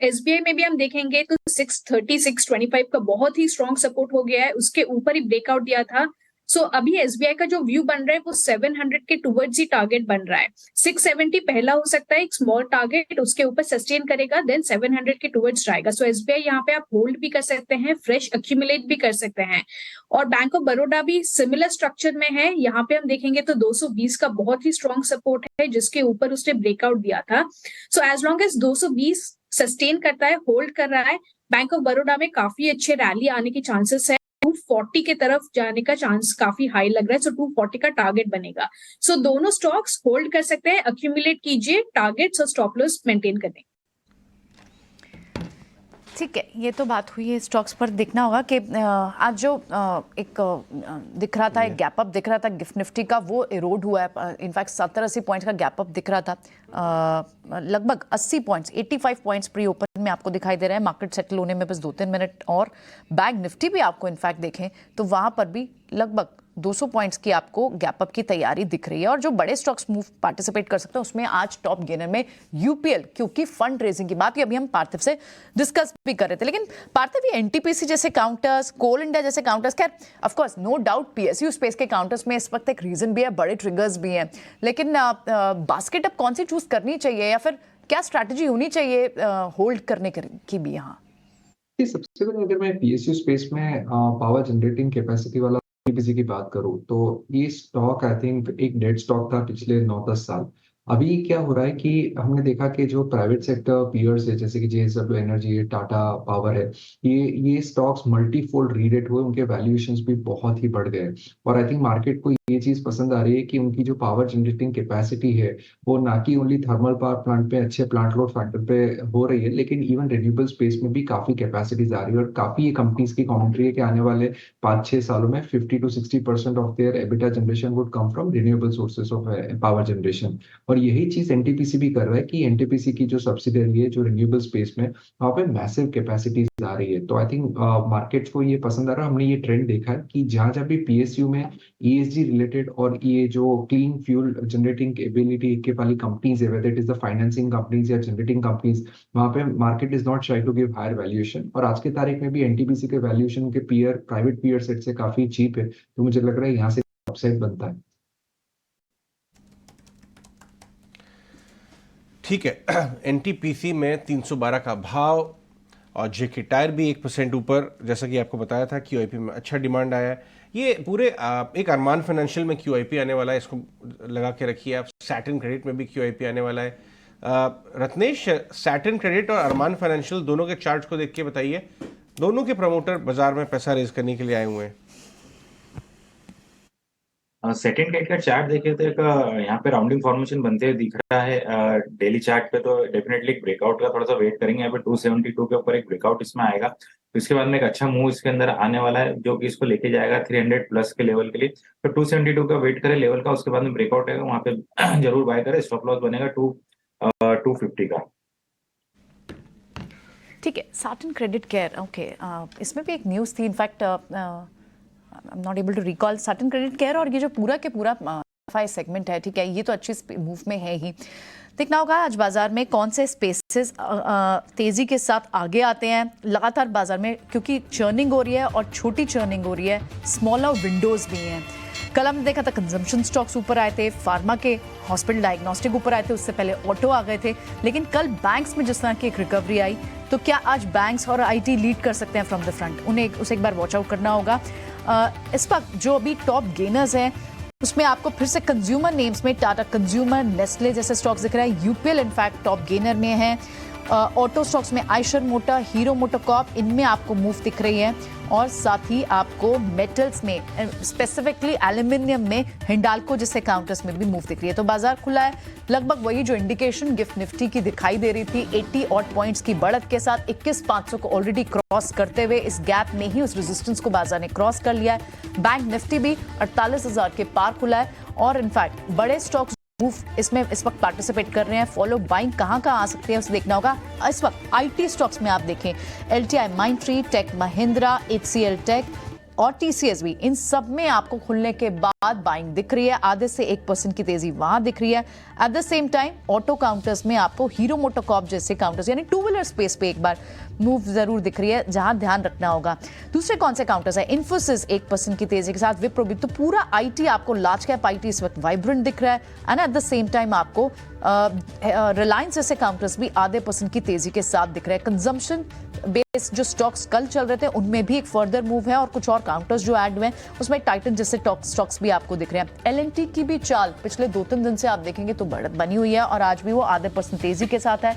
एसबीआई में भी हम देखेंगे तो 630-625 का बहुत ही स्ट्रॉन्ग सपोर्ट हो गया है, उसके ऊपर ही ब्रेकआउट दिया था। सो अभी एसबीआई का जो व्यू बन रहा है वो 700 के टुवर्ड्स ही टारगेट बन रहा है। 670 पहला हो सकता है एक स्मॉल टारगेट, उसके ऊपर सस्टेन करेगा, देन 700 के टुवर्ड्स जाएगा। सो एसबीआई यहाँ पे आप होल्ड भी कर सकते हैं, फ्रेश एक्यूमुलेट भी कर सकते हैं। और बैंक ऑफ बड़ौदा भी सिमिलर स्ट्रक्चर में है। यहाँ पे हम देखेंगे तो 220 का बहुत ही स्ट्रॉन्ग सपोर्ट है जिसके ऊपर उसने ब्रेकआउट दिया था। So as long as 220 sustain करता है, होल्ड कर रहा है, बैंक ऑफ बड़ौदा में काफी अच्छे रैली आने की चांसेस है। 240 के तरफ जाने का चांस काफी हाई लग रहा है, सो 240 का टारगेट बनेगा। सो दोनों स्टॉक्स होल्ड कर सकते हैं, एक्यूमुलेट कीजिए, टारगेट्स और स्टॉप लॉस मेंटेन करें। ठीक है, ये तो बात हुई है स्टॉक्स पर। देखना होगा कि आज जो एक दिख रहा था, एक गैप अप दिख रहा था गिफ्ट निफ्टी का, वो इरोड हुआ है। इनफैक्ट 70-80 पॉइंट्स का गैप अप दिख रहा था, लगभग 80 पॉइंट्स, 85 पॉइंट्स प्री ओपन में आपको दिखाई दे रहा है। मार्केट सेटल होने में बस 2-3 मिनट और। बैंक निफ्टी भी आपको इनफैक्ट देखें तो वहाँ पर भी लगभग 200 पॉइंट्स की आपको गैप अप की तैयारी दिख रही है। और जो बड़े स्टॉक्स मूव पार्टिसिपेट कर सकते हैं उसमें आज टॉप गेनर में यूपीएल, क्योंकि फंड रेजिंग की बात अभी हम पार्थिव से डिस्कस भी कर रहे थे। लेकिन पार्थिव, ये एनटीपीसी जैसे काउंटर्स, कोल इंडिया जैसे काउंटर्स, खैर of course no doubt PSU space के काउंटर्स में इस वक्त एक रीजन भी है, बड़े ट्रिगर्स भी हैं, लेकिन बास्केट अब कौन सी चूज करनी चाहिए या फिर क्या स्ट्रैटेजी होनी चाहिए होल्ड करने की भी यहाँ? सबसे पहले अगर मैं पीएसयू स्पेस में पावर जनरेटिंग कैपेसिटी वाला एनटीपीसी की बात करूं तो ये स्टॉक आई थिंक एक डेड स्टॉक था पिछले 9-10 साल। अभी क्या हो रहा है कि हमने देखा कि जो प्राइवेट सेक्टर पीयर्स है जैसे कि जेएसडब्ल्यू एनर्जी है, टाटा पावर है, ये स्टॉक्स मल्टीफोल्ड रीरेट हुए, उनके वैल्यूएशंस भी बहुत ही बढ़ गए। और आई थिंक मार्केट को ये चीज पसंद आ रही है कि उनकी जो पावर जनरेटिंग कैपेसिटी है वो ना कि ओनली थर्मल पावर प्लांट पे अच्छे प्लांट लोड फैक्टर पे हो रही है, लेकिन इवन रिन्यूएबल स्पेस में भी काफी कैपेसिटीज आ रही है। और काफी ये कंपनीज की कमेंट्री है कि आने वाले 5-6 सालों में 50 to 60% of their EBITDA generation would come from renewable sources of power generation. और यही चीज एनटीपीसी भी कर रहा है कि एनटीपीसी की जो सब्सिडरी है जो रिन्यूएबल स्पेस में, वहां पे मैसिव कैपेसिटीज आ रही है। तो आई थिंक मार्केट को ये पसंद आ रहा है। हमने ये ट्रेंड देखा है कि जहां भी पीएसयू में ईएसजी रिलेटेड और ये जो क्लीन फ्यूल जनरेटिंग एबिलिटी के वाली कंपनीज है, whether it is the financing companies या जनरेटिंग कंपनीज, वहां पे market is not try to give higher valuation. और आज के तारीख में भी एनटीपीसी के वैल्यूएशन के प्राइवेट पीयर सेट से काफी चीप है, तो मुझे लग रहा है यहाँ से अपसाइड बनता है। ठीक है, एनटीपीसी में 312 का भाव और जेके टायर भी 1% ऊपर, जैसा कि आपको बताया था। क्यूआईपी में अच्छा डिमांड आया है। ये पूरे एक अरमान फाइनेंशियल में क्यूआईपी आने वाला है, इसको लगा के रखिए आप। सैटर्न क्रेडिट में भी क्यूआईपी आने वाला है। रत्नेश, सैटर्न क्रेडिट और अरमान फाइनेंशियल दोनों के चार्ट को देख के बताइए, दोनों के प्रमोटर बाजार में पैसा रेज करने के लिए आए हुए हैं। सेकंड कैट का चार्ट देखे तो एक यहाँ पे राउंडिंग फॉर्मेशन बनते हुए दिख रहा है। डेली चार्ट पे तो डेफिनेटली एक ब्रेकआउट का थोड़ा सा वेट करेंगे। यहाँ पे 272 के ऊपर एक ब्रेकआउट इसमें आएगा, तो इसके बाद में एक अच्छा मूव इसके अंदर आने वाला है जो कि इसको लेके जाएगा 300 प्लस के लेवल के लिए। तो 272 का वेट करें लेवल का, उसके बाद में ब्रेकआउट आएगा, वहाँ पे जरूर बाय करें। स्टॉप लॉस बनेगा 250 का। ठीक है, सैटर्न क्रेडिट केयर, ओके, इसमें भी एक न्यूज़ थी, in fact I am not able to recall Saturn credit care. और ये जो पूरा के पूरा सेगमेंट है, ठीक है, ये तो अच्छी मूव में है ही। देखना होगा आज बाजार में कौन से स्पेसेस तेजी के साथ आगे आते हैं लगातार बाजार में, क्योंकि चर्निंग हो रही है और छोटी चर्निंग हो रही है, स्मॉलर विंडोज भी हैं। कल हमने देखा था कंजम्पशन स्टॉक्स ऊपर आए थे, फार्मा के, हॉस्पिटल डायग्नोस्टिक ऊपर आए थे, उससे पहले ऑटो आ गए थे। लेकिन कल बैंक्स में जिस तरह की एक रिकवरी आई, तो क्या आज बैंक्स और आईटी लीड कर सकते हैं फ्रॉम द फ्रंट? उसे एक बार वॉच आउट करना होगा। इस वक्त जो अभी टॉप गेनर्स हैं उसमें आपको फिर से कंज्यूमर नेम्स में टाटा कंज्यूमर, नेस्ले जैसे स्टॉक्स दिख रहे हैं। यूपीएल इनफैक्ट टॉप गेनर में है। ऑटो स्टॉक्स में आयशर मोटर, हीरो मोटोकॉर्प, इनमें आपको मूव दिख रही है। और साथ ही आपको मेटल्स में, स्पेसिफिकली एल्यूमिनियम में, हिंडाल्को जैसे काउंटर्स में भी मूव दिख रही है। तो बाजार खुला है लगभग वही जो इंडिकेशन गिफ्ट निफ्टी की दिखाई दे रही थी, 80 ऑड पॉइंट्स की बढ़त के साथ 21,500 को ऑलरेडी क्रॉस करते हुए इस गैप में ही उस रेजिस्टेंस को बाजार ने क्रॉस कर लिया है। बैंक निफ्टी भी 48,000 के पार खुला है। और इनफैक्ट बड़े स्टॉक्स मूव इसमें इस वक्त पार्टिसिपेट कर रहे हैं। फॉलो बाइंग कहां आ सकती है उसे देखना होगा। इस वक्त आईटी स्टॉक्स में आप देखें, LTI Mindtree, tech Mahindra, HCL tech और टीसीएस भी, इन सब में आपको खुलने के बाद बाइंग दिख रही है। आधे से 1% की तेजी वहां दिख रही है। At the same time auto counters में आपको हीरो मोटोकॉर्प जैसे काउंटर्स, यानी टू व्हीलर स्पेस पे एक बार मूव जरूर दिख रही है, जहां ध्यान रखना होगा। दूसरे कौन से काउंटर्स है? इन्फोसिस 1% की तेजी के साथ, विप्रो भी। तो पूरा आईटी आपको, लार्ज कैप आईटी इस वक्त वाइब्रेंट दिख रहा है। And at the same time आपको रिलायंस जैसे काउंटर्स भी आधे % की तेजी के साथ दिख रहे हैं। कंजम्पशन बेस जो स्टॉक्स कल चल रहे थे उनमें भी एक फर्दर मूव है। और कुछ और काउंटर्स जो ऐड हुए हैं उसमें टाइटन जैसे स्टॉक्स भी आपको दिख रहे हैं। एलएनटी की भी चाल पिछले 2-3 दिन से आप देखेंगे तो बढ़त बनी हुई है और आज भी वो आधे % तेजी के साथ है।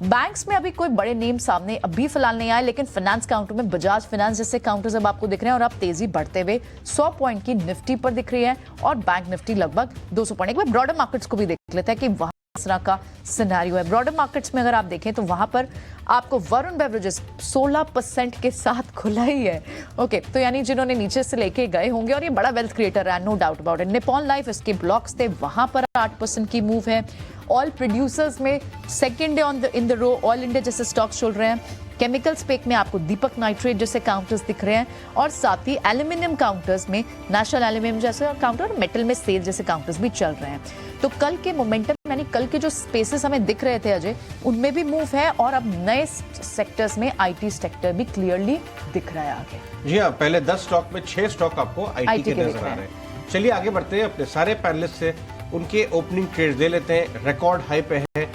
बैंक्स में अभी कोई बड़े नेम सामने अभी फिलहाल नहीं आए, लेकिन फाइनेंस काउंटर में बजाज फाइनेंस जैसे काउंटर्स अब आपको दिख रहे हैं और अब तेजी बढ़ते हुए 100 पॉइंट की निफ्टी पर दिख रही है और बैंक निफ्टी लगभग 200 पॉइंट। एक बार ब्रॉडर मार्केट्स को भी देख लेते हैं कि वहां इस तरह का सिनेरियो है। ब्रॉडर मार्केट्स में अगर आप देखें तो वहां पर आपको वरुण बेवरेजेस 16% के साथ खुला ही है। ओके, तो यानी जिन्होंने नीचे से लेके गए होंगे, और ये बड़ा वेल्थ क्रिएटर है, no doubt about it. Nippon life, इसके ब्लॉक्स थे, वहां पर 8% की मूव है। ऑयल प्रोड्यूसर्स में second day in the row oil India जैसे स्टॉक्स चल रहे हैं। केमिकल स्पेक में आपको दीपक नाइट्रेट जैसे काउंटर्स दिख रहे हैं और साथ ही एल्यूमिनियम काउंटर्स में नेशनल एल्यूमिनियम जैसे काउंटर और मेटल में सेल जैसे काउंटर्स भी चल रहे हैं। तो कल के मोमेंटम यानी कल के जो स्पेसेस हमें दिख रहे थे अजय, उनमें भी मूव है और अब नए सेक्टर्स में आईटी सेक्टर भी क्लियरली दिख रहा है आगे। जी हाँ, पहले 10 स्टॉक में 6 स्टॉक आपको आईटी के नजर आ रहे हैं। चलिए आगे बढ़ते हैं, अपने सारे पैनलिस्ट से उनके ओपनिंग ट्रेड्स ले लेते हैं। रिकॉर्ड हाई पे है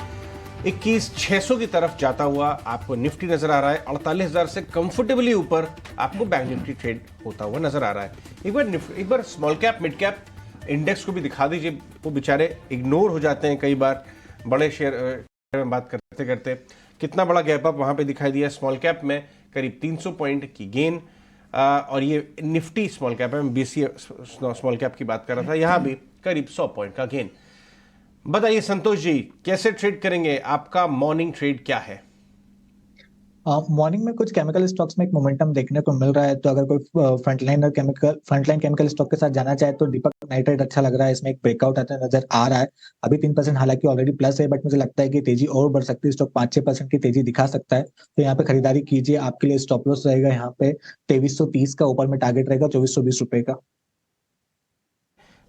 21,600 की तरफ जाता हुआ आपको निफ्टी नजर आ रहा है। 48,000 से कंफर्टेबली ऊपर आपको बैंक निफ्टी ट्रेड होता हुआ नजर आ रहा है। एक बार small cap mid cap index को भी दिखा दीजिए, वो बेचारे इग्नोर हो जाते हैं कई बार बड़े शेयर में बात करते करते। कितना बड़ा गैप अप वहां पे दिखाई दिया। स्मॉल कैप में करीब 300 पॉइंट की गेन, और ये निफ्टी स्मॉल कैप है, बीसी स्मॉल कैप की बात कर रहा था, यहाँ भी करीब 100 पॉइंट का गेन। बताइए संतोष जी, कैसे ट्रेड करेंगे? आपका मॉर्निंग ट्रेड क्या है? मॉर्निंग में कुछ केमिकल स्टॉक्स में एक मोमेंटम देखने को मिल रहा है, तो अगर कोई फ्रंटलाइन केमिकल स्टॉक के साथ जाना चाहे तो दीपक नाइट्रेट अच्छा लग रहा है। इसमें एक ब्रेकआउट आता नजर आ रहा है। अभी 3% हालांकि ऑलरेडी प्लस है, बट मुझे लगता है कि तेजी और बढ़ सकती है। स्टॉक 5-6% की तेजी दिखा सकता है, तो यहाँ पे खरीदारी कीजिए। आपके लिए स्टॉप लॉस रहेगा यहाँ पे 2330 का, ऊपर में टारगेट रहेगा 2420 रुपए का।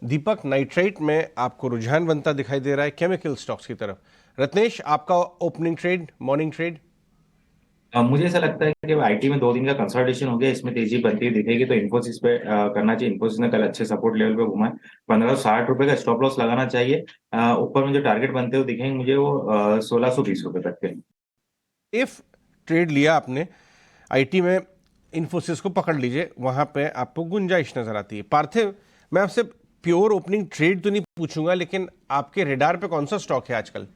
दीपक नाइट्रेट में आपको रुझान बनता दिखाई दे रहा है केमिकल स्टॉक्स की तरफ। रत्नेश, आपका ओपनिंग ट्रेड, मॉर्निंग ट्रेड? मुझे ऐसा लगता है कि आईटी में 2 दिन का कंसल्टेशन हो गया, इसमें तेजी बनती हुई दिखेगी, तो इन्फोसिस पे करना चाहिए। इन्फोसिस ने कल अच्छे सपोर्ट लेवल पे घुमा है। 1560 रुपए का स्टॉप लॉस लगाना चाहिए। ऊपर में जो टारगेट बनते हुए दिखेंगे मुझे वो 1620 रुपए तक के। इफ ट्रेड लिया आपने आईटी में, इन्फोसिस को पकड़ लीजिए, वहां पे आपको गुंजाइश नजर आती है। पार्थिव, मैं आपसे प्योर ओपनिंग ट्रेड तो नहीं पूछूंगा, लेकिन आपके रेडार पे कौन सा स्टॉक है आजकल?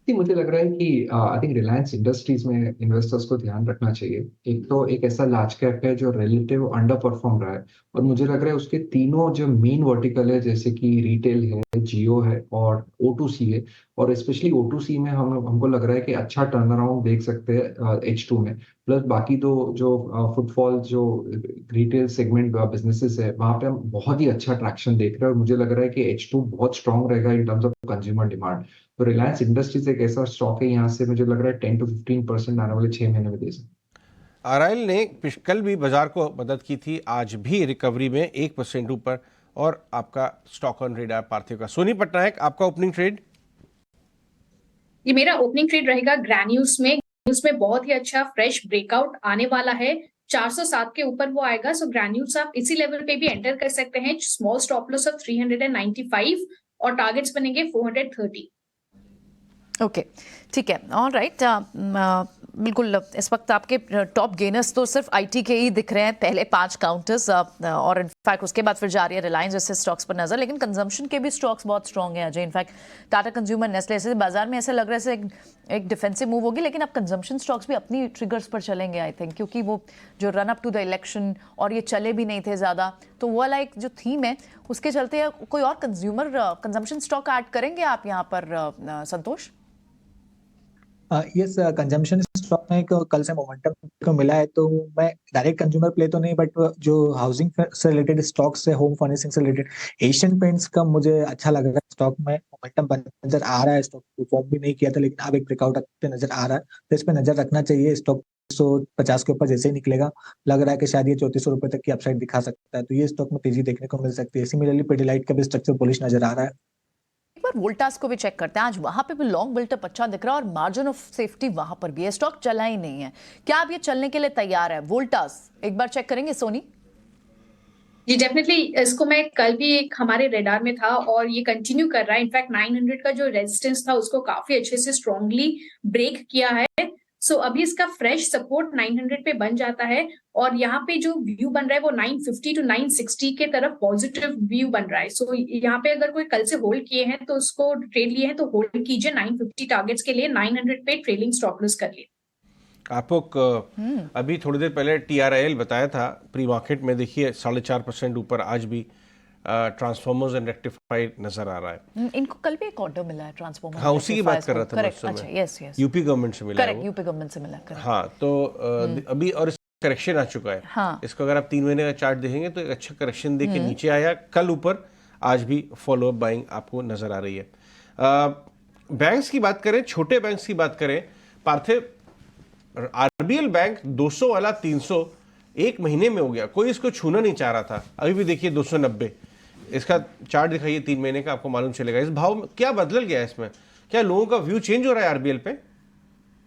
मुझे लग रहा है कि आई थिंक रिलायंस इंडस्ट्रीज में इन्वेस्टर्स को ध्यान रखना चाहिए। एक तो एक ऐसा लार्ज कैप है जो रिलेटिव अंडर परफॉर्म रहा है, और मुझे लग रहा है उसके तीनों जो मेन वर्टिकल है, जैसे कि रिटेल है, जियो है और O2C है, और स्पेशली O2C में हमको लग रहा है कि अच्छा टर्न अराउंड देख सकते हैं H2 में। प्लस बाकी दो जो फुटफॉल जो रिटेल सेगमेंट बिजनेसेस है, वहां पे हम बहुत ही अच्छा ट्रैक्शन देख रहे हैं, और मुझे लग रहा है कि H2 बहुत स्ट्रांग रहेगा इन टर्म्स ऑफ कंज्यूमर डिमांड। तो रिलायंस इंडस्ट्रीज एक ऐसा स्टॉक है, यहाँ से मुझे लग रहा है 10 to 15% आने वाले 6 महीने में दे सकते। आरआईएल ने कल भी बाजार को मदद की थी, आज भी रिकवरी में 1% ऊपर, और आपका स्टॉक ऑन रेडार पार्थिव का। सोनी पटनायक, आपका ओपनिंग ट्रेड? ये मेरा ओपनिंग ट्रेड रहेगा ग्रैन्यूल्स में। ग्रैन्यूल्स में बहुत ही अच्छा फ्रेश ब्रेकआउट आने वाला है, 407 के ऊपर वो आएगा। सो ग्रैन्यूल्स आप इसी लेवल पे भी एंटर कर सकते हैं। स्मॉल स्टॉप लॉस ऑफ 395 और टारगेट्स बनेंगे 430। ओके, ठीक है, ऑलराइट। बिल्कुल, इस वक्त आपके टॉप गेनर्स तो सिर्फ आईटी के ही दिख रहे हैं, पहले 5 काउंटर्स, और इनफैक्ट उसके बाद फिर जा रही है रिलायंस जैसे स्टॉक्स पर नजर। लेकिन कंजम्पशन के भी स्टॉक्स बहुत स्ट्रॉन्ग है Ajay. In fact Tata consumer, Nestle, ऐसे बाजार में ऐसा लग रहा है जैसे एक डिफेंसिव मूव होगी, लेकिन अब कंजम्पशन स्टॉक्स भी अपनी ट्रिगर्स पर चलेंगे आई थिंक, क्योंकि वो जो run up to the election और ये चले भी नहीं थे ज़्यादा, तो वो वाला एक जो थीम है उसके चलते कोई और कंज्यूमर कंजम्पशन स्टॉक ऐड करेंगे आप यहाँ पर संतोष? यस, कंजम्पशन स्टॉक में कल से मोमेंटम को मिला है, तो मैं डायरेक्ट कंज्यूमर प्ले तो नहीं, बट जो हाउसिंग से रिलेटेड स्टॉक्स है, होम फर्निशिंग से रिलेटेड, एशियन पेंट्स का मुझे अच्छा लग रहा है। स्टॉक में मोमेंटम नजर आ रहा है, स्टॉक परफॉर्म भी नहीं किया था, लेकिन अब एक ब्रेकआउट नजर आ रहा है, तो इस पर नजर रखना चाहिए। स्टॉक 150 के ऊपर जैसे ही निकलेगा, लग रहा है कि शायद ये 3400 रुपए तक की अपसाइड दिखा सकता है, तो ये स्टॉक में तेजी देखने को मिल सकती है। सिमिलरली पिडिलाइट का भी स्ट्रक्चर बुलिश नजर आ रहा है। एक बार वोल्टास को भी चेक करते हैं, आज वहां पे भी लॉन्ग बिल्टअप अच्छा दिख रहा है और मार्जिन ऑफ सेफ्टी वहां पर भी है। स्टॉक चला ही नहीं है, क्या आप ये चलने के लिए तैयार है? वोल्टास एक बार चेक करेंगे सोनी? जी डेफिनेटली, इसको मैं कल भी एक हमारे रेडार में था और ये कंटिन्यू कर रहा है। इनफैक्ट 900 का जो रेजिस्टेंस था उसको काफी अच्छे से स्ट्रांगली ब्रेक किया है। सो अभी इसका फ्रेश सपोर्ट 900 पे बन जाता है, और यहाँ पे जो व्यू बन रहा है वो 950 to 960 के तरफ पॉजिटिव व्यू बन रहा है। सो यहाँ पे अगर कोई कल से होल्ड किए हैं तो उसको ट्रेड लिए हैं तो होल्ड कीजिए 950 टारगेट्स के लिए, 900 पे ट्रेलिंग स्टॉप लॉस कर लिए। आपको अभी थोड़ी देर पहले TRIL बताया था प्री मार्केट में, देखिए 4.5% ऊपर आज भी ट्रांसफॉर्मर्स एंड रेक्टिफाइड नजर आ रहा है। इनको कल भी एक ऑर्डर मिला है ट्रांसफॉर्मर। हाँ, उसी की बात कर रहा था मैं उस समय। अच्छा, यस यस, यूपी गवर्नमेंट से मिला है, करेक्ट, यूपी गवर्नमेंट से मिला, करेक्ट। हाँ, तो अभी और करेक्शन आ चुका है। हाँ, इसको अगर आप 3 महीने का चार्ट देखेंगे तो एक अच्छा करेक्शन देके नीचे आया, कल ऊपर, आज भी फॉलो अप बाइंग आपको नजर आ रही है। बैंक्स की बात करें, छोटे बैंक्स की बात करें, पार्थिव आरबीएल बैंक 200 वाला 300 एक महीने में हो गया, कोई इसको छूना नहीं चाह रहा था, अभी भी देखिए 290। इसका चार्ट दिखाइए 3 महीने का, आपको मालूम चलेगा इस भाव में क्या बदल गया है। इसमें क्या लोगों का व्यू चेंज हो रहा है आरबीएल पे?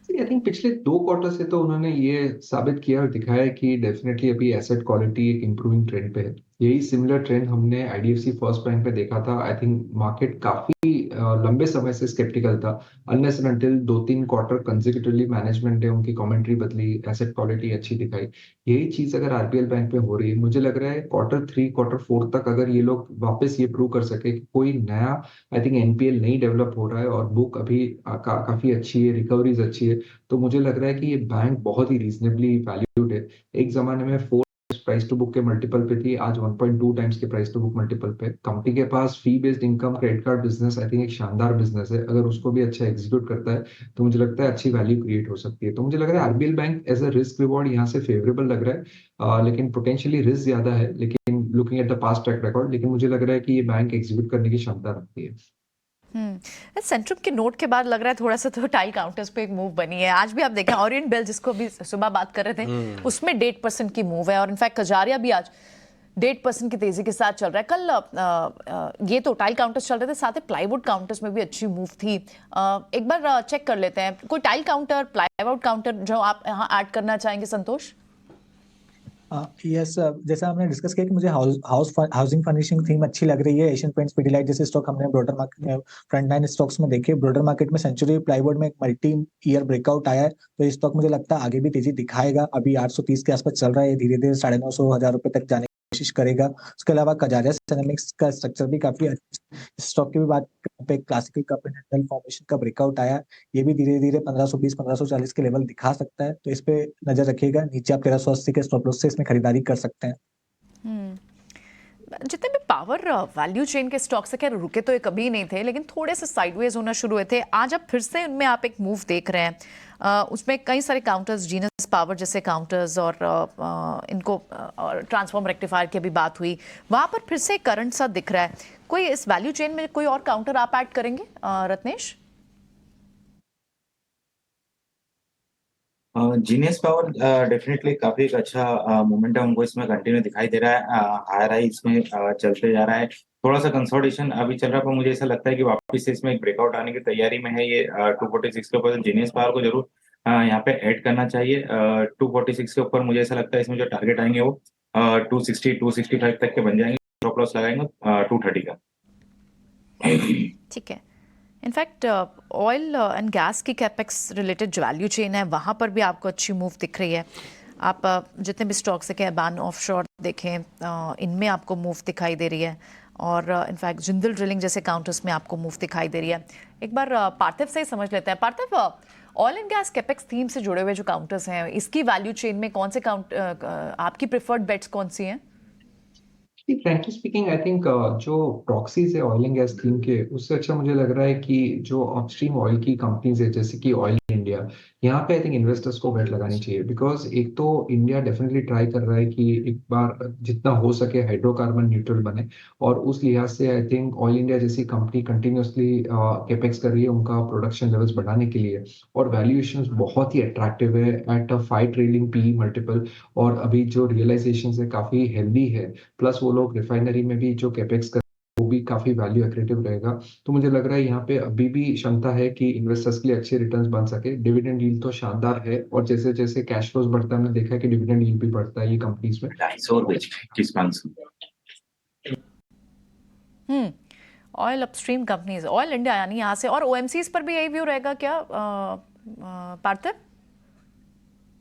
आई थिंक पिछले 2 क्वार्टर से तो उन्होंने ये साबित किया और दिखाया है कि डेफिनेटली अभी एसेट क्वालिटी एक इंप्रूविंग ट्रेंड पे है। यही सिमिलर ट्रेंड हमने आईडीएफसी फर्स्ट बैंक पे देखा था। आई थिंक मार्केट काफी लंबे समय से स्केप्टिकल था, unless and until 2-3 quarter consecutively management ने उनकी कमेंट्री बदली, एसेट क्वालिटी अच्छी दिखाई। यही चीज अगर आरबीएल बैंक में हो रही है, मुझे लग रहा है Q3 Q4 तक अगर ये लोग वापस ये प्रूव कर सके कि कोई नया आई थिंक एनपीएल नहीं डेवलप हो रहा है और बुक अभी काफी अच्छी है, रिकवरीज अच्छी है, तो मुझे लग रहा है कि ये बैंक बहुत ही रीजनेबली वैल्यूड है। एक जमाने में 4 प्राइस टू बुक के मल्टीपल पे थी, आज 1.2 टाइम्स के प्राइस टू बुक मल्टीपल पे। कंपनी के पास fee based income credit card business I think एक शानदार बिजनेस है, अगर उसको भी अच्छा एग्जीक्यूट करता है तो मुझे लगता है अच्छी वैल्यू क्रिएट हो सकती है। तो मुझे लग रहा है RBL bank as a risk reward यहाँ से फेवरेबल लग रहा है, लेकिन पोटेंशियली रिस्क ज्यादा है, लेकिन looking at the past track record, लेकिन मुझे लग रहा है कि ये बैंक एग्जीक्यूट करने की क्षमता रखती है। सेंट्रम के नोट के बाद लग रहा है थोड़ा सा तो टाइल काउंटर्स पे एक मूव बनी है। आज भी आप देखें ओरिएंट बेल, जिसको भी सुबह बात कर रहे थे, उसमें 1.5% की मूव है, और इनफैक्ट कजारिया भी आज 1.5% की तेजी के साथ चल रहा है। कल ये तो टाइल काउंटर्स चल रहे थे, साथ ही प्लाईवुड काउंटर्स में भी अच्छी मूव थी। एक बार चेक कर लेते हैं, कोई टाइल काउंटर, प्लाईवुड काउंटर जो आप यहाँ ऐड करना चाहेंगे संतोष? यस, जैसा हमने डिस्कस किया कि मुझे हाउसिंग फर्निशिंग थीम अच्छी लग रही है। एशियन पेंट्स, पिडिलाइट जैसे स्टॉक हमने ब्रॉडर मार्केट में फ्रंट लाइन स्टॉक्स में देखे। ब्रॉडर मार्केट में सेंचुरी प्लाईवुड में एक मल्टी ईयर ब्रेकआउट आया है, तो ये स्टॉक मुझे लगता है आगे भी तेजी दिखाएगा। अभी 830 के आसपास चल रहा है, धीरे धीरे 950-1000 रुपए तक जाने की कोशिश करेगा। उसके अलावा कजारिया सिरेमिक्स का स्ट्रक्चर भी काफी अच्छा। स्टॉक की भी बात पे क्लासिकल कॉन्टिनेंटल फॉर्मेशन का ब्रेकआउट आया, ये भी धीरे धीरे 1520-1540 के लेवल दिखा सकता है, तो इस पे नजर रखिएगा। नीचे आप 1380 के स्टॉप लॉस से इसमें खरीदारी कर सकते हैं। जितने भी पावर वैल्यू चेन के स्टॉक्स है, खैर रुके तो ये कभी नहीं थे, लेकिन थोड़े से साइडवेज होना शुरू हुए थे। आज अब फिर से उनमें आप एक मूव देख रहे हैं। उसमें कई सारे काउंटर्स, जीनस पावर जैसे काउंटर्स, और इनको ट्रांसफॉर्म रेक्टिफायर की भी बात हुई, वहाँ पर फिर से करंट सा दिख रहा है। कोई इस वैल्यू चेन में कोई और काउंटर आप ऐड करेंगे रत्नेश? जीनियस पावर डेफिनेटली काफी एक अच्छा मोमेंटम हमको इसमें कंटिन्यू दिखाई दे रहा है। हायर हाई इसमें चलते जा रहा है, थोड़ा सा कंसोलिडेशन अभी चल रहा है, पर मुझे ऐसा लगता है कि वापस से इसमें एक ब्रेकआउट आने की तैयारी में है। ये 246 के ऊपर जीनियस पावर को जरूर यहाँ पे ऐड करना चाहिए। 246 के ऊपर मुझे ऐसा लगता है इसमें जो टारगेट आएंगे वो 260-265 तक के बन जाएंगे। स्टॉप लॉस लगाएंगे 230 का। ठीक है। इनफैक्ट ऑयल एंड गैस की कैपेक्स रिलेटेड जो वैल्यू चेन है, वहाँ पर भी आपको अच्छी मूव दिख रही है। आप जितने भी स्टॉक्स देखें, बान ऑफशोर देखें, इनमें आपको मूव दिखाई दे रही है, और इनफैक्ट जिंदल ड्रिलिंग जैसे काउंटर्स में आपको मूव दिखाई दे रही है। एक बार पार्थिव से ही समझ लेते हैं। Parthiv, oil and gas capex theme से जुड़े हुए जो काउंटर्स हैं, इसकी वैल्यू चेन में कौन से आपकी प्रिफर्ड बेट्स कौन सी हैं? फ्रैंकली स्पीकिंग आई थिंक जो प्रॉक्सीज है ऑयल एंड गैस थीम के, उससे अच्छा मुझे लग रहा है कि जो अपस्ट्रीम ऑयल की कंपनीज है जैसे कि ऑयल इंडिया, यहाँ पे आई थिंक इन्वेस्टर्स को बेट लगानी चाहिए। बिकॉज एक तो इंडिया डेफिनेटली ट्राई कर रहा है कि एक बार जितना हो सके हाइड्रोकार्बन न्यूट्रल बने, और उस लिहाज से आई थिंक ऑयल इंडिया जैसी कंपनी कंटिन्यूसली कैपेक्स कर रही है उनका प्रोडक्शन लेवल्स बढ़ाने के लिए, और वैल्यूएशन बहुत ही अट्रैक्टिव है एट 5 ट्रिलियन पी मल्टीपल, और अभी जो रियलाइजेशन है काफी हेल्दी है। प्लस वो लोग रिफाइनरी में भी जो कैपेक्स कर वो भी काफी वैल्यू एक्रेटिव रहेगा। तो मुझे लग रहा है यहाँ पे अभी भी क्षमता है कि इन्वेस्टर्स के लिए अच्छे रिटर्न्स बन सके। डिविडेंड यील्ड तो शानदार है, और जैसे जैसे कैश फ्लोज बढ़ता है हमने देखा है कि डिविडेंड यील्ड भी बढ़ता है ये कंपनीज में। Oil upstream companies, oil India यानी यहाँ से, और ओएमसीज पर भी यही व्यू रहेगा क्या पार्थिव?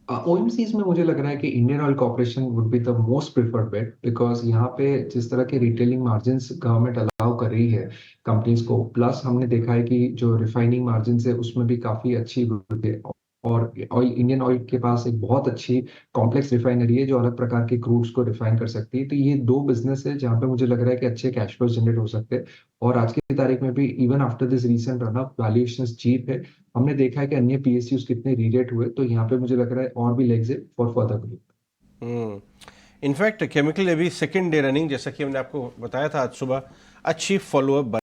ओएमसीज में मुझे लग रहा है कि Indian oil corporation would be the most preferred bet, because यहाँ पे जिस तरह के रिटेलिंग मार्जिन गवर्नमेंट अलाउ कर रही है कंपनीज को, प्लस हमने देखा है कि जो रिफाइनिंग मार्जिन है उसमें भी काफी अच्छी वृद्धि है, और इंडियन ऑयल के पास एक बहुत अच्छी कॉम्प्लेक्स रिफाइनरी है जो अलग प्रकार के क्रूड्स को रिफाइन कर सकती है। तो ये दो बिजनेस है जहाँ पे मुझे लग रहा है कि अच्छे कैश फ्लो जनरेट हो सकते हैं, और आज की तारीख में भी even after this recent run up valuations cheap है। हमने देखा है कि अन्य पीएसयूज कितने रीरेट हुए, तो यहाँ पे मुझे लग रहा है और भी लेग्स है for further growth. In fact chemical अभी सेकेंड डे रनिंग, जैसा कि हमने आपको बताया था आज सुबह, अच्छी फॉलोअप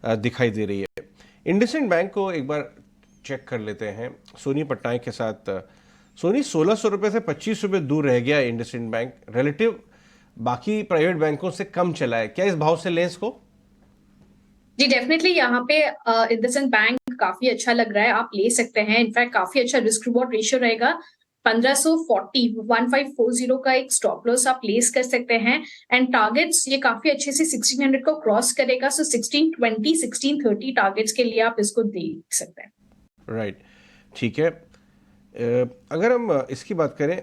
दिखाई दे रही है। इंडसइंड बैंक को एक बार चेक कर लेते हैं। सोनी पटनायक के साथ सोनी 1600 रुपए से 25 रुपए दूर रह गया इंडसइंड बैंक, रिलेटिव बाकी प्राइवेट बैंकों से कम चला है, क्या इस भाव से लें इसको? जी डेफिनेटली यहाँ पे इंडसइंड बैंक काफी अच्छा लग रहा है, आप ले सकते हैं। इनफैक्ट काफी अच्छा रिस्क रिवॉर्ड रेशियो रहेगा। 1540 का एक स्टॉप लॉस आप प्लेस कर सकते हैं एंड टारगेट्स ये काफी अच्छे से 1600 को क्रॉस करेगा। सो 1620 1630 टारगेट्स के लिए आप इसको देख सकते हैं। राइट, ठीक है। अगर हम इसकी बात करें,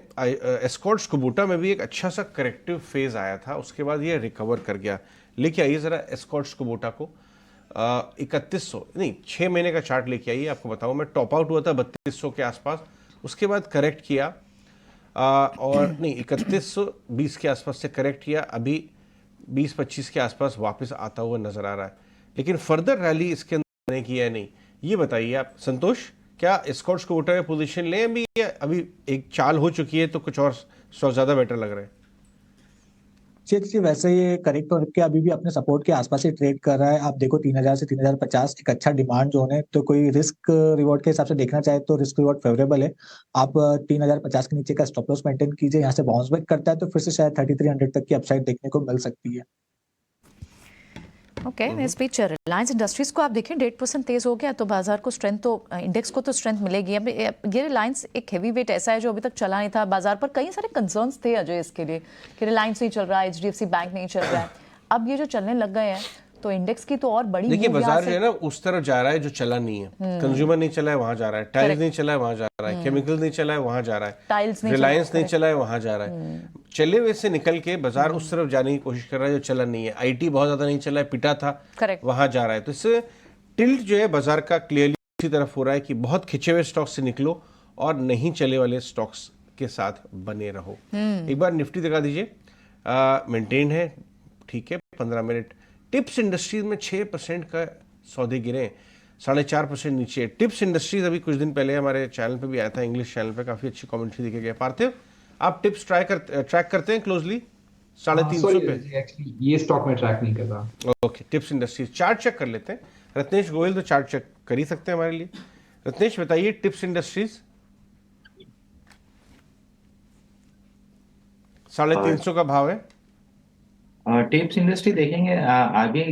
एस्कॉर्ट्स कुबोटा में भी एक अच्छा सा करेक्टिव फेज आया था, उसके बाद ये रिकवर कर गया। लेके आइए ज़रा एस्कॉर्ट्स कुबोटा को 3100 नहीं 6 महीने का चार्ट लेके आइए। आपको बताऊं, मैं टॉप आउट हुआ था 3200 के आसपास, उसके बाद करेक्ट किया और नहीं 3120 के आसपास से करेक्ट किया, अभी 20-25 के आसपास वापस आता हुआ नजर आ रहा है। लेकिन फर्दर रैली इसके अंदर की है नहीं, ये बताइए आप संतोष, क्या एस्कॉर्ट्स कुबोटा में पोजीशन लें अभी, या अभी एक चाल हो चुकी है तो कुछ और ज़्यादा बेटर लग रहा है? जी वैसे ये करेक्ट होकर के अभी भी अपने सपोर्ट के आसपास ही ट्रेड कर रहा है। आप देखो 3000 से 3050 एक अच्छा डिमांड जोन है, तो कोई रिस्क रिवॉर्ड के हिसाब से देखना चाहे तो रिस्क रिवॉर्ड फेवरेबल है। आप 3050 के नीचे का स्टॉप लॉस मेंटेन कीजिए, यहाँ से बाउंस बैक करता है तो फिर से शायद 3300 तक की अपसाइड देखने को मिल सकती है। ओके, इस बीच रिलायंस इंडस्ट्रीज को आप देखें 1.5% तेज हो गया, तो बाजार को स्ट्रेंथ, तो इंडेक्स को तो स्ट्रेंथ मिलेगी। अब ये रिलायंस एक हेवी वेट ऐसा है जो अभी तक चला नहीं था। बाजार पर कई सारे कंसर्न्स थे अजय इसके लिए कि रिलायंस नहीं चल रहा है, HDFC बैंक नहीं चल रहा है। अब ये जो चलने लग गए हैं तो इंडेक्स की तो और बड़ी, देखिए बाजार जो है ना उस तरफ जा रहा है जो चला नहीं है। कंज्यूमर नहीं चला है वहां जा रहा है, टाइल्स नहीं चला है वहां जा रहा है, केमिकल नहीं चला है वहां जा रहा है, रिलायंस नहीं चला है वहां जा रहा है। चले हुए से निकल के बाजार उस तरफ जाने की कोशिश कर रहा है जो चला नहीं है। IT बहुत ज्यादा नहीं चला है, पिटा था, वहां जा रहा है। तो इससे टिल्ट जो है बाजार का क्लियरली इसी तरफ हो रहा है कि बहुत खिंचे हुए स्टॉक से निकलो और नहीं चले वाले स्टॉक्स के साथ बने रहो। एक बार निफ्टी दिखा दीजिए, मेंटेन है, ठीक है। 15 मिनट टिप्स इंडस्ट्रीज में 6% का सौदे गिरे, 4.5% नीचे। टिप्स इंडस्ट्रीज अभी कुछ दिन पहले हमारे चैनल पे भी आया था, इंग्लिश चैनल पे, काफी अच्छी कमेंट्री दिखे गए। पार्थिव, आप टिप्स ट्रैक करते हैं क्लोजली 350 पे? ये स्टॉक में ट्रैक नहीं कर रहा। Okay, Tips Industries chart check कर लेते हैं। रत्नेश गोयल तो चार्ट चेक कर ही सकते हैं हमारे लिए। रत्नेश बताइए, टिप्स इंडस्ट्रीज 350 का भाव है। टिप्स इंडस्ट्री देखेंगे आगे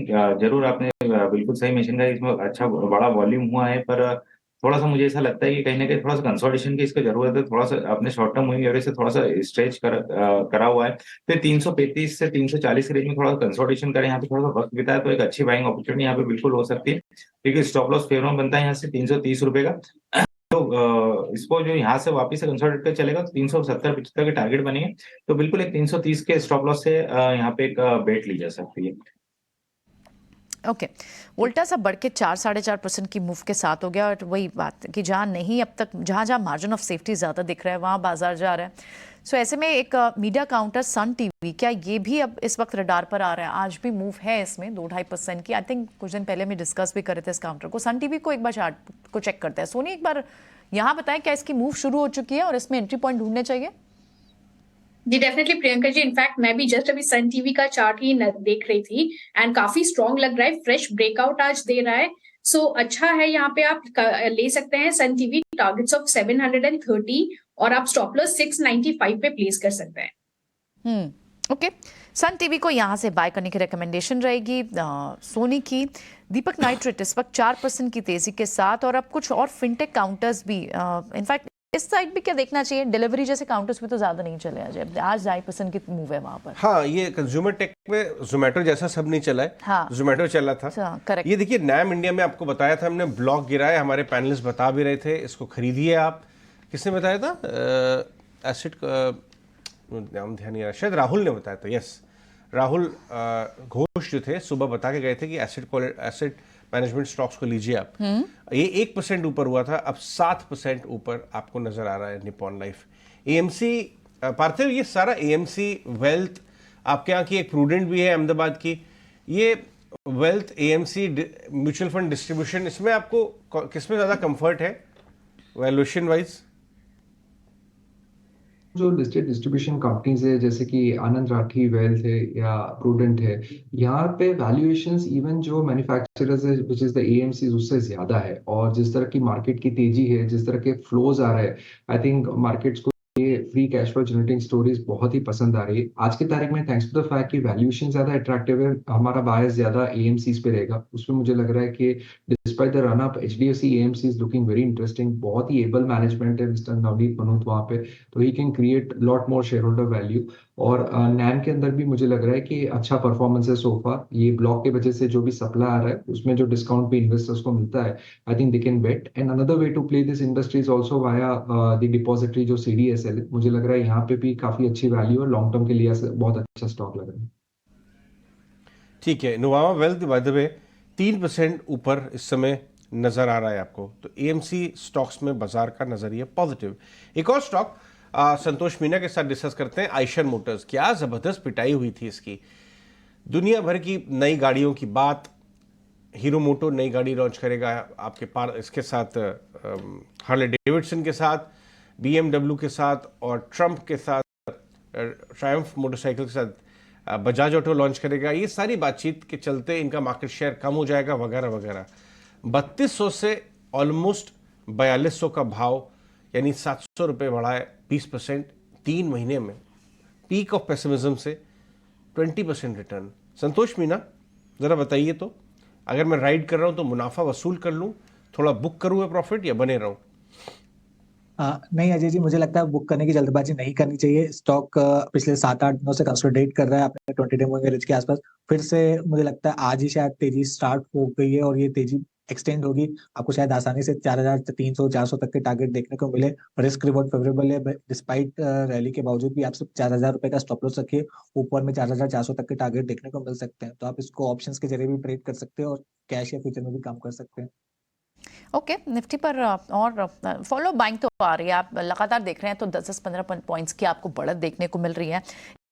जरूर, आपने बिल्कुल सही मेंशन करा, इसमें अच्छा बड़ा वॉल्यूम हुआ है, पर थोड़ा सा मुझे ऐसा लगता है कि कहीं ना कहीं थोड़ा सा कंसोलिडेशन की इसको जरूरत है। थोड़ा सा अपने शॉर्ट टर्म मूविंग एवरेज से थोड़ा सा स्ट्रेच करा हुआ है, फिर 335 से 340 के रेंज में थोड़ा सा कंसोलिडेशन करें, यहाँ पे थोड़ा सा वक्त बिताए तो एक अच्छी बाइंग अपॉर्चुनिटी यहाँ पे बिल्कुल हो सकती है, क्योंकि स्टॉप लॉस फेवरेबल बनता है यहाँ से 330 रुपए का। तो इसको जो यहाँ से वापस से कंसोलिडेट कर चलेगा तो 370-75 के टारगेट बनेंगे, तो बिल्कुल एक 330 के स्टॉप लॉस से यहाँ पे एक बेट ली जा सकती है। ओके, उल्टा सा बढ़ के 4-4.5% की मूव के साथ हो गया। और वही बात कि जहाँ नहीं, अब तक जहाँ मार्जिन ऑफ सेफ्टी ज़्यादा दिख रहा है वहाँ बाजार जा रहा है। सो ऐसे में एक मीडिया काउंटर सन टीवी, क्या ये भी अब इस वक्त रडार पर आ रहा है? आज भी मूव है इसमें 2-2.5% की। आई थिंक कुछ दिन पहले मैं डिस्कस भी कर रहे थे इस काउंटर को। सन टीवी को एक बार चार्ट को चेक करते हैं। सोनी, एक बार यहाँ बताएं, क्या इसकी मूव शुरू हो चुकी है और इसमें एंट्री पॉइंट ढूंढने चाहिए? जी डेफिनेटली प्रियंका जी, इनफैक्ट मैं भी जस्ट अभी सन टीवी का चार्ट ही देख रही थी एंड काफी स्ट्रॉन्ग लग रहा है, फ्रेश ब्रेकआउट आज दे रहा है। सो अच्छा है, यहाँ पे आप ले सकते हैं सन टीवी, टारगेट्स ऑफ 730 और आप स्टॉप लॉस 695 पे प्लेस कर सकते हैं। ओके, सन टीवी को यहाँ से बाय करने की रिकमेंडेशन रहेगी। सोनी की दीपक नाइट्रेट इस वक्त 4% की तेजी के साथ, और अब कुछ और फिनटेक काउंटर्स भी, इनफैक्ट इस साइड भी क्या देखना चाहिए? डिलीवरी जैसे काउंटर्स भी तो ज्यादा नहीं चले आज 2.5% की मूव है वहां पर। हाँ, ये कंज्यूमर टेक में जोमेटो जैसा सब नहीं चला है। हाँ, जोमेटो चला था। करेक्ट। ये देखिए, नैम इंडिया में आपको बताया था हमने, ब्लॉक गिरा है, हमारे पैनलिस्ट बता भी रहे थे इसको खरीदिए आप। किसने बताया था? एसिड नाम ध्यान नहीं आ रहा, शायद राहुल ने बताया था। यस, राहुल घोष जो थे सुबह बता के गए थे कि एसिड मैनेजमेंट स्टॉक्स को लीजिए आप। ये 1% ऊपर हुआ था, अब 7% ऊपर आपको नजर आ रहा है निपॉन लाइफ। AMC, पार्थिव, ये सारा AMC वेल्थ आपके यहाँ की एक प्रूडेंट भी है अहमदाबाद की, ये wealth AMC mutual fund distribution, इसमें आपको किसमें ज्यादा कंफर्ट है वैल्यूएशन वाइज? जो लिस्टेड डिस्ट्रीब्यूशन कंपनीज है जैसे कि आनंद राठी वेल्थ है या प्रूडेंट है, यहाँ पे वैल्यूएशंस इवन जो मैन्युफैक्चरर्स है विच इज द एएमसी उससे ज्यादा है। और जिस तरह की मार्केट की तेजी है, जिस तरह के फ्लोज आ रहे हैं, आई थिंक मार्केट्स को ये free cash flow generating stories बहुत ही पसंद आ रही है आज की तारीख में। थैंक्स टू द फैक्ट कि वैल्यूएशन ज्यादा अट्रैक्टिव है, हमारा बायस ज्यादा एएमसीज पे रहेगा। उसमें मुझे लग रहा है कि despite the run up HDFC AMC is looking very interesting. बहुत ही एबल मैनेजमेंट है मिस्टर नवनीत मनोत वहाँ पे, तो he can create lot more share holder value. और नैन के अंदर भी मुझे लग रहा है कि अच्छा परफॉर्मेंस है सोफा। ये ब्लॉक के वजह से जो भी सप्लाई आ रहा है उसमें जो डिस्काउंट भी इन्वेस्टर्स को मिलता है, I think they can bet. And another way to play this industry is also via the depository जो सीडीएसएल है। मुझे लग रहा है यहाँ पे भी काफी अच्छी वैल्यू और लॉन्ग टर्म के लिए बहुत अच्छा स्टॉक लग रहा है। ठीक है, Nuvama wealth by the way 3% ऊपर इस समय नजर आ रहा है आपको, तो एएमसी स्टॉक्स में बाजार का नजरिया पॉजिटिव। एक और स्टॉक संतोष मीना के साथ डिस्कस करते हैं, आइशर मोटर्स। क्या जबरदस्त पिटाई हुई थी इसकी, दुनिया भर की नई गाड़ियों की बात। हीरो मोटो नई गाड़ी लॉन्च करेगा आपके पास, इसके साथ हार्ले डेविडसन के साथ, बीएमडब्ल्यू के साथ और ट्रम्प के साथ, ट्रायम्फ मोटरसाइकिल के साथ बजाज ऑटो लॉन्च करेगा। ये सारी बातचीत के चलते इनका मार्केट शेयर कम हो जाएगा वगैरह वगैरह। 3200 से ऑलमोस्ट 4200 का भाव, यानी 700 रुपये बढ़ा है, 20% 3 महीने में। पीक ऑफ पेसिमिज्म से 20% रिटर्न। संतोष मीना, ज़रा बताइए तो, अगर मैं राइड कर रहा हूं तो मुनाफा वसूल कर लूं, थोड़ा बुक करूं प्रॉफिट, या बने रहूं? नहीं अजय जी, मुझे लगता है बुक करने की जल्दबाजी नहीं करनी चाहिए। स्टॉक पिछले 7-8 दिनों से कंसोलिडेट कर रहा है अपने 20 डे मूविंग एवरेज के आसपास। फिर से मुझे लगता है आज ही शायद तेजी स्टार्ट हो गई है और ये तेजी एक्सटेंड होगी। आपको शायद आसानी से 4300-400 तक के टारगेट देखने को मिले। रिस्क रिवॉर्ड फेवरेबल है, डिस्पाइट रैली के बावजूद भी आप सब 4000 रुपए का स्टॉप लॉस रखिए। ऊपर में 4400 तक के टारगेट देखने को मिल सकते हैं, तो आप इसको ऑप्शंस के जरिए भी ट्रेड कर सकते हैं और कैश या फ्यूचर में भी काम कर सकते हैं। ओके, निफ्टी पर और फॉलो बाइंग तो आ रही है, आप लगातार देख रहे हैं तो 10-15 पॉइंट्स की आपको बढ़त देखने को मिल रही है।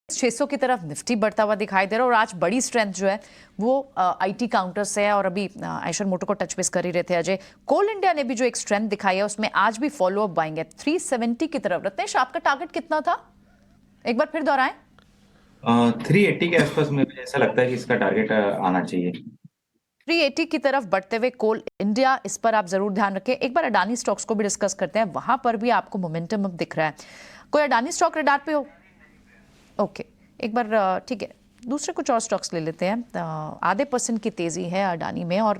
600 की तरफ निफ्टी बढ़ता हुआ दिखाई दे रहा है और आज बड़ी स्ट्रेंथ जो है वो आईटी काउंटर्स है। और अभी आइशर मोटो को टच बेस कर ही रहे थे अजय, कोल इंडिया ने भी जो एक स्ट्रेंथ दिखाई है उसमें आज भी फॉलो अप बाइंग है 370 की तरफ। रत्नेश, आपका टारगेट कितना था, एक बार फिर दोहराएं? 380 के आसपास मुझे ऐसा लगता है कि इसका टारगेट आना चाहिए। 380 की तरफ बढ़ते हुए कोल इंडिया, इस पर आप जरूर ध्यान रखें। एक बार अडानी स्टॉक्स को भी डिस्कस करते हैं, वहां पर भी आपको मोमेंटम अब दिख रहा है। कोई अडानी स्टॉक रडार पे हो? ओके, एक बार ठीक है, दूसरे कुछ और स्टॉक्स ले लेते हैं। आधे % की तेजी है अडानी में। और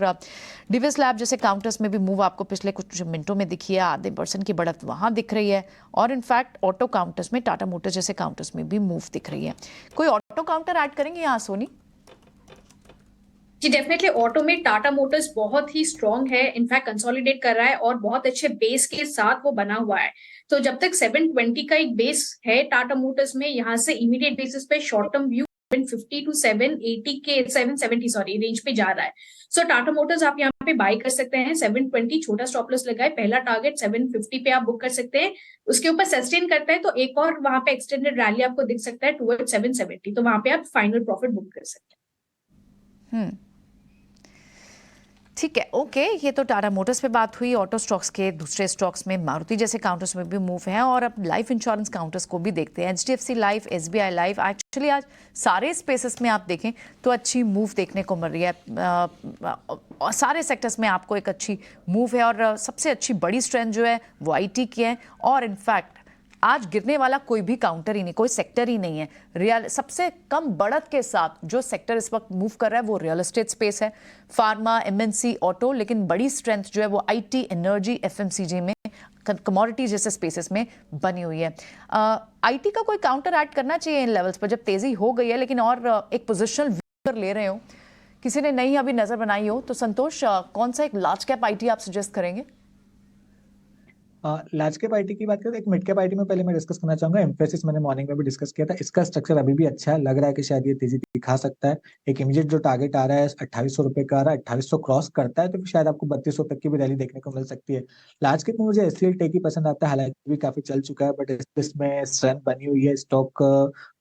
डिविस लैब जैसे काउंटर्स में भी मूव आपको पिछले कुछ मिनटों में दिखी है, आधे % की बढ़त वहां दिख रही है। और इनफैक्ट ऑटो काउंटर्स में टाटा मोटर्स जैसे काउंटर्स में भी मूव दिख रही है। कोई ऑटो काउंटर ऐड करेंगे यहाँ सोनी? जी डेफिनेटली, ऑटो में टाटा मोटर्स बहुत ही स्ट्रांग है, इनफैक्ट कंसोलिडेट कर रहा है और बहुत अच्छे बेस के साथ वो बना हुआ है। तो जब तक 720 का एक बेस है टाटा मोटर्स में, यहाँ से इमीडिएट बेसिस पे शॉर्ट टर्म व्यू 750 टू 780 के 770 रेंज पे जा रहा है। सो टाटा मोटर्स आप यहाँ पे बाय कर सकते हैं। 720 छोटा स्टॉप लॉस लगा है, पहला टारगेट 750 पे आप बुक कर सकते हैं। उसके ऊपर सस्टेन करता है तो एक और वहां पे एक्सटेंडेड रैली आपको दिख सकता है टुवर्ड्स 770, तो वहां पे आप फाइनल प्रॉफिट बुक कर सकते हैं। ठीक है, ओके, ये तो टाटा मोटर्स पे बात हुई। ऑटो स्टॉक्स के दूसरे स्टॉक्स में मारुति जैसे काउंटर्स में भी मूव हैं। और अब लाइफ इंश्योरेंस काउंटर्स को भी देखते हैं। HDFC life, SBI life, actually आज सारे स्पेसेस में आप देखें तो अच्छी मूव देखने को मिल रही है। और सारे सेक्टर्स में आपको एक अच्छी मूव है और सबसे अच्छी बड़ी स्ट्रेंथ जो है वो IT की है। और इनफैक्ट आज गिरने वाला कोई भी काउंटर ही नहीं, कोई सेक्टर ही नहीं है। रियल सबसे कम बढ़त के साथ जो सेक्टर इस वक्त मूव कर रहा है वो रियल एस्टेट स्पेस है, फार्मा, MNC, ऑटो। लेकिन बड़ी स्ट्रेंथ जो है वो IT, एनर्जी, FMCG में, कमोडिटी जैसे स्पेसेस में बनी हुई है। IT का कोई काउंटर ऐड करना चाहिए इन लेवल्स पर जब तेजी हो गई है, लेकिन और एक पोजिशनल व्यू ले रहे हो, किसी ने नहीं अभी नजर बनाई हो, तो संतोष कौन सा एक लार्ज कैप IT आप सजेस्ट करेंगे? लार्ज कैप आईटी की बात करें तो एक मिड कैप आईटी में पहले मैं डिस्कस करना चाहूंगा। एम्फेसिस मैंने मॉर्निंग में भी डिस्कस किया था, इसका स्ट्रक्चर अभी भी अच्छा है, लग रहा है कि शायद ये तेजी दिखा सकता है। एक इमीडिएट जो टारगेट आ रहा है 2800 रुपए का आ रहा है, 2800 क्रॉस करता है तो शायद आपको 3200 तक की भी रैली देखने को मिल सकती है। लार्ज कैप में मुझे SCL टेक ही पसंद आता है, हालांकि भी काफी चल चुका है, बट इसमें स्ट्रेंथ बनी हुई है, स्टॉक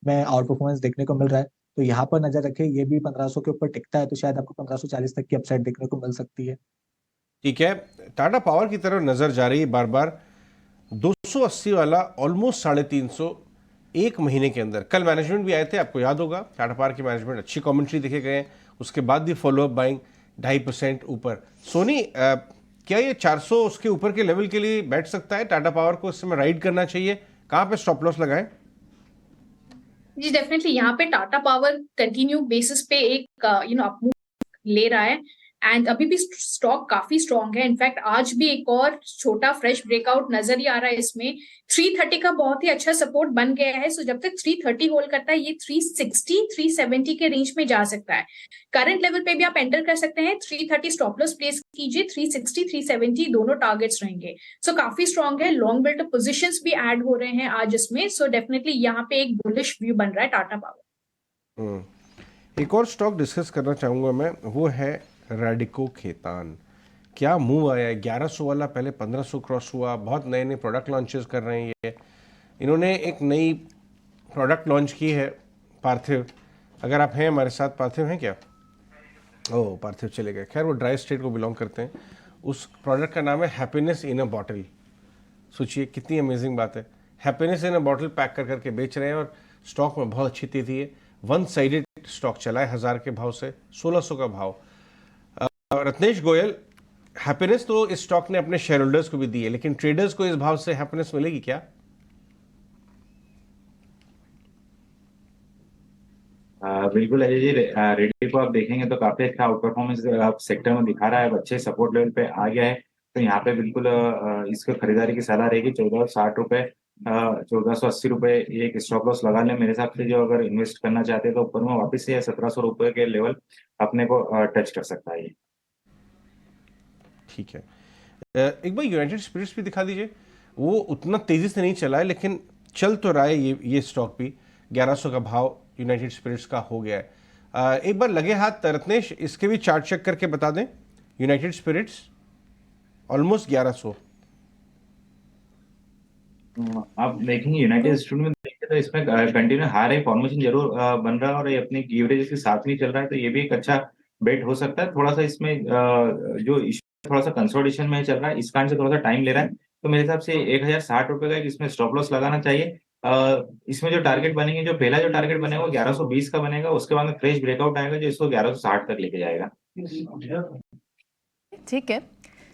में आउट परफॉर्मेंस देखने को मिल रहा है। तो यहाँ पर नजर रखें, ये भी 1500 के ऊपर टिकता है तो शायद आपको 1540 तक की अपसाइड देखने को मिल सकती है। ठीक है, टाटा पावर की तरफ नजर जा रही है बार बार। 200 280 वाला ऑलमोस्ट 350 एक महीने के अंदर। कल मैनेजमेंट भी आए थे, आपको याद होगा, टाटा पावर की मैनेजमेंट, अच्छी कमेंट्री देखे गए, उसके बाद भी फॉलोअप बाइंग 2.5% ऊपर। सोनी, क्या ये 400 उसके ऊपर के लेवल के लिए बैठ सकता है? टाटा पावर को इस समय राइड करना चाहिए? कहाँ पे स्टॉप लॉस लगाएं? जी डेफिनेटली यहाँ पे टाटा पावर कंटिन्यू बेसिस पे एक अपमूव ले रहा है एंड अभी भी स्टॉक काफी स्ट्रॉन्ग है। इनफैक्ट आज भी एक और छोटा फ्रेश ब्रेकआउट नजर ही आ रहा है इसमें। 330 का बहुत ही अच्छा सपोर्ट बन गया है। सो जब तक 330 होल्ड करता है ये 360 370 के रेंज में जा सकता है। करंट लेवल पे भी आप एंटर कर सकते हैं। 330 स्टॉप लॉस प्लेस कीजिए, 360 370 दोनों टारगेट्स रहेंगे। सो काफी स्ट्रॉन्ग है। लॉन्ग बिल्ट पोजिशंस भी ऐड हो रहे हैं आज इसमें। सो डेफिनेटली यहाँ पे एक बुलिश व्यू बन रहा है टाटा पावर। एक और स्टॉक डिस्कस करना चाहूंगा मैं, वो है रैडिको खेतान। क्या मूव आया है? 1100 वाला पहले 1500 क्रॉस हुआ। बहुत नए नए प्रोडक्ट लॉन्चेस कर रहे हैं ये। इन्होंने एक नई प्रोडक्ट लॉन्च की है, पार्थिव। अगर आप हैं हमारे साथ, पार्थिव हैं क्या? ओह, पार्थिव चले गए। खैर, वो ड्राई स्टेट को बिलोंग करते हैं। उस प्रोडक्ट का नाम है हैप्पीनेस इन अ बॉटल। सोचिए कितनी अमेजिंग बात है। Happiness in a bottle pack कर करके बेच रहे हैं और स्टॉक में बहुत अच्छी तेजी है। वन साइडेड स्टॉक चला है 1000 के भाव से 1600 का भाव। रत्नेश गोयल, हैप्पीनेस तो इस स्टॉक ने अपने शेयर होल्डर्स को भी दी है, लेकिन ट्रेडर्स को इस भाव से हैप्पीनेस मिलेगी क्या? बिल्कुल अजय जी, रेडी को आप देखेंगे तो काफी अच्छा आउट परफॉर्मेंस सेक्टर में दिखा रहा है। अच्छे सपोर्ट लेवल पे आ गया है, तो यहाँ पे बिल्कुल इसको खरीदारी की सलाह रहेगी। 1460 1480 एक स्टॉप लॉस लगा लें मेरे हिसाब से। जो अगर इन्वेस्ट करना चाहते हैं तो ऊपर में वापस से 1700 के लेवल अपने को टच कर सकता है ये। ठीक है, एक बार यूनाइटेड स्पिरिट्स भी दिखा दीजिए। वो उतना तेजी से नहीं चला है, लेकिन चल तो रहा है ये स्टॉक भी। 1100 का भाव यूनाइटेड स्पिरिट्स का हो गया है। एक बार लगे हाथ रत्नेश, इसके भी चार्ट चेक करके बता दें। United Spirits almost 1100। आप देखेंगे यूनाइटेड स्पिरिट में देखें तो इसमें कंटिन्यू हाई फॉर्मेशन जरूर बन रहा है और ये अपनी लीवरेज के साथ नहीं चल रहा है, तो ये भी एक अच्छा बेट हो सकता है। थोड़ा सा इसमें जो थोड़ा सा कंसोलिडेशन में चल रहा है, इस कारण से थोड़ा सा टाइम ले रहा है। तो मेरे हिसाब से 1060 का इसमें स्टॉप लॉस लगाना चाहिए। इसमें जो टारगेट बनेंगे, जो पहला जो टारगेट बनेगा वो 1120 का बनेगा। उसके बाद में फ्रेश ब्रेकआउट आएगा जो इसको 1160 तक लेके जाएगा। ठीक है,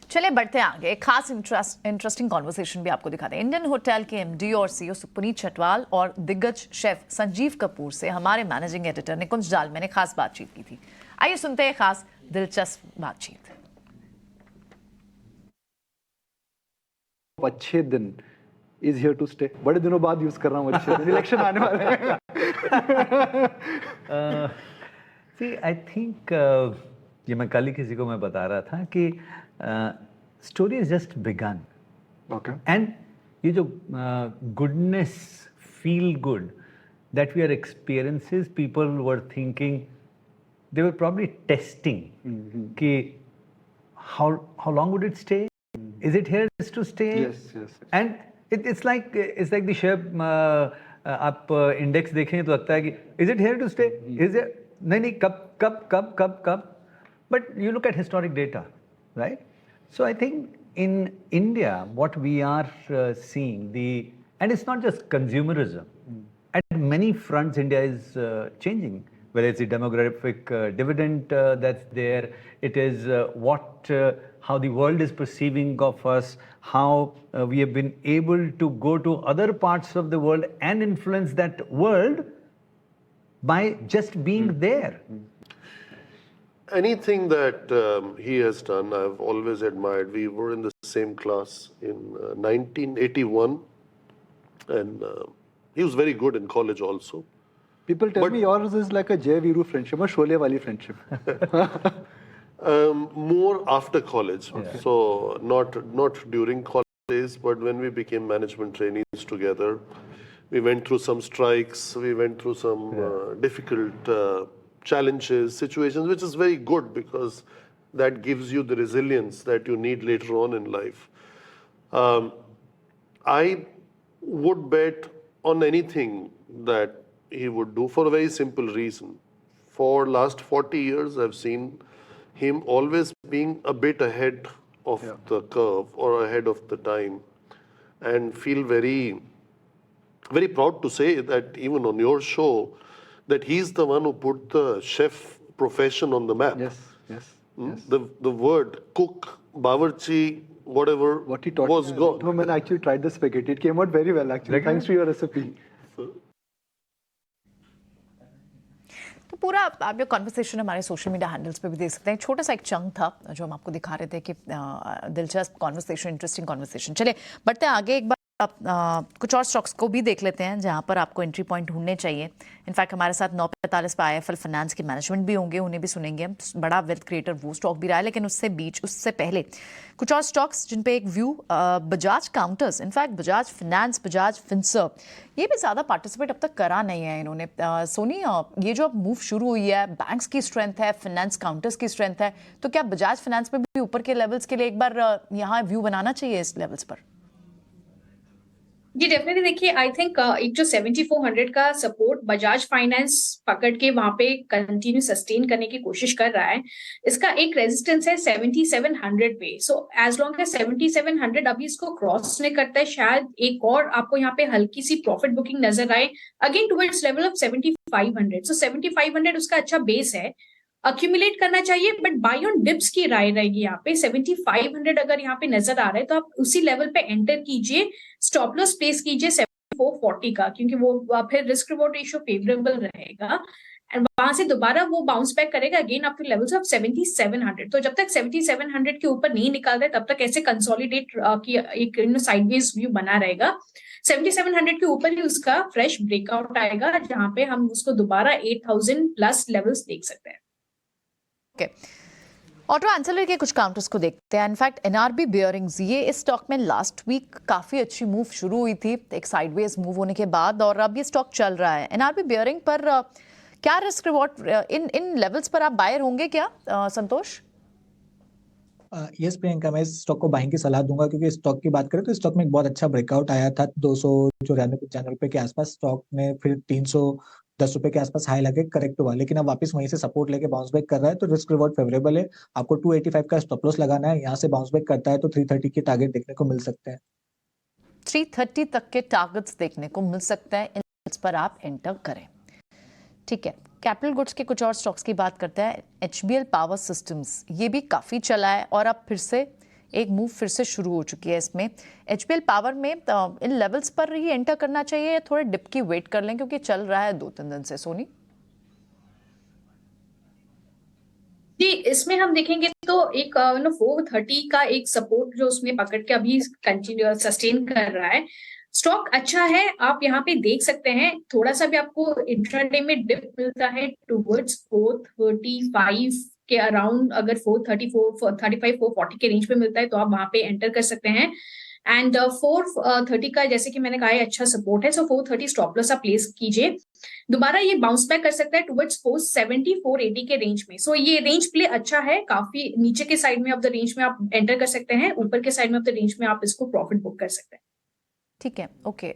चलिए बढ़ते हैं आगे। एक खास इंटरेस्टिंग कॉन्वर्सेशन भी आपको दिखाते हैं। इंडियन होटल के एमडी और सीईओ पुनीत चटवाल और दिग्गज शेफ संजीव कपूर से हमारे मैनेजिंग एडिटर निकुंज जालमे ने खास बातचीत की थी। आइए सुनते हैं खास दिलचस्प बातचीत। अच्छे दिन इज हियर टू स्टे। बड़े दिनों बाद यूज कर रहा हूँ अच्छे दिन, इलेक्शन आने वाले हैं। सी आई थिंक ये मैं कल ही किसी को मैं बता रहा था कि story is just begun. Okay, and ये जो goodness, feel good that we are experiences, people were thinking, they were probably testing कि how long would it stay? Is it here to stay? Yes. And it's like the share आप index देखें तो लगता है कि is it here to stay? Is it? नहीं, कब? But you look at historic data, right? So I think in India, what we are seeing, and it's not just consumerism. At many fronts, India is changing. Whether it's the demographic dividend that's there, it is how the world is perceiving of us, how we have been able to go to other parts of the world and influence that world by just being there. Anything that he has done, I've always admired. We were in the same class in 1981, and he was very good in college also. People tell me yours is like a Jai Viru friendship, a Sholay wali friendship. More after college, so not during college days, but when we became management trainees together, we went through some strikes, we went through some difficult challenges, situations, which is very good because that gives you the resilience that you need later on in life. I would bet on anything that he would do for a very simple reason. For last 40 years, I've seen him always being a bit ahead of the curve or ahead of the time. and feel very, very proud to say that even on your show, that he's the one who put the chef profession on the map. Yes, yes. Yes. The word cook, bawarchi, whatever What he taught was me, gone. no, man, I actually tried the spaghetti. It came out very well, actually. Thanks to your recipe. तो पूरा आप जो conversation हमारे social media handles पे भी देख सकते हैं। छोटा सा एक चंक था जो हम आपको दिखा रहे थे कि दिलचस्प कॉन्वर्सेशन, इंटरेस्टिंग कॉन्वर्सेशन। चलिए बढ़ते हैं आगे, एक बार आप कुछ और स्टॉक्स को भी देख लेते हैं जहां पर आपको एंट्री पॉइंट ढूंढने चाहिए। इनफैक्ट हमारे साथ 9:45 पर IIFL फाइनेंस के मैनेजमेंट भी होंगे, उन्हें भी सुनेंगे हम। बड़ा वेल्थ क्रिएटर वो स्टॉक भी रहा है, लेकिन उससे पहले कुछ और स्टॉक्स जिन पे एक view, Bajaj counters, in fact Bajaj finance, Bajaj Finserv, ये भी ज़्यादा पार्टिसिपेट अब तक करा नहीं है इन्होंने। सोनी, ये जो अब मूव शुरू हुई है, बैंक्स की स्ट्रेंथ है, फाइनेंस काउंटर्स की स्ट्रेंथ है, तो क्या बजाज फाइनेंस में भी ऊपर के लेवल्स के लिए एक बार यहाँ व्यू बनाना चाहिए इस लेवल्स पर? जी डेफिनेटली, देखिए आई थिंक एक जो 7400 का सपोर्ट बजाज फाइनेंस पकड़ के वहां पे कंटिन्यू सस्टेन करने की कोशिश कर रहा है। इसका एक रेजिस्टेंस है 7700 पे। सो एज लॉन्ग एज 7700 अभी इसको क्रॉस नहीं करता है, शायद एक और आपको यहाँ पे हल्की सी प्रॉफिट बुकिंग नजर आए अगेन टुवर्ड्स लेवल ऑफ 7500। सो 7500 उसका अच्छा बेस है, अक्यूमुलेट करना चाहिए, बट बाय ऑन डिप्स की राय रहेगी यहाँ पे। 7500 अगर यहाँ पे नजर आ रहा है तो आप उसी लेवल पे एंटर कीजिए, स्टॉप लॉस प्लेस कीजिए 7440 का, क्योंकि वो फिर रिस्क रिवॉर्ड रेशियो फेवरेबल रहेगा एंड वहां से दोबारा वो बाउंस बैक करेगा again up to levels of 7700। तो जब तक 7700 के ऊपर नहीं निकलता है तब तक ऐसे कंसोलिडेट की एक साइडवेज व्यू बना रहेगा। 7700 के ऊपर ही उसका फ्रेश ब्रेकआउट आएगा, जहां पे हम उसको दोबारा 8000 प्लस लेवल्स देख सकते हैं। ऑटो एंसिलरी के कुछ काउंटर्स को देखते हैं। इनफैक्ट NRB बियरिंग्स, ये इस स्टॉक में लास्ट वीक काफ़ी अच्छी मूव शुरू हुई थी एक साइडवेज मूव होने के बाद, और अब ये स्टॉक चल रहा है। NRB बियरिंग पर क्या रिस्क रिवॉर्ड इन लेवल्स पर आप बायर होंगे क्या, संतोष? यस प्रियंका, मैं इस स्टॉक को बाइंग की सलाह दूंगा, क्योंकि स्टॉक की बात करें तो स्टॉक में एक बहुत अच्छा ब्रेकआउट आया था 294 रुपए के आसपास। स्टॉक में फिर 310 रुपए के आसपास हाई लगे, करेक्ट हुआ, लेकिन अब वापस वहीं से सपोर्ट लेके बाउंस बैक कर रहा है, तो रिस्क रिवॉर्ड फेवरेबल है। आपको 285 का स्टॉप लॉस लगाना है, यहाँ से बाउंस बैक करता है तो 330 के टारगेट देखने को मिल सकते हैं। 330 तक के टारगेट्स देखने को मिल सकता है, इन पर आप एंटर करें। ठीक है, कैपिटल गुड्स के कुछ और स्टॉक्स की बात करते हैं। HBL पावर सिस्टम्स, ये भी काफ़ी चला है और अब फिर से एक मूव फिर से शुरू हो चुकी है इसमें। HBL पावर में इन लेवल्स पर ही एंटर करना चाहिए या थोड़े डिप की वेट कर लें, क्योंकि चल रहा है 2-3 दिन से? सोनी जी, इसमें हम देखेंगे तो एक 430 का एक सपोर्ट जो उसमें पकड़ के अभी कंटिन्यू सस्टेन कर रहा है। स्टॉक अच्छा है, आप यहाँ पे देख सकते हैं। थोड़ा सा भी आपको इंट्राडे में डिप मिलता है टुवर्ड्स 435 के अराउंड, अगर 435 440 के रेंज पे मिलता है तो आप वहां पे एंटर कर सकते हैं। एंड 430 का जैसे कि मैंने कहा है अच्छा सपोर्ट है, सो 430 स्टॉप लॉस आप प्लेस कीजिए। दोबारा ये बाउंस बैक कर सकता है टुवर्ड्स 470 480 के रेंज में। सो ये रेंज प्ले अच्छा है, काफी नीचे के साइड में ऑफ द रेंज में आप एंटर कर सकते हैं, ऊपर के साइड में ऑफ द रेंज में आप इसको प्रॉफिट बुक कर सकते हैं। ठीक है, ओके।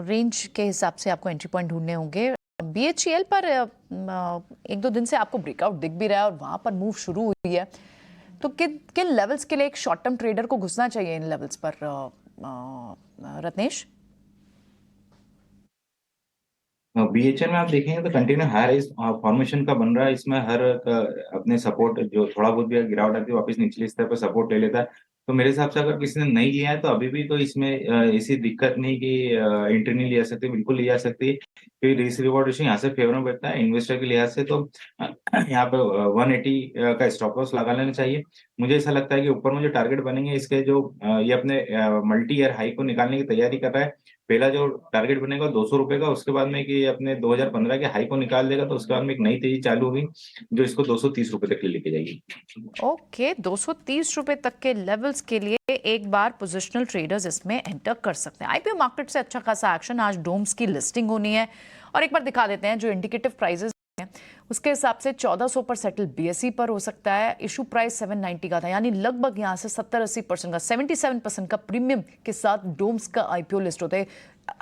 रेंज के हिसाब से आपको एंट्री पॉइंट ढूंढने होंगे। BHEL पर 1-2 दिन से आपको ब्रेकआउट दिख भी रहा है और वहां पर मूव शुरू हुई है, तो किन लेवल्स के लिए एक शॉर्ट टर्म ट्रेडर को घुसना चाहिए इन लेवल्स पर, रत्नेश? BHL में आप देखेंगे तो कंटिन्यू हाई राइज फॉर्मेशन का बन रहा है। इसमें हर अपने सपोर्ट जो थोड़ा बहुत भी गिरावट आती है वापस निचले स्तर पर सपोर्ट ले लेता है। तो मेरे हिसाब से अगर किसी ने नहीं लिया है तो अभी भी तो इसमें ऐसी दिक्कत नहीं कि एंट्री नहीं लिया सकती, बिल्कुल लिया सकती है, क्योंकि रिस्क रिवॉर्ड रेशियो यहाँ से फेवर में बैठता है इन्वेस्टर के लिहाज से। तो यहाँ पे 180 का स्टॉप लॉस लगा लेना चाहिए। मुझे ऐसा लगता है कि ऊपर में जो टारगेट बनेंगे इसके जो ये अपने मल्टी ईयर हाई को निकालने की तैयारी कर रहा है। पहला जो टारगेट बनेगा 200 रुपए का, उसके बाद में कि अपने 2015 के हाई को निकाल देगा, तो उसके बाद में एक नई तेजी चालू होगी जो इसको 230 रुपए तक लेके जाएगी। ओके, 230 रुपए तक के लेवल्स के लिए एक बार पोजिशनल ट्रेडर्स इसमें एंटर कर सकते हैं। IPO मार्केट से अच्छा खासा एक्शन, आज डोम्स की लिस्टिंग होनी है और एक बार दिखा देते हैं जो इंडिकेटिव प्राइजेस हैं हैं उसके हिसाब से 1400 पर सेटल बीएसई पर हो सकता है। इशू प्राइस 790 का था, यानी लगभग यहाँ से 70-80% का 77% का प्रीमियम के साथ डोम्स का आईपीओ लिस्ट होता है।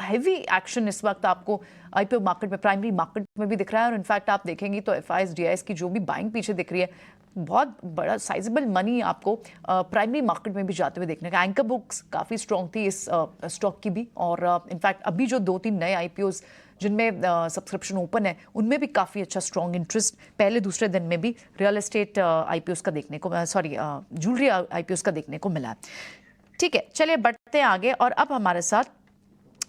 हैवी एक्शन इस वक्त आपको आईपीओ मार्केट में, प्राइमरी मार्केट में भी दिख रहा है, और इनफैक्ट आप देखेंगी तो एफआईएस डीआईएस की जो भी बाइंग पीछे दिख रही है, बहुत बड़ा साइजेबल मनी आपको प्राइमरी मार्केट में भी जाते हुए देखने का। एंकर बुक्स काफ़ी स्ट्रॉन्ग थी इस स्टॉक की भी, और इनफैक्ट अभी जो 2-3 नए आईपीओज जिनमें सब्सक्रिप्शन ओपन है उनमें भी काफ़ी अच्छा स्ट्रॉन्ग इंटरेस्ट पहले दूसरे दिन में भी रियल एस्टेट आईपीओज का देखने को, ज्वेलरी आईपीओज का देखने को मिला है। ठीक है, चलिए बढ़ते हैं आगे, और अब हमारे साथ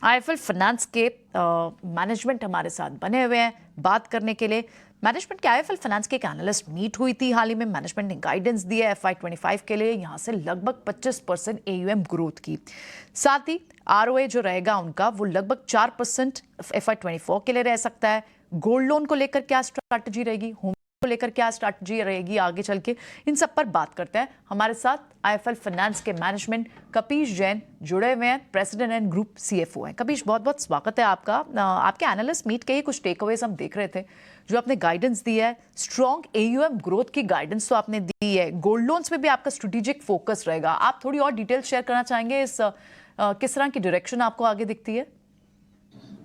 आईएफएल फाइनेंस के मैनेजमेंट हमारे साथ बने हुए हैं बात करने के लिए। मैनेजमेंट के आईएफएल फाइनेंस के एक एनालिस्ट मीट हुई थी हाल ही में। मैनेजमेंट ने गाइडेंस दिया FY25 के लिए, यहाँ से लगभग 25% AUM ग्रोथ की, साथ ही ROA जो रहेगा उनका वो लगभग 4% FY24 के लिए रह सकता है। गोल्ड लोन को लेकर क्या स्ट्रैटेजी रहेगी, होम को लेकर क्या स्ट्रैटेजी रहेगी आगे चल के, इन सब पर बात करते हैं। हमारे साथ आईएफएल फाइनेंस के मैनेजमेंट कपीश जैन जुड़े हुए हैं, प्रेसिडेंट एंड ग्रुप CFO हैं। कपीश, बहुत बहुत स्वागत है आपका। आपके एनालिस्ट मीट के ही कुछ टेकअवेज हम देख रहे थे, जो आपने गाइडेंस दी है, स्ट्रॉन्ग AUM ग्रोथ की गाइडेंस तो आपने दी है, गोल्ड लोन्स में भी आपका स्ट्रेटेजिक फोकस रहेगा। आप थोड़ी और डिटेल शेयर करना चाहेंगे, इस किस तरह की डायरेक्शन आपको आगे दिखती है?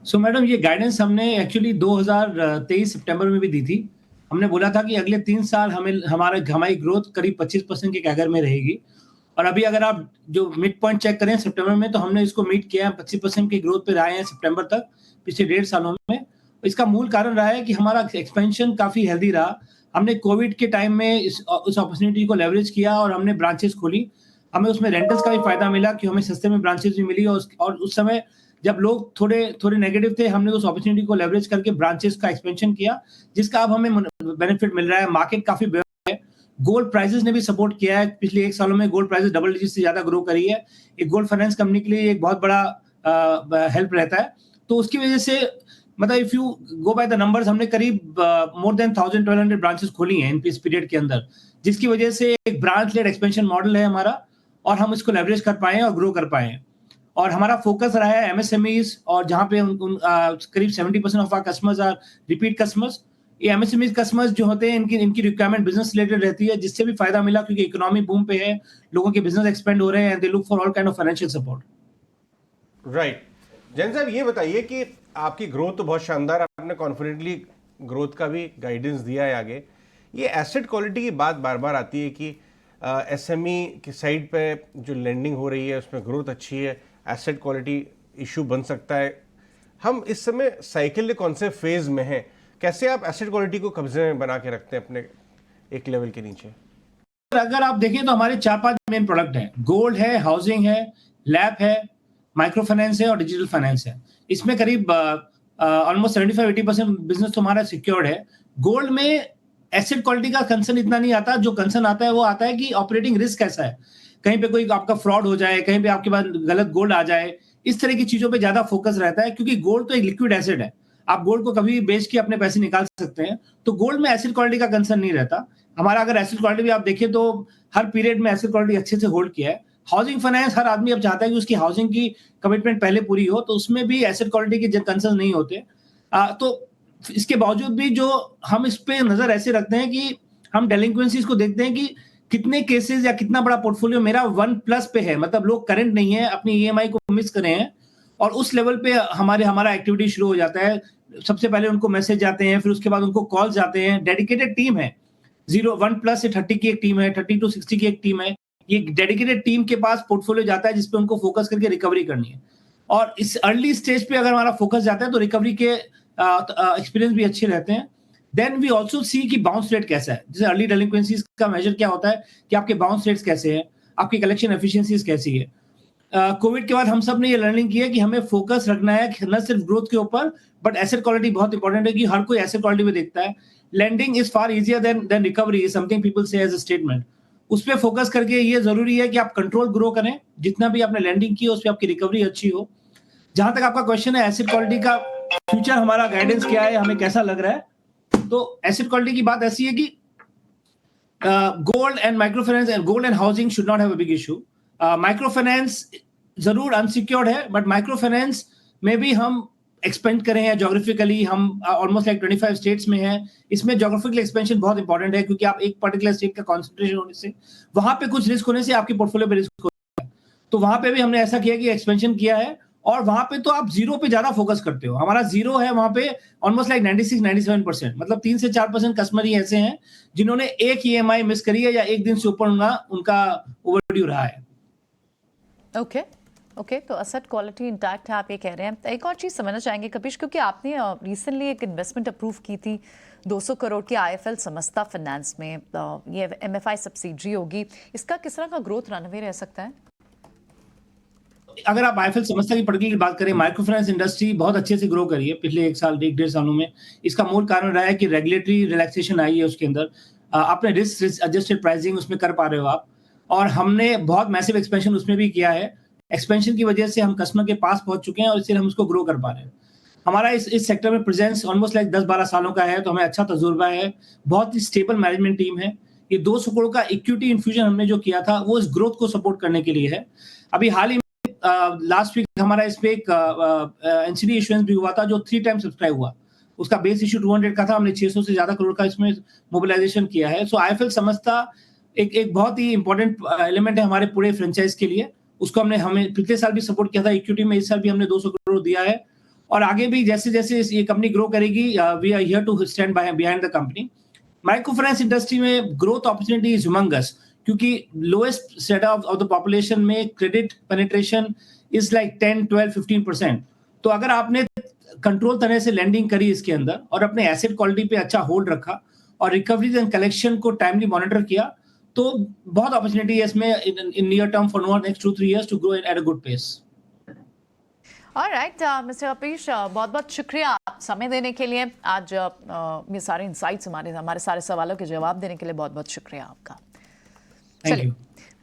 सो मैडम, ये गाइडेंस हमने एक्चुअली 2023 सितंबर में भी दी थी। हमने बोला था कि अगले 3 साल हमारी ग्रोथ करीब 25% के कैगर में रहेगी, और अभी अगर आप जो मिड पॉइंट चेक करें सितंबर में, तो हमने इसको मीट किया है, 25% की ग्रोथ पे रहे हैं सितंबर तक पिछले 1.5 सालों में। इसका मूल कारण रहा है कि हमारा एक्सपेंशन काफी हेल्दी रहा। हमने कोविड के टाइम में उस अपॉर्चुनिटी को लेवरेज किया और हमने ब्रांचेस खोली। हमें उसमें रेंटल्स का भी फायदा मिला कि हमें सस्ते में ब्रांचेस भी मिली, और उस समय जब लोग थोड़े नेगेटिव थे, हमने उस अपॉर्चुनिटी को लेवरेज करके ब्रांचेस का एक्सपेंशन किया, जिसका अब हमें बेनिफिट मिल रहा है। मार्केट काफी है, गोल्ड प्राइसेस ने भी सपोर्ट किया है। पिछले 1 सालों में गोल्ड प्राइसेस डबल डिजिट से ज्यादा ग्रो करी है। एक गोल्ड फाइनेंस कंपनी के लिए एक बहुत बड़ा हेल्प रहता है। तो उसकी वजह से मतलब if you go by the numbers, हमने करीब मोर देन 1200 ब्रांचेस खोली हैं इन इस पीरियड के अंदर, जिसकी वजह से एक ब्रांच लेड एक्सपेंशन मॉडल है हमारा, और हम इसको लेवरेज कर पाए और ग्रो कर पाए हैं। और हमारा फोकस रहा है MSMEs, और जहाँ पे करीब 70% of our customers are repeat customers. ये MSMEs कस्टमर्स जो होते हैं, इनकी रिक्वायरमेंट बिजनेस रिलेटेड रहती है, जिससे भी फायदा मिला, क्योंकि इकोनॉमी बूम पे है, लोगों के बिजनेस एक्सपेंड हो रहे हैं, they look for all kind of financial support. Right. Jain साहब, ये बताइए कि आपकी ग्रोथ तो बहुत शानदार, आपने कॉन्फिडेंटली ग्रोथ का भी गाइडेंस दिया है आगे। ये एसेट क्वालिटी की बात बार बार आती है कि SME की साइड पे जो लेंडिंग हो रही है उसमें ग्रोथ अच्छी है, एसेट क्वालिटी इशू बन सकता है। हम इस समय साइकिल के कौन से फेज में हैं, कैसे आप एसेट क्वालिटी को कब्जे में बना के रखते हैं अपने एक लेवल के नीचे? अगर आप देखें तो हमारे 4-5 मेन प्रोडक्ट हैं। गोल्ड है, हाउसिंग है, लैब है, माइक्रो फाइनेंस है और डिजिटल फाइनेंस है। इसमें करीब ऑलमोस्ट 75-80% बिजनेस तो हमारा सिक्योर्ड है। गोल्ड में एसेट क्वालिटी का कंसर्न इतना नहीं आता, जो कंसर्न आता है वो आता है कि ऑपरेटिंग रिस्क कैसा है, कहीं पे कोई आपका फ्रॉड हो जाए, कहीं पे आपके पास गलत गोल्ड आ जाए, इस तरह की चीजों पे ज्यादा फोकस रहता है, क्योंकि गोल्ड तो एक लिक्विड एसेट है, आप गोल्ड को कभी भी बेच के अपने पैसे निकाल सकते हैं। तो गोल्ड में एसेट क्वालिटी का कंसर्न नहीं रहता हमारा। अगर एसेट क्वालिटी भी आप देखें तो हर पीरियड में एसेट क्वालिटी अच्छे से होल्ड किया है। हाउसिंग फाइनेंस, हर आदमी अब चाहता है कि उसकी हाउसिंग की कमिटमेंट पहले पूरी हो, तो उसमें भी एसेट क्वालिटी के कंसर्न नहीं होते। तो इसके बावजूद भी जो हम इस पे नजर ऐसे रखते हैं कि हम डेलिंक्वेंसीज को देखते हैं कि कितने केसेस या कितना बड़ा पोर्टफोलियो मेरा 1+ पे है, मतलब लोग करंट नहीं है, अपनी EMI को मिस करे हैं, और उस लेवल पे हमारा एक्टिविटी शुरू हो जाता है। सबसे पहले उनको मैसेज जाते हैं, फिर उसके बाद उनको कॉल्स जाते हैं। डेडिकेटेड टीम है, 1+ से 30 की एक टीम है, 30 to 60 की एक टीम है। ये डेडिकेटेड टीम के पास पोर्टफोलियो जाता है, जिसपे उनको फोकस करके रिकवरी करनी है। और इस अर्ली स्टेज पे अगर हमारा फोकस जाता है तो रिकवरी के एक्सपीरियंस भी अच्छे रहते हैं। देन वी ऑल्सो सी कि बाउंस रेट कैसा है। जैसे अर्ली डेलिंक्वेंसीज का मेजर क्या होता है कि आपके बाउंस रेट्स कैसे हैं, आपकी कलेक्शन एफिशिएंसीज कैसी है। कोविड के बाद हम सब ने ये लर्निंग की है कि हमें फोकस रखना है न सिर्फ ग्रोथ के ऊपर, बट एसेट क्वालिटी बहुत इंपॉर्टेंट है, कि हर कोई एसेट क्वालिटी में देखता है। Lending is far easier than recovery, is something people से एज अ स्टेटमेंट। उस पर फोकस करके ये जरूरी है कि आप कंट्रोल ग्रो करें, जितना भी आपने लैंडिंग की उस पर आपकी रिकवरी अच्छी हो। जहां तक आपका क्वेश्चन है एसेट क्वालिटी का फ्यूचर, हमारा गाइडेंस क्या है, हमें कैसा लग रहा है, तो एसेट क्वालिटी की बात ऐसी है कि gold and micro finance and gold and housing should not have a big issue. Micro finance जरूर अनसिक्योर्ड है, बट माइक्रो फाइनेंस में भी हम एक्सपेंड करें या जोग्राफिकली हम ऑलमोस्ट लाइक 25 स्टेट्स में हैं, इसमें जोग्राफिकल एक्सपेंशन बहुत इंपॉर्टेंट है, क्योंकि आप एक पर्टिकुलर स्टेट का कॉन्सेंट्रेशन होने से वहां पे कुछ रिस्क होने से आपके पोर्टफोलियो पे रिस्क होता है। तो वहां पे भी हमने ऐसा किया कि एक्सपेंशन किया है, और वहां पे तो आप जीरो पे ज्यादा फोकस करते हो। हमारा जीरो है वहां पे ऑलमोस्ट लाइक 96-97%, मतलब 3 से 4% कस्टमर ही ऐसे हैं जिन्होंने एक EMI मिस करी है या एक दिन से ऊपर उनका ओवरड्यू रहा है। ओके, तो असेट क्वालिटी इंटैक्ट है, आप ये कह रहे हैं। एक और चीज़ समझना चाहेंगे कपिश, क्योंकि आपने रिसेंटली एक इन्वेस्टमेंट अप्रूव की थी 200 करोड़ की IIFL समस्ता फाइनेंस में, ये MFI सब्सिडी होगी, इसका किस तरह का ग्रोथ रनवे रह सकता है? अगर आप IIFL समस्ता की पर्टिकुलर बात करें, माइक्रो फाइनेंस इंडस्ट्री बहुत अच्छे से ग्रो करी है पिछले 1-1.5 सालों में। इसका मूल कारण रहा है कि रेगुलेटरी रिलैक्सेशन आई है उसके अंदर, आपने रिस्क एडजस्टेड प्राइसिंग उसमें कर पा रहे हो आप, और हमने बहुत मैसिव एक्सपेंशन उसमें भी किया है। एक्सपेंशन की वजह से हम कस्टमर के पास पहुंच चुके हैं और इसलिए हम उसको ग्रो कर पा रहे हैं। हमारा इस सेक्टर में प्रेजेंस ऑलमोस्ट लाइक 10-12 सालों का है, तो हमें अच्छा तजुर्बा है, बहुत ही स्टेबल मैनेजमेंट टीम है। ये 200 करोड़ का इक्विटी इन्फ्यूजन हमने जो किया था वो इस ग्रोथ को सपोर्ट करने के लिए है। अभी हाल ही में लास्ट वीक हमारा इस पे एक NCD इशुएंस भी हुआ था जो 3 टाइम सब्सक्राइब हुआ। उसका बेस इशू 200 का था, हमने 600 से ज्यादा करोड़ का इसमें मोबिलाइजेशन किया है। सो IIFL समझता एक बहुत ही इंपॉर्टेंट एलिमेंट है हमारे पूरे फ्रेंचाइज के लिए। उसको हमें पिछले साल भी सपोर्ट किया था इक्विटी में, इस साल भी हमने 200 करोड़ दिया है, और आगे भी जैसे जैसे ये कंपनी ग्रो करेगी, we are here to stand behind the company. Micro finance industry में ग्रोथ अपॉर्चुनिटी इज ह्यूमंगस, क्योंकि lowest set of the population में क्रेडिट पेनिट्रेशन इज लाइक 10-12-15%। तो अगर आपने कंट्रोल तरह से लेंडिंग करी इसके अंदर और अपने एसेट क्वालिटी पे अच्छा होल्ड रखा और रिकवरीज एंड कलेक्शन को टाइमली मॉनिटर किया, तो बहुत अपॉर्चुनिटी है इसमें in near term for next 2-3 years to grow at a good pace. Alright mister Kapish, बहुत बहुत शुक्रिया आप समय देने के लिए। आज ये सारे इंसाइट्स हमारे सारे सवालों के जवाब देने के लिए बहुत बहुत शुक्रिया आपका। चलिए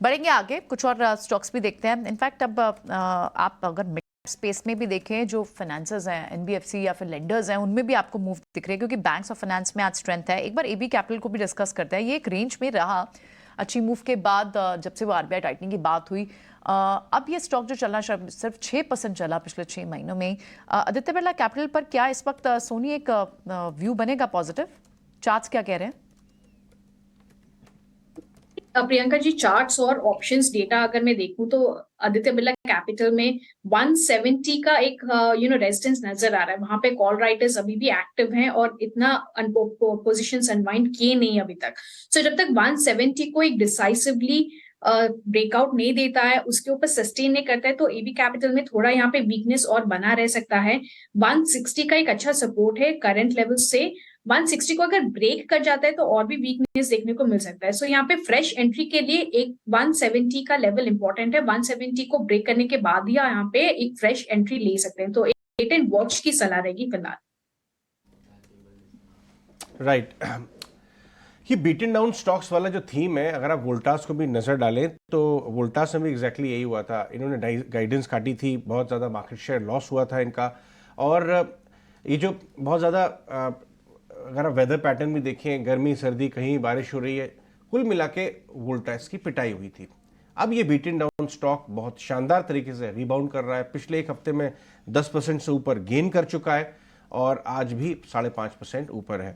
बढ़ेंगे आगे, कुछ और स्टॉक्स भी देखते हैं। इनफैक्ट अब आप अगर मिड स्पेस में भी देखें, जो फाइनेंसर्स हैं, NBFC या फिर लेंडर्स हैं, उनमें भी आपको मूव दिख रहे हैं, क्योंकि बैंक्स और फाइनेंस में आज स्ट्रेंथ है। एक बार AB कैपिटल को भी डिस्कस करते हैं। ये एक रेंज में रहा अच्छी मूव के बाद, जब से वो RBI टाइटनिंग की बात हुई। अब ये स्टॉक जो चलना सिर्फ 6% चला पिछले 6 महीनों में। आदित्य बिरला कैपिटल पर क्या इस वक्त सोनी एक व्यू बनेगा पॉजिटिव? चार्ट्स क्या कह रहे हैं? प्रियंका जी, चार्ट्स और ऑप्शंस डेटा अगर मैं देखूं तो आदित्य बिरला कैपिटल में 170 का एक रेजिस्टेंस नजर आ रहा है। वहां पे कॉल राइटर्स अभी भी एक्टिव हैं और इतना पोजीशंस अनवाइंड किए नहीं अभी तक। सो जब तक 170 को एक डिसाइसिवली ब्रेकआउट नहीं देता है, उसके ऊपर सस्टेन नहीं करता है, तो AB कैपिटल में थोड़ा यहाँ पे वीकनेस और बना रह सकता है। 160 का एक अच्छा सपोर्ट है करंट लेवल से। 160 को अगर ब्रेक कर जाता है तो और भी वीकनेस देखने को मिल सकता है। सो यहाँ पे फ्रेश एंट्री के लिए एक 170 का लेवल इंपॉर्टेंट है। 170 को ब्रेक करने के बाद ही यहाँ पे एक फ्रेश एंट्री ले सकते हैं, तो वेट एंड वॉच की सलाह रहेगी फिलहाल। राइट, ये बीटन डाउन स्टॉक्स वाला जो थीम है, अगर आप वोल्टास को भी नज़र डालें तो वोल्टास में भी एग्जैक्टली यही हुआ था। इन्होंने गाइडेंस काटी थी, बहुत ज़्यादा मार्केट शेयर लॉस हुआ था इनका, और ये जो बहुत ज़्यादा अगर आप वेदर पैटर्न भी देखें, गर्मी सर्दी कहीं बारिश हो रही है, कुल मिला के वोल्टास की पिटाई हुई थी। अब ये बीटन डाउन स्टॉक बहुत शानदार तरीके से रिबाउंड कर रहा है। पिछले एक हफ्ते में 10% से ऊपर गेन कर चुका है और आज भी 5.5% ऊपर है।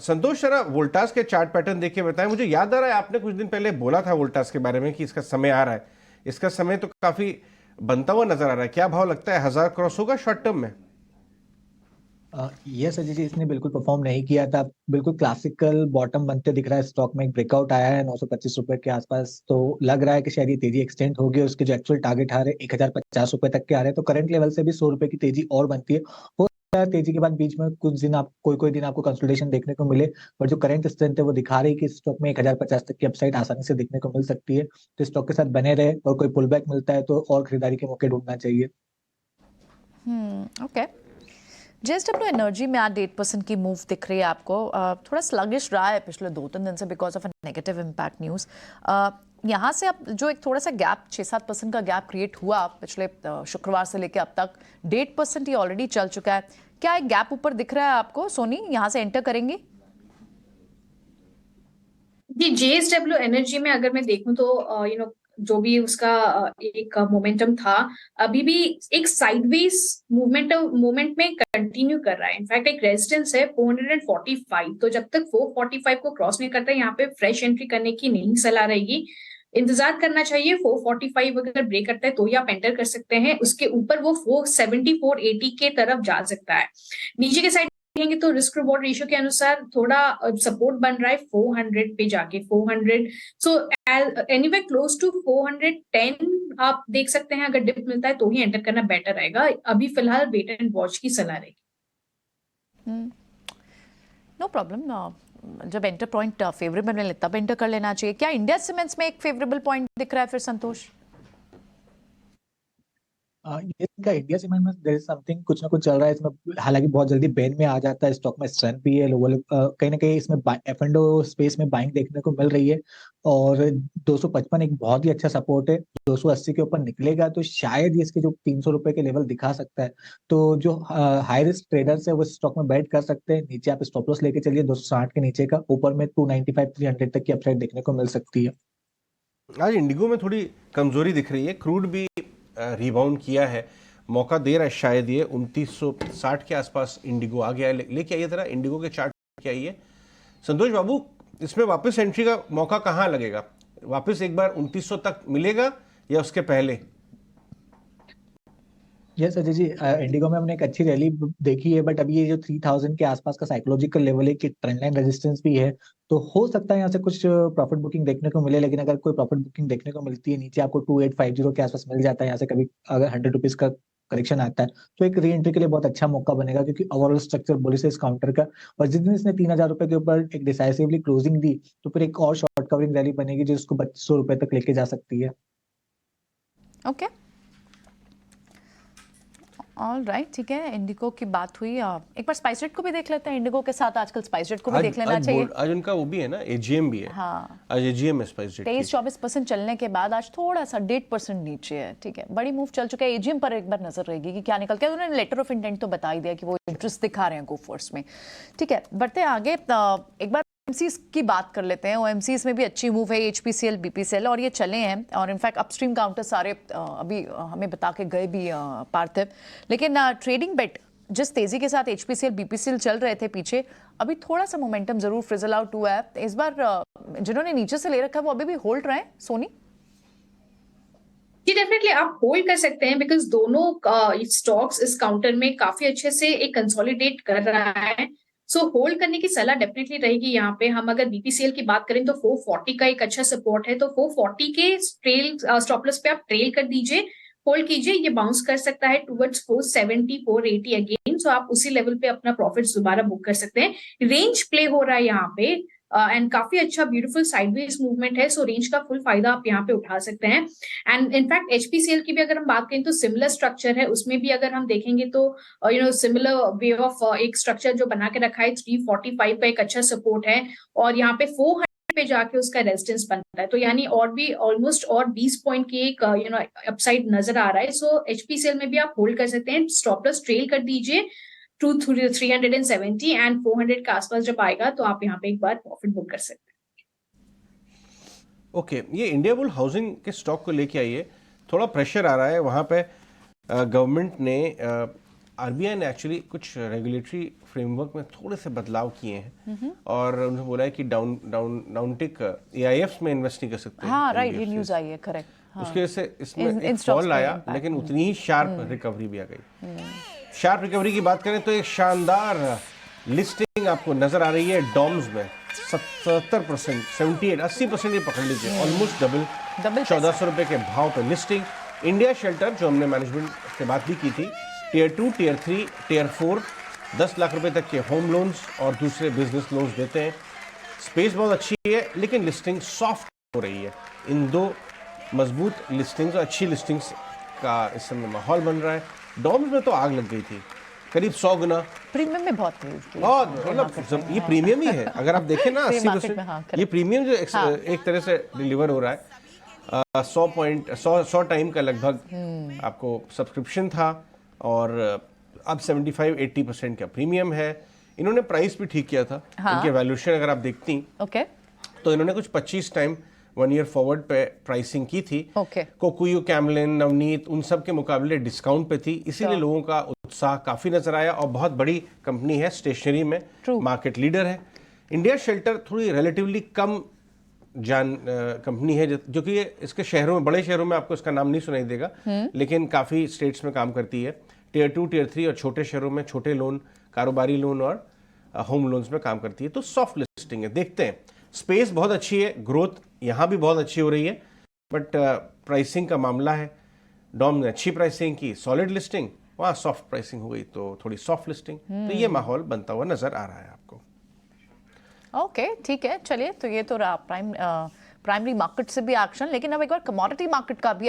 संतोष जरा वोल्टास के चार्ट पैटर्न देख के बताएं। मुझे याद आ रहा है आपने कुछ दिन पहले बोला था वोल्टास के बारे में कि इसका समय आ रहा है। इसका समय तो काफी बनता हुआ नजर आ रहा है। क्या भाव लगता है, 1000 क्रॉस होगा शॉर्ट टर्म में? यस अजय जी, इसने बिल्कुल परफॉर्म नहीं किया था। बिल्कुल क्लासिकल बॉटम बनते दिख रहा है। स्टॉक में एक ब्रेकआउट आया है 925 रुपए के आसपास, तो लग रहा है कि शायद ये तेजी एक्सटेंड होगी। उसके जो एक्चुअल टारगेट आ रहे 1050 रुपए तक के आ रहे हैं, तो करंट लेवल से भी 100 रुपए की तेजी और बनती है। हो सकता है तेजी के बाद बीच में कुछ दिन आप कोई दिन आपको कंसोलिडेशन देखने को मिले, पर जो करंट स्ट्रेंथ है वो दिखा रही है कि स्टॉक में 1050 तक की अपसाइड आसानी से देखने को मिल सकती है। तो स्टॉक के साथ बने रहे, और कोई पुल बैक मिलता है तो और खरीदारी के मौके ढूंढना चाहिए। ओके, JSW एनर्जी में आज 8% की मूव दिख रही है आपको। थोड़ा स्लगिश रहा है पिछले 2-3 दिन से because of a negative impact news. यहाँ से अब जो एक थोड़ा सा गैप 6-7% का गैप क्रिएट हुआ पिछले शुक्रवार से लेकर अब तक, 1.5% ये ऑलरेडी चल चुका है। क्या एक गैप ऊपर दिख रहा है आपको सोनी, यहाँ से एंटर करेंगे? जी, JSW एनर्जी में अगर मैं देखूं तो जो भी उसका एक मोमेंटम था, अभी भी एक साइडवेज मूवमेंट में कंटिन्यू कर रहा है। इनफैक्ट एक रेजिस्टेंस है 445, तो जब तक 445 को क्रॉस नहीं करता, यहाँ पे फ्रेश एंट्री करने की नहीं सलाह रहेगी, इंतजार करना चाहिए। 445 अगर ब्रेक करता है तो ही आप एंटर कर सकते हैं, उसके ऊपर वो 470 480 के तरफ जा सकता है। नीचे के साइड देखेंगे तो रिस्क रिवॉर्ड रेशियो के अनुसार थोड़ा सपोर्ट बन रहा है 400 पे जाके 400, सो एनीवे क्लोज टू 410 आप देख सकते हैं। अगर डिप मिलता है तो ही एंटर करना बेटर रहेगा। अभी फिलहाल वेट एंड वॉच की सलाह रहेगी। No problem. जब एंटर पॉइंट फेवरेबल मिले तब एंटर कर लेना चाहिए। क्या इंडिया सीमेंट्स में एक फेवरेबल पॉइंट दिख रहा है फिर संतोष? ये का इंडिया सीमेंट में देयर इज समथिंग, कुछ ना कुछ चल रहा है इसमें। हालांकि बहुत जल्दी बैन में आ जाता है, स्टॉक में स्ट्रेंथ भी है, लोअर कहीं ना कहीं इसमें एफ&ओ स्पेस में बाइंग देखने को मिल रही है। और 255 एक बहुत ही अच्छा सपोर्ट है। 280 के ऊपर निकलेगा तो शायद ये इसके जो 300 रुपए के लेवल दिखा सकता है। तो जो हाई रिस्क ट्रेडर्स है वो स्टॉक में बैट कर सकते हैं। नीचे आप स्टॉप लॉस लेके चलिए 260 के नीचे का, ऊपर में 295 300 तक की अपसाइड देखने को मिल सकती है। आज इंडिगो में थोड़ी कमजोरी दिख रही है। क्रूड भी रिबाउंड किया है, मौका दे रहा है शायद ये 2960 के आसपास इंडिगो आ गया है। लेके आइए जरा इंडिगो के चार्ट के आइए संतोष बाबू, इसमें वापस एंट्री का मौका कहाँ लगेगा? वापस एक बार 2900 तक मिलेगा या उसके पहले? यस अजय जी, इंडिगो में हमने एक अच्छी रैली देखी है, बट अभी ये जो 3000 के आसपास का साइकोलॉजिकल लेवल है कि ट्रेंड लाइन रेजिस्टेंस भी है, तो हो सकता है यहाँ से कुछ प्रॉफिट बुकिंग देखने को मिले। लेकिन अगर कोई प्रॉफिट बुकिंग देखने को मिलती है, नीचे आपको 2850 के आसपास मिल जाता है, यहाँ से कभी अगर 100 रुपीज का करेक्शन आता है तो एक री एंट्री के लिए बहुत अच्छा मौका बनेगा, क्योंकि ओवरऑल स्ट्रक्चर बुलिश है इस काउंटर का। और जिस दिन इसने 3000 रुपए के ऊपर एक डिसाइसिवली क्लोजिंग दी तो फिर एक और शॉर्ट कवरिंग रैली बनेगी जो इसको 2500 रुपए तक लेके जा सकती है। ओके ऑल राइट, ठीक है। इंडिगो की बात हुई, एक बार स्पाइस जेट को भी देख लेते हैं। इंडिगो के साथ आजकल स्पाइस जेट को भी देख लेना चाहिए। आज उनका वो भी है ना, एजीएम भी है। हाँ, आज एजीएम है स्पाइस जेट। 23-24% चलने के बाद आज थोड़ा सा 1.5% नीचे है। ठीक है, बड़ी मूव चल चुका है। एजीएम पर एक बार नजर रहेगी कि क्या निकल के। उन्होंने लेटर ऑफ इंटेंट तो बता ही दिया कि वो इंटरेस्ट दिखा रहे हैं गोफोर्स में। ठीक है, बढ़ते आगे। एक बार ओएमसीज की बात कर लेते हैं। ओएमसीज में भी अच्छी मूव है, एचपीसीएल, बीपीसीएल, और ये चले हैं। और इनफैक्ट अपस्ट्रीम काउंटर सारे अभी हमें बता के गए भी पार्थिव। लेकिन ट्रेडिंग बेट जिस तेजी के साथ एचपीसीएल, बीपीसीएल चल रहे थे पीछे, अभी थोड़ा सा मोमेंटम जरूर फ्रिजल आउट हुआ है। इस बार जिन्होंने नीचे से ले रखा है वो अभी भी होल्ड रहे हैं। सोनी जी डेफिनेटली आप होल्ड कर सकते हैं, बिकॉज दोनों स्टॉक्स इस काउंटर में काफी अच्छे से एक कंसोलिडेट कर रहा है। सो होल्ड करने की सलाह डेफिनेटली रहेगी। यहाँ पे हम अगर बीपीसीएल की बात करें तो 440 का एक अच्छा सपोर्ट है, तो 440 के ट्रेल स्टॉप लॉस पे आप ट्रेल कर दीजिए, होल्ड कीजिए। ये बाउंस कर सकता है टुवर्ड्स 470 480 अगेन, सो आप उसी लेवल पे अपना प्रॉफिट दोबारा बुक कर सकते हैं। रेंज प्ले हो रहा है यहाँ पे एंड काफी अच्छा ब्यूटीफुल साइडवेज मूवमेंट है, सो रेंज का फुल फायदा आप यहाँ पे उठा सकते हैं। एंड इनफैक्ट एचपीसीएल की भी अगर हम बात करें तो सिमिलर स्ट्रक्चर है, उसमें भी अगर हम देखेंगे तो सिमिलर वे ऑफ एक स्ट्रक्चर जो बना के रखा है। 345 का एक अच्छा सपोर्ट है और यहाँ पे 400 पे जाके उसका रेजिस्टेंस बनता है, तो यानी और भी ऑलमोस्ट और 20 पॉइंट की एक अपसाइड नजर आ रहा है। सो एचपीसीएल में भी आप होल्ड कर सकते हैं, स्टॉप लॉस ट्रेल कर दीजिए 370 एंड 400 के आसपास जब आएगा तो आप यहाँ पे एक बार प्रॉफिट बुक कर सकते हैं। ओके, ये इंडिया बुल हाउसिंग के स्टॉक को लेके आइए। थोड़ा प्रेशर आ रहा है वहाँ पे। गवर्नमेंट ने आरबीआई ने एक्चुअली कुछ रेगुलेटरी फ्रेमवर्क में थोड़े से बदलाव किए हैं और उन्होंने बोला है कि डाउनटिक एआईएफ्स में इन्वेस्ट नहीं कर सकते। हाँ राइट, ये न्यूज़ आई है, करेक्ट। हाँ। उसके वजह से इसमें एक फॉल आया, लेकिन उतनी ही शार्प रिकवरी भी आ गई। शार्प रिकवरी की बात करें तो एक शानदार लिस्टिंग आपको नजर आ रही है डॉम्स में। 70%, 78, 80% ये पकड़ लीजिए, ऑलमोस्ट डबल 1400 रुपए के भाव पे लिस्टिंग। इंडिया शेल्टर जो हमने मैनेजमेंट से बात भी की थी, टियर 2, टियर 3, टियर 4 10 लाख रुपए तक के होम लोन्स और दूसरे बिजनेस लोन्स देते हैं। स्पेस बहुत अच्छी है, लेकिन लिस्टिंग सॉफ्ट हो रही है। इन दो मजबूत लिस्टिंग्स और अच्छी लिस्टिंग्स का इस समय माहौल बन रहा है। डॉम्स में तो आग लग गई थी, करीब 100 गुना। प्रीमियम में बहुत तेज, मतलब ये प्रीमियम ही है। अगर आप देखें ना 80%, ये प्रीमियम जो एक तरह से डिलीवर हो रहा है। 100 टाइम का लगभग आपको सब्सक्रिप्शन था और अब 75-80% का प्रीमियम है। इन्होंने प्राइस भी ठीक किया था। इनके वैल्यूएशन अगर आप देखती तो इन्होंने कुछ 25 टाइम 1 ईयर फॉरवर्ड पे प्राइसिंग की थी। कोकुयू, कैमलिन, नवनीत उन सब के मुकाबले डिस्काउंट पे थी, इसीलिए लोगों का उत्साह काफी नजर आया। और बहुत बड़ी कंपनी है, स्टेशनरी में मार्केट लीडर है। इंडिया शेल्टर थोड़ी रिलेटिवली कम कंपनी है, जो कि इसके शहरों में, बड़े शहरों में आपको इसका नाम नहीं सुनाई देगा, लेकिन काफी स्टेट्स में काम करती है। टियर 2, टियर 3 और छोटे शहरों में छोटे लोन, कारोबारी लोन और होम लोन्स में काम करती है। तो सॉफ्ट लिस्टिंग है, देखते हैं। स्पेस बहुत अच्छी है, ग्रोथ यहाँ भी बहुत अच्छी हो रही है, बट प्राइसिंग का मामला है। डॉम ने अच्छी प्राइसिंग की, सॉलिड लिस्टिंग, वहाँ सॉफ्ट प्राइसिंग हो गई, तो थोड़ी सॉफ्ट लिस्टिंग। तो ये माहौल बनता हुआ नजर आ रहा है आपको। ओके, ठीक है, चलिए, तो ये तो रहा प्राइमरी मार्केट से भी एक्शन। लेकिन अब एक बार कमोडिटी मार्केट का भी